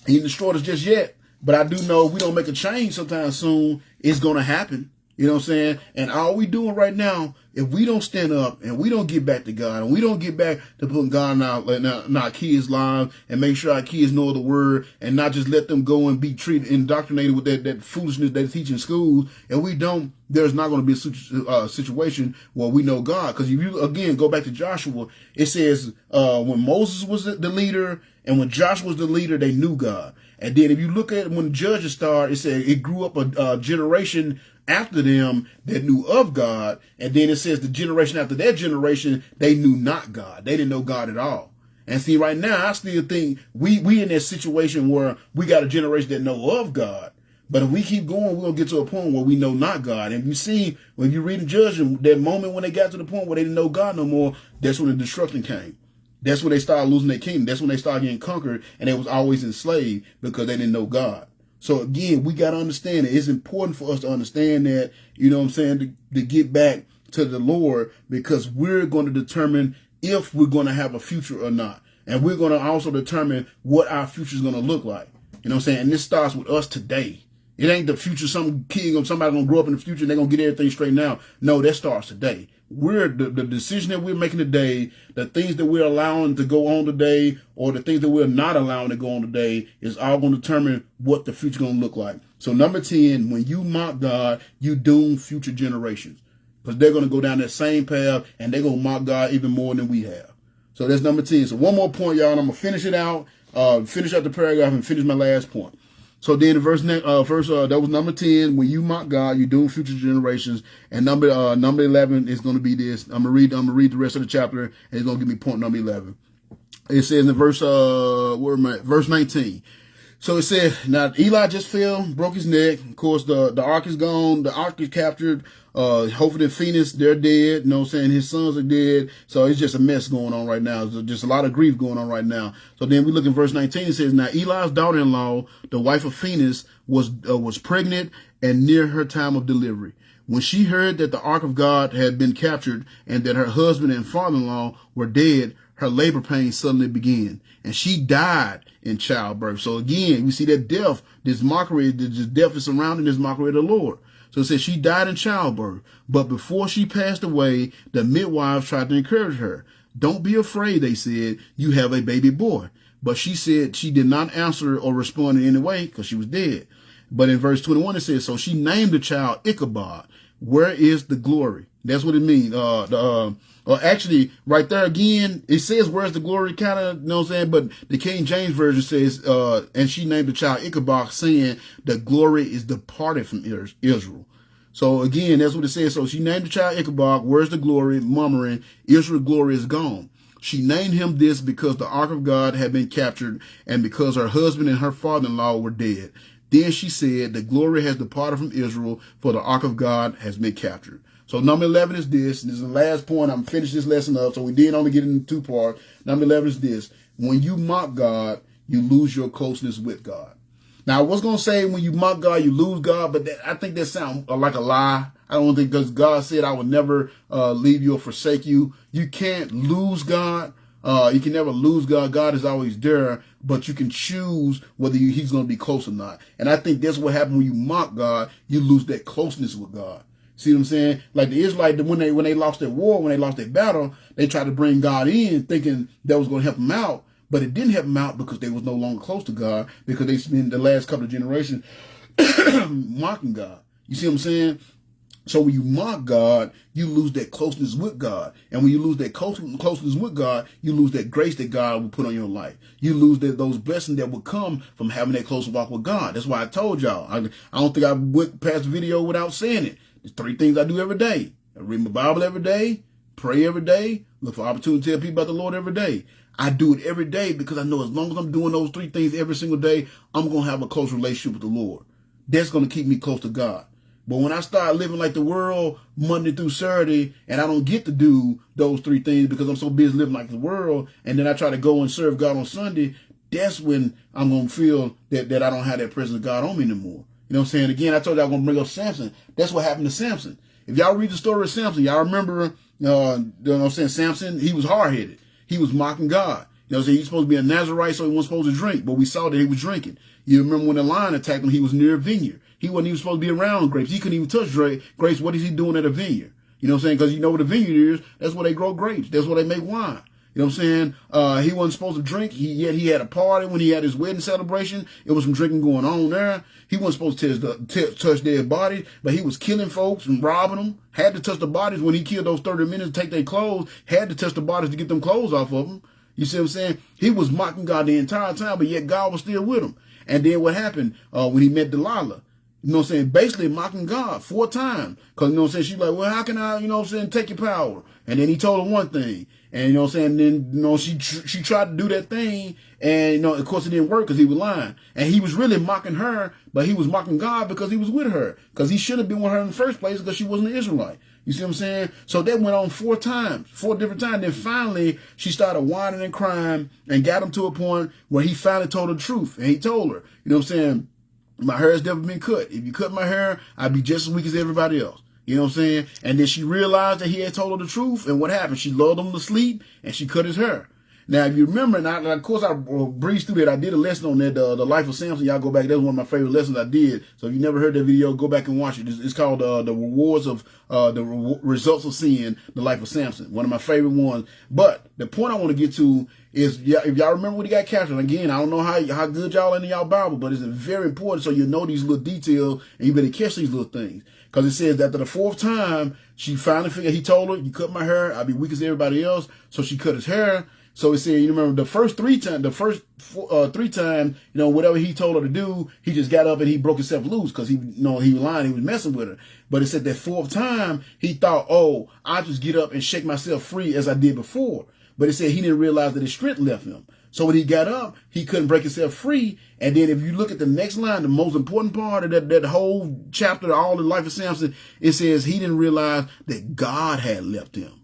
He ain't destroyed us just yet. But I do know if we don't make a change sometime soon, it's going to happen. You know what I'm saying? And all we doing right now, if we don't stand up and we don't get back to God and we don't get back to putting God in our kids' lives and make sure our kids know the word and not just let them go and be indoctrinated with that foolishness they teach in schools, and we don't, there's not going to be a situation where we know God. Because if you, again, go back to Joshua, it says when Moses was the leader and when Joshua was the leader, they knew God. And then if you look at when the Judges started, it said it grew up a generation after them that knew of God. And then it says the generation after that generation, they knew not God. They didn't know God at all. And see, right now, I still think we in that situation where we got a generation that know of God. But if we keep going, we're going to get to a point where we know not God. And you see, when you read the Judgment, that moment when they got to the point where they didn't know God no more, that's when the destruction came. That's when they started losing their kingdom. That's when they started getting conquered, and they was always enslaved because they didn't know God. So again, we got to understand it. It's important for us to understand that, you know what I'm saying, to get back to the Lord, because we're going to determine if we're going to have a future or not. And we're going to also determine what our future is going to look like. You know what I'm saying? And this starts with us today. It ain't the future, some kid or somebody going to grow up in the future and they're going to get everything straight now. No, that starts today. We're the decision that we're making today, the things that we're allowing to go on today, or the things that we're not allowing to go on today, is all going to determine what the future going to look like. So number 10, when you mock God, you doom future generations, because they're going to go down that same path and they're going to mock God even more than we have. So that's number 10. So one more point, y'all, and I'm going to finish it out, finish out the paragraph and finish my last point. So then that was number 10. When you mock God, you doom future generations. And number 11 is going to be this. I'm gonna read the rest of the chapter, and it's gonna give me point number 11. It says in verse 19. So it said, now Eli just fell, broke his neck. Of course, the ark is gone. The ark is captured. Hophni and Phinehas, they're dead. You know what I'm saying? His sons are dead. So it's just a mess going on right now. There's just a lot of grief going on right now. So then we look in verse 19. It says, now Eli's daughter-in-law, the wife of Phinehas, was pregnant and near her time of delivery. When she heard that the ark of God had been captured and that her husband and father-in-law were dead, her labor pains suddenly began, and she died in childbirth. So again, we see that death, this mockery, this death is surrounding this mockery of the Lord. So it says she died in childbirth, but before she passed away, the midwives tried to encourage her. Don't be afraid, they said, you have a baby boy. But she said she did not answer or respond in any way because she was dead. But in verse 21, it says, so she named the child Ichabod. Where is the glory? That's what it means. Actually, right there again, it says, where's the glory, kind of, you know what I'm saying? But the King James Version says, and she named the child Ichabod, saying the glory is departed from Israel. So again, that's what it says. So she named the child Ichabod, where's the glory, murmuring, Israel's glory is gone. She named him this because the ark of God had been captured and because her husband and her father-in-law were dead. Then she said, the glory has departed from Israel, for the ark of God has been captured. So number 11 is this. This is the last point. I'm finishing this lesson up. So we did only get into 2 parts. Number 11 is this. When you mock God, you lose your closeness with God. Now, I was going to say when you mock God, you lose God, but I think that sounds like a lie. I don't think, because God said, I will never leave you or forsake you. You can't lose God. You can never lose God. God is always there, but you can choose whether he's going to be close or not. And I think that's what happened when you mock God. You lose that closeness with God. See what I'm saying? Like the Israelites, when they lost their war, when they lost their battle, they tried to bring God in thinking that was going to help them out. But it didn't help them out because they was no longer close to God, because they spent the last couple of generations mocking God. You see what I'm saying? So when you mock God, you lose that closeness with God. And when you lose that closeness with God, you lose that grace that God will put on your life. You lose those blessings that will come from having that close walk with God. That's why I told y'all. I don't think I went past the video without saying it. There's 3 things I do every day. I read my Bible every day, pray every day, look for opportunity to tell people about the Lord every day. I do it every day because I know as long as I'm doing those 3 things every single day, I'm going to have a close relationship with the Lord. That's going to keep me close to God. But when I start living like the world Monday through Saturday, and I don't get to do those 3 things because I'm so busy living like the world, and then I try to go and serve God on Sunday, that's when I'm going to feel that I don't have that presence of God on me anymore. You know what I'm saying? Again, I told you I was going to bring up Samson. That's what happened to Samson. If y'all read the story of Samson, y'all remember, you know what I'm saying, Samson, he was hard-headed. He was mocking God. You know what I'm saying? He's supposed to be a Nazarite, so he wasn't supposed to drink, but we saw that he was drinking. You remember when the lion attacked him, he was near a vineyard. He wasn't even supposed to be around grapes. He couldn't even touch grapes. What is he doing at a vineyard? You know what I'm saying? Because you know what a vineyard is. That's where they grow grapes. That's where they make wine. You know what I'm saying? He wasn't supposed to drink. Yet he had a party when he had his wedding celebration. It was some drinking going on there. He wasn't supposed to touch their bodies, but he was killing folks and robbing them. Had to touch the bodies when he killed those 30 men to take their clothes. Had to touch the bodies to get them clothes off of them. You see what I'm saying? He was mocking God the entire time, but yet God was still with him. And then what happened when he met Delilah? You know what I'm saying? Basically mocking God 4 times. Because, you know what I'm saying? She's like, well, how can I, you know what I'm saying, take your power? And then he told her one thing. And, you know what I'm saying, then, you know, she tried to do that thing. And, you know, of course it didn't work because he was lying. And he was really mocking her, but he was mocking God because he was with her. Because he should have been with her in the first place because she wasn't an Israelite. You see what I'm saying? So that went on 4 times, 4 different times. Then finally, she started whining and crying and got him to a point where he finally told her the truth. And he told her, you know what I'm saying, my hair has never been cut. If you cut my hair, I'd be just as weak as everybody else. You know what I'm saying? And then she realized that he had told her the truth. And what happened? She lulled him to sleep and she cut his hair. Now, if you remember, and of course I breezed through that. I did a lesson on that, the life of Samson. Y'all go back. That was one of my favorite lessons I did. So if you never heard that video, go back and watch it. It's called the results of sin, the life of Samson. One of my favorite ones. But the point I want to get to is, if y'all remember when he got captured, again, I don't know how good y'all in y'all Bible, but it's very important so you know these little details and you better catch these little things. Because it says that after the 4th time, she finally figured, he told her, you cut my hair, I'll be weak as everybody else. So she cut his hair. So it said, you remember the first 3 times, you know, whatever he told her to do, he just got up and he broke himself loose because he was lying, he was messing with her. But it said that 4th time, he thought, oh, I'll just get up and shake myself free as I did before. But it said he didn't realize that his strength left him. So when he got up, he couldn't break himself free. And then if you look at the next line, the most important part of that whole chapter, all the life of Samson, it says he didn't realize that God had left him.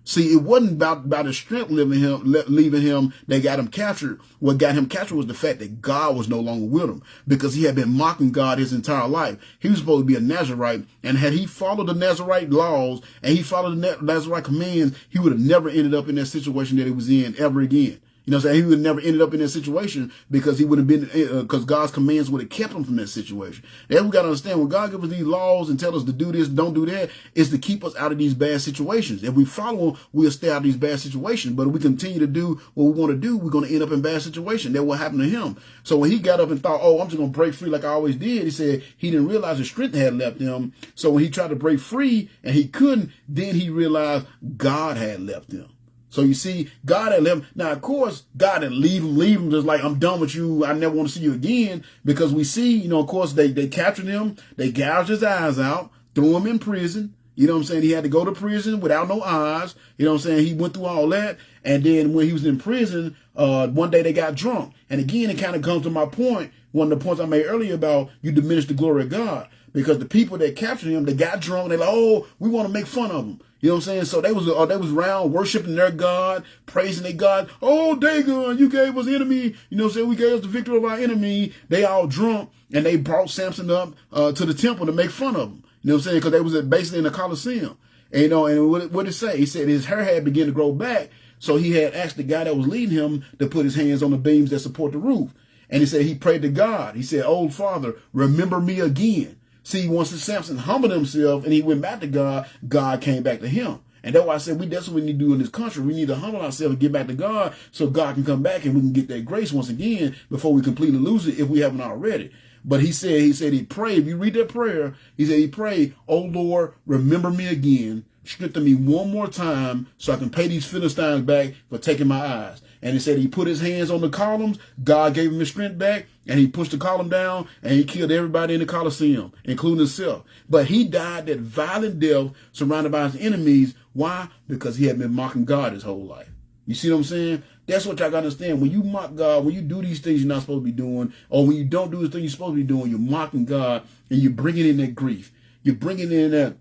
See, it wasn't about his strength leaving him that got him captured. What got him captured was the fact that God was no longer with him because he had been mocking God his entire life. He was supposed to be a Nazarite, and had he followed the Nazarite laws and he followed the Nazarite commands, he would have never ended up in that situation that he was in ever again. You know what I'm saying? He would have never ended up in that situation because he would have been, because God's commands would have kept him from that situation. That's what we got to understand. When God gives us these laws and tell us to do this, don't do that, it's to keep us out of these bad situations. If we follow them, we'll stay out of these bad situations. But if we continue to do what we want to do, we're going to end up in bad situations. That's what happened to him. So when he got up and thought, oh, I'm just going to break free like I always did, he said he didn't realize his strength had left him. So when he tried to break free and he couldn't, then he realized God had left him. So you see, God had left him. Now, of course, God didn't leave him just like, I'm done with you. I never want to see you again. Because we see, you know, of course, they captured him. They gouged his eyes out, threw him in prison. You know what I'm saying? He had to go to prison without no eyes. You know what I'm saying? He went through all that. And then when he was in prison, one day they got drunk. And again, it kind of comes to my point, one of the points I made earlier about you diminish the glory of God. Because the people that captured him, they got drunk. They're like, oh, we want to make fun of him. You know what I'm saying? So they was around worshiping their God, praising their God. Oh, Dagon, you gave us enemy. You know what I'm saying? We gave us the victory of our enemy. They all drunk, and they brought Samson up to the temple to make fun of him. You know what I'm saying? Because they was basically in the Colosseum. And, you know, and what did it say? He said his hair had begun to grow back. So he had asked the guy that was leading him to put his hands on the beams that support the roof. And he said he prayed to God. He said, "Oh, Father, remember me again." See, once Samson humbled himself and he went back to God, God came back to him. And that's why I said that's what we need to do in this country. We need to humble ourselves and get back to God so God can come back and we can get that grace once again before we completely lose it if we haven't already. But he said he prayed. If you read that prayer, he said he prayed, "Oh Lord, remember me again. Strengthen me one more time so I can pay these Philistines back for taking my eyes." And he said he put his hands on the columns. God gave him his strength back, and he pushed the column down, and he killed everybody in the Colosseum, including himself. But he died that violent death surrounded by his enemies. Why? Because he had been mocking God his whole life. You see what I'm saying? That's what y'all got to understand. When you mock God, when you do these things you're not supposed to be doing, or when you don't do the thing you're supposed to be doing, you're mocking God, and you're bringing in that grief. You're bringing in that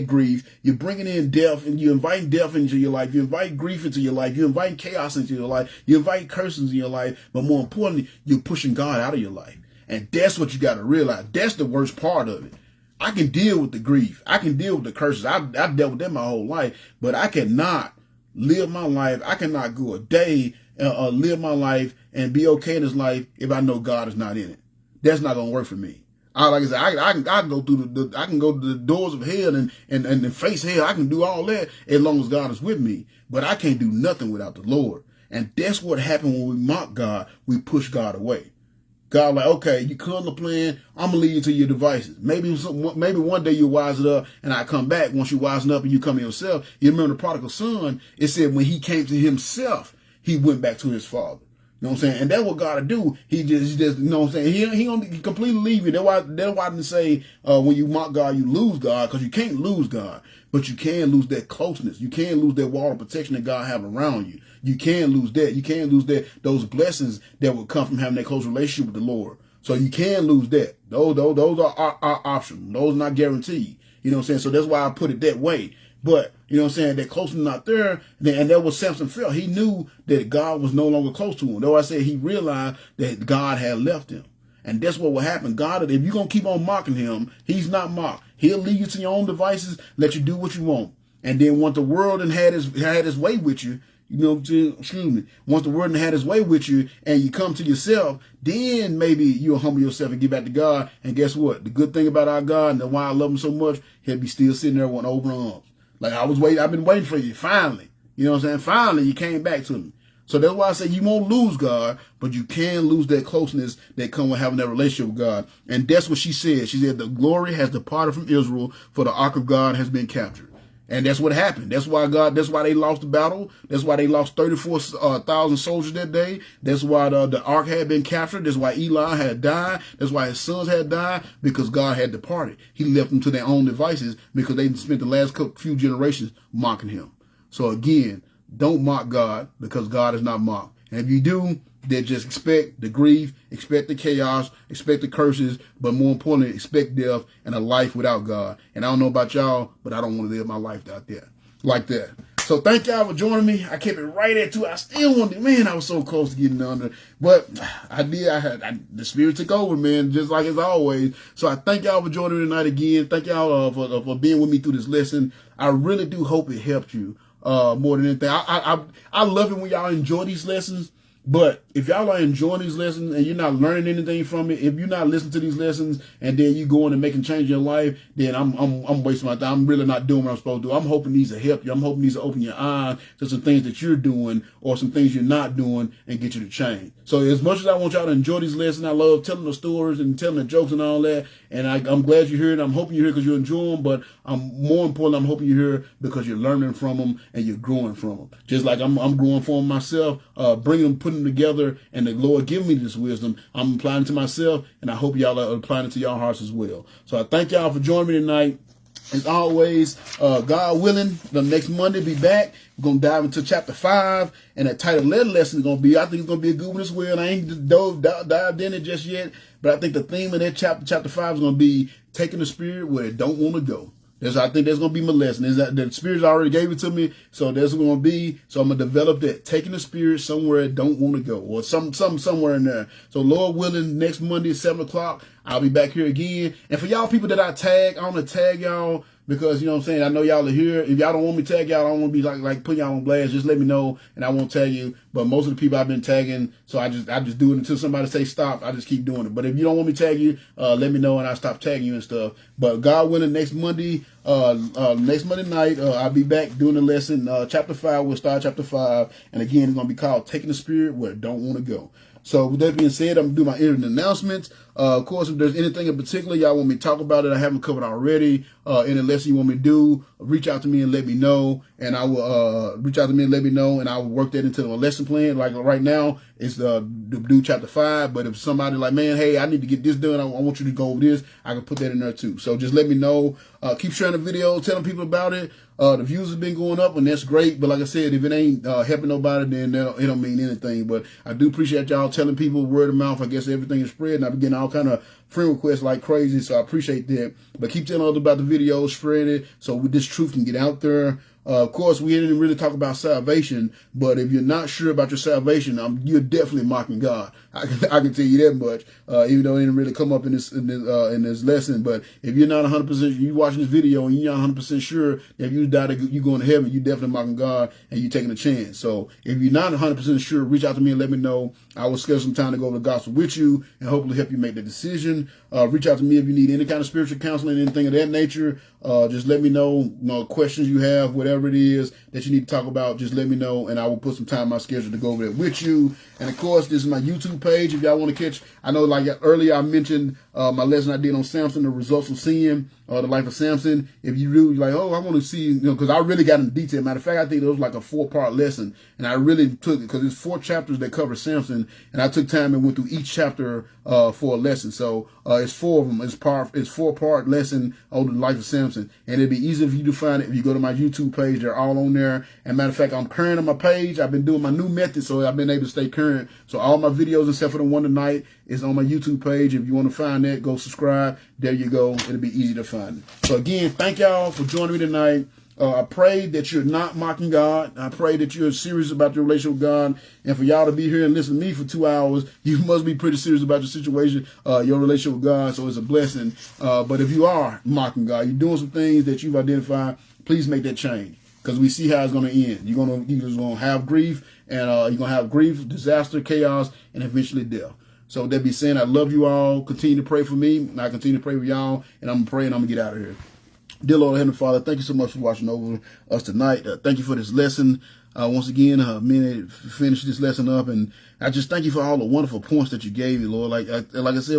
grief, you're bringing in death, and you're inviting death into your life. You invite grief into your life. You invite chaos into your life. You invite curses in your life. But more importantly, you're pushing God out of your life. And that's what you got to realize. That's the worst part of it. I can deal with the grief. I can deal with the curses. I've dealt with them my whole life. But I cannot live my life. I cannot go a day live my life and be okay in this life if I know God is not in it. That's not going to work for me. Like I said, I can go through I can go to the doors of hell and face hell. I can do all that as long as God is with me. But I can't do nothing without the Lord. And that's what happened when we mock God. We push God away. God like, okay, you come to plan. I'm gonna lead you to your devices. Maybe one day you'll wisen up, and I come back. Once you wisen up and you come to yourself, you remember the prodigal son. It said when he came to himself, he went back to his father. You know what I'm saying? And that's what God will do. He just, you know what I'm saying? He don't completely leave you. That's why I didn't say, when you mock God, you lose God, because you can't lose God. But you can lose that closeness. You can lose that wall of protection that God have around you. You can lose that. You can lose those blessings that will come from having that close relationship with the Lord. So you can lose that. Those are optional. Those are not guaranteed. You know what I'm saying? So that's why I put it that way. But, you know what I'm saying, that closeness not there, and that was Samson felt. He knew that God was no longer close to him. Though I said he realized that God had left him. And that's what will happen. God, if you're going to keep on mocking him, he's not mocked. He'll leave you to your own devices, let you do what you want. And then once the world had his way with you, you know, excuse me, once the world had his way with you and you come to yourself, then maybe you'll humble yourself and get back to God. And guess what? The good thing about our God and why I love him so much, he'll be still sitting there with open arms. Like I've been waiting for you. Finally. You know what I'm saying? Finally, you came back to me. So that's why I say you won't lose God, but you can lose that closeness that comes with having that relationship with God. And that's what she said. She said, the glory has departed from Israel, for the ark of God has been captured. And that's what happened. That's why they lost the battle. That's why they lost 34,000 soldiers that day. That's why the ark had been captured. That's why Eli had died. That's why his sons had died, because God had departed. He left them to their own devices because they spent the last few generations mocking him. So again, don't mock God, because God is not mocked. And if you do, then just expect the grief, expect the chaos, expect the curses, but more importantly, expect death and a life without God. And I don't know about y'all, but I don't want to live my life out there like that. So thank y'all for joining me. I kept it right at 2. I still wanted, man, I was so close to getting under, but the spirit took over, man, just like as always. So I thank y'all for joining me tonight again. Thank y'all for being with me through this lesson. I really do hope it helped you more than anything. I love it when y'all enjoy these lessons. But if y'all are enjoying these lessons and you're not learning anything from it, if you're not listening to these lessons and then you go in and making change in your life, then I'm wasting my time. I'm really not doing what I'm supposed to do. I'm hoping these will help you. I'm hoping these will open your eyes to some things that you're doing or some things you're not doing and get you to change. So as much as I want y'all to enjoy these lessons, I love telling the stories and telling the jokes and all that. And I'm glad you're here, and I'm hoping you're here because you enjoy them. But more importantly, I'm hoping you're here because you're learning from them and you're growing from them. Just like I'm growing from them myself, bringing them, putting them together, and the Lord giving me this wisdom. I'm applying it to myself, and I hope y'all are applying it to y'all hearts as well. So I thank y'all for joining me tonight. As always, God willing, the next Monday be back. We're going to dive into chapter 5, and that title letter lesson is going to be, I think it's going to be a good one as well. I ain't dived in it just yet, but I think the theme of that chapter 5 is going to be taking the spirit where it don't want to go. I think that's going to be my lesson. Is that the Spirit already gave it to me, so that's what going to be. So I'm going to develop that, taking the Spirit somewhere it don't want to go, or somewhere in there. So Lord willing, next Monday at 7 o'clock, I'll be back here again. And for y'all people that I tag, I'm going to tag y'all because, you know what I'm saying, I know y'all are here. If y'all don't want me to tag y'all, I don't want to be like putting y'all on blast. Just let me know, and I won't tag you. But most of the people I've been tagging, so I just do it until somebody say stop. I just keep doing it. But if you don't want me to tag you, let me know, and I'll stop tagging you and stuff. But God willing, next Monday night, I'll be back doing the lesson. Chapter 5, we'll start chapter 5. And again, it's going to be called Taking the Spirit Where It Don't Want to Go. So with that being said, I'm going to do my ending announcements. Of course, if there's anything in particular y'all want me to talk about it, I haven't covered already, any lesson you want me to do, reach out to me and let me know. And I will reach out to me and let me know, and I will work that into the lesson plan. Like right now, it's to do chapter 5. But if somebody like, man, hey, I need to get this done, I want you to go over this, I can put that in there too. So just let me know. Keep sharing the video, telling people about it. The views have been going up, and that's great. But like I said, if it ain't helping nobody, then it don't mean anything. But I do appreciate y'all telling people, word of mouth. I guess everything is spread, and I've been getting all kind of friend requests like crazy, so I appreciate that. But keep telling others about the video, spread it, so this truth can get out there. Of course, we didn't really talk about salvation, but if you're not sure about your salvation, you're definitely mocking God. I can tell you that much, even though it didn't really come up in this lesson. But if you're not 100%, you watching this video and you're not 100% sure that if you die, you're going to heaven, you're definitely mocking God and you're taking a chance. So if you're not 100% sure, reach out to me and let me know. I will schedule some time to go over the gospel with you and hopefully help you make the decision. Reach out to me if you need any kind of spiritual counseling, anything of that nature. Just let me know, questions you have, whatever it is that you need to talk about, just let me know, and I will put some time in my schedule to go over there with you. And of course, this is my YouTube page. If y'all want to catch, I know like earlier I mentioned my lesson I did on Samson, the results of sin, the life of Samson. If you really like, oh, I want to see, because I really got into detail. Matter of fact, I think it was like a 4-part lesson, and I really took it because it's 4 chapters that cover Samson, and I took time and went through each chapter for a lesson. So it's 4 of them. It's 4-part lesson on the life of Samson, and it'd be easy for you to find it if you go to my YouTube page. They're all on there. And matter of fact, I'm current on my page. I've been doing my new method, so I've been able to stay current. So all my videos, except for the one tonight, is on my YouTube page. If you want to find that, go subscribe. There you go. It'll be easy to find it. So again, thank y'all for joining me tonight. I pray that you're not mocking God. I pray that you're serious about your relationship with God. And for y'all to be here and listen to me for 2 hours, you must be pretty serious about your situation, your relationship with God. So it's a blessing. But if you are mocking God, you're doing some things that you've identified, please make that change. Because we see how it's going to end. You're just going to have grief, and you're going to have grief, disaster, chaos, and eventually death. So that be saying, I love you all. Continue to pray for me, and I continue to pray for y'all, and I'm going to pray, and I'm going to get out of here. Dear Lord, Heavenly Father, thank you so much for watching over us tonight. Thank you for this lesson. Once again, finish this lesson up, and I just thank you for all the wonderful points that you gave me, Lord. Like I said,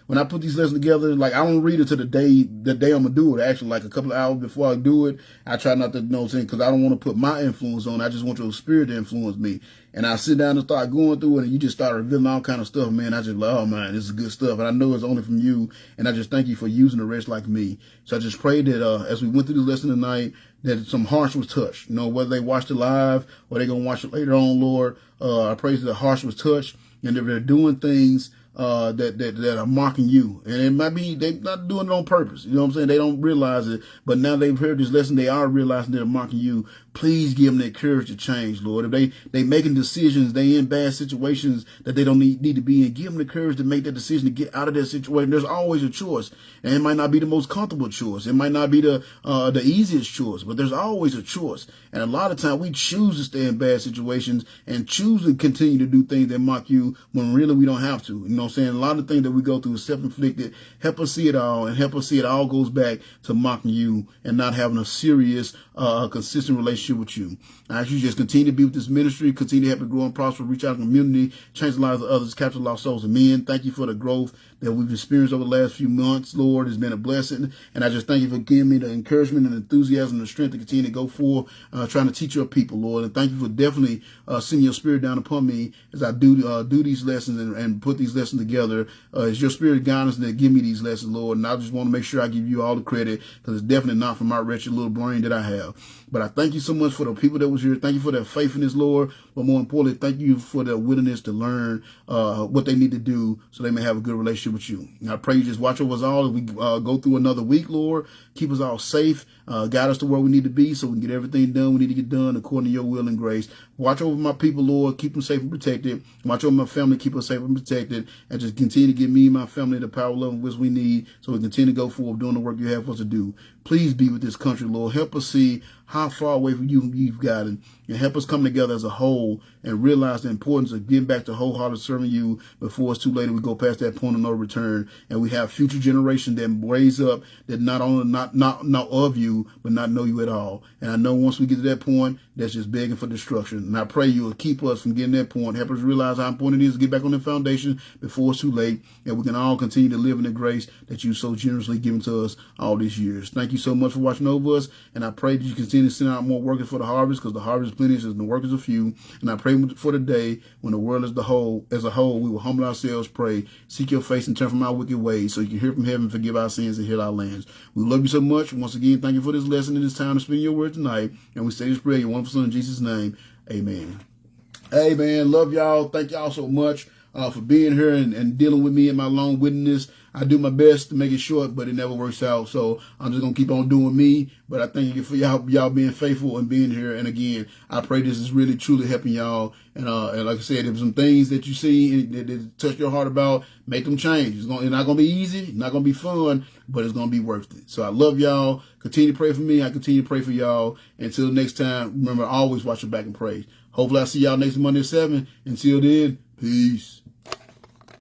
when I put these lessons together, like I don't read it to the day I'm gonna do it. Actually, like a couple of hours before I do it, I try not to know because I don't want to put my influence on. I just want your spirit to influence me. And I sit down and start going through it, and you just start revealing all kind of stuff, man. I just like, oh man, this is good stuff, and I know it's only from you. And I just thank you for using the rest like me. So I just pray that as we went through the lesson tonight, that some hearts was touched. Whether they watched it live or they're gonna watch it later on, Lord. I pray that the hearts was touched, and if they're doing things that are mocking you, and it might be they're not doing it on purpose. You know what I'm saying? They don't realize it, but now they've heard this lesson, they are realizing they're mocking you. Please give them that courage to change, Lord. If they making decisions, they in bad situations that they don't need to be in, give them the courage to make that decision to get out of that situation. There's always a choice, and it might not be the most comfortable choice. It might not be the easiest choice, but there's always a choice. And a lot of time we choose to stay in bad situations and choose to continue to do things that mock you when really we don't have to. You know what I'm saying? A lot of things that we go through is self-inflicted. Help us see it all, and help us see it all goes back to mocking you and not having a serious, consistent relationship with you. As you just continue to be with this ministry, continue to help it grow and prosper, reach out to the community, change the lives of others, capture lost souls and men. Thank you for the growth that we've experienced over the last few months, Lord. It's been a blessing. And I just thank you for giving me the encouragement and enthusiasm and the strength to continue to go forward, trying to teach your people, Lord. And thank you for definitely sending your spirit down upon me as I do these lessons and put these lessons together. It's your spirit guidance that give me these lessons, Lord. And I just want to make sure I give you all the credit, because it's definitely not from my wretched little brain that I have. But I thank you so much for the people that was here. Thank you for their faithfulness, Lord. But more importantly, thank you for their willingness to learn what they need to do so they may have a good relationship with you. And I pray you just watch over us all as we go through another week, Lord. Keep us all safe. Guide us to where we need to be so we can get everything done we need to get done according to your will and grace. Watch over my people, Lord. Keep them safe and protected. Watch over my family. Keep us safe and protected. And just continue to give me and my family the power, love, and wisdom we need so we continue to go forward doing the work you have for us to do. Please be with this country, Lord. Help us see how far away from you've gotten, and help us come together as a whole and realize the importance of getting back to wholehearted serving you before it's too late and we go past that point of no return, and we have future generations that raise up that not only not of you but not know you at all. And I know once we get to that point, that's just begging for destruction. And I pray you will keep us from getting that point. Help us realize how important it is to get back on the foundation before it's too late, and we can all continue to live in the grace that you so generously given to us all these years. Thank you so much for watching over us, and I pray that you continue to send out more workers for the harvest, because the harvest is plenty and the workers are few. And I pray for the day when the world as a whole, we will humble ourselves, pray, seek your face, and turn from our wicked ways, so you can hear from heaven, forgive our sins, and heal our lands. We love you so much. Once again, thank you for this lesson and this time to spend your word tonight. And we say this prayer in your wonderful Son, in Jesus' name. Amen. Amen. Love y'all. Thank y'all so much for being here and dealing with me in my long-windedness. I do my best to make it short, but it never works out. So I'm just going to keep on doing me. But I thank you for y'all being faithful and being here. And again, I pray this is really, truly helping y'all. And like I said, if some things that you see that touch your heart about, make them change. It's not going to be easy, not going to be fun, but it's going to be worth it. So I love y'all. Continue to pray for me. I continue to pray for y'all. Until next time, remember, always watch your back and pray. Hopefully I see y'all next Monday at 7. Until then, peace.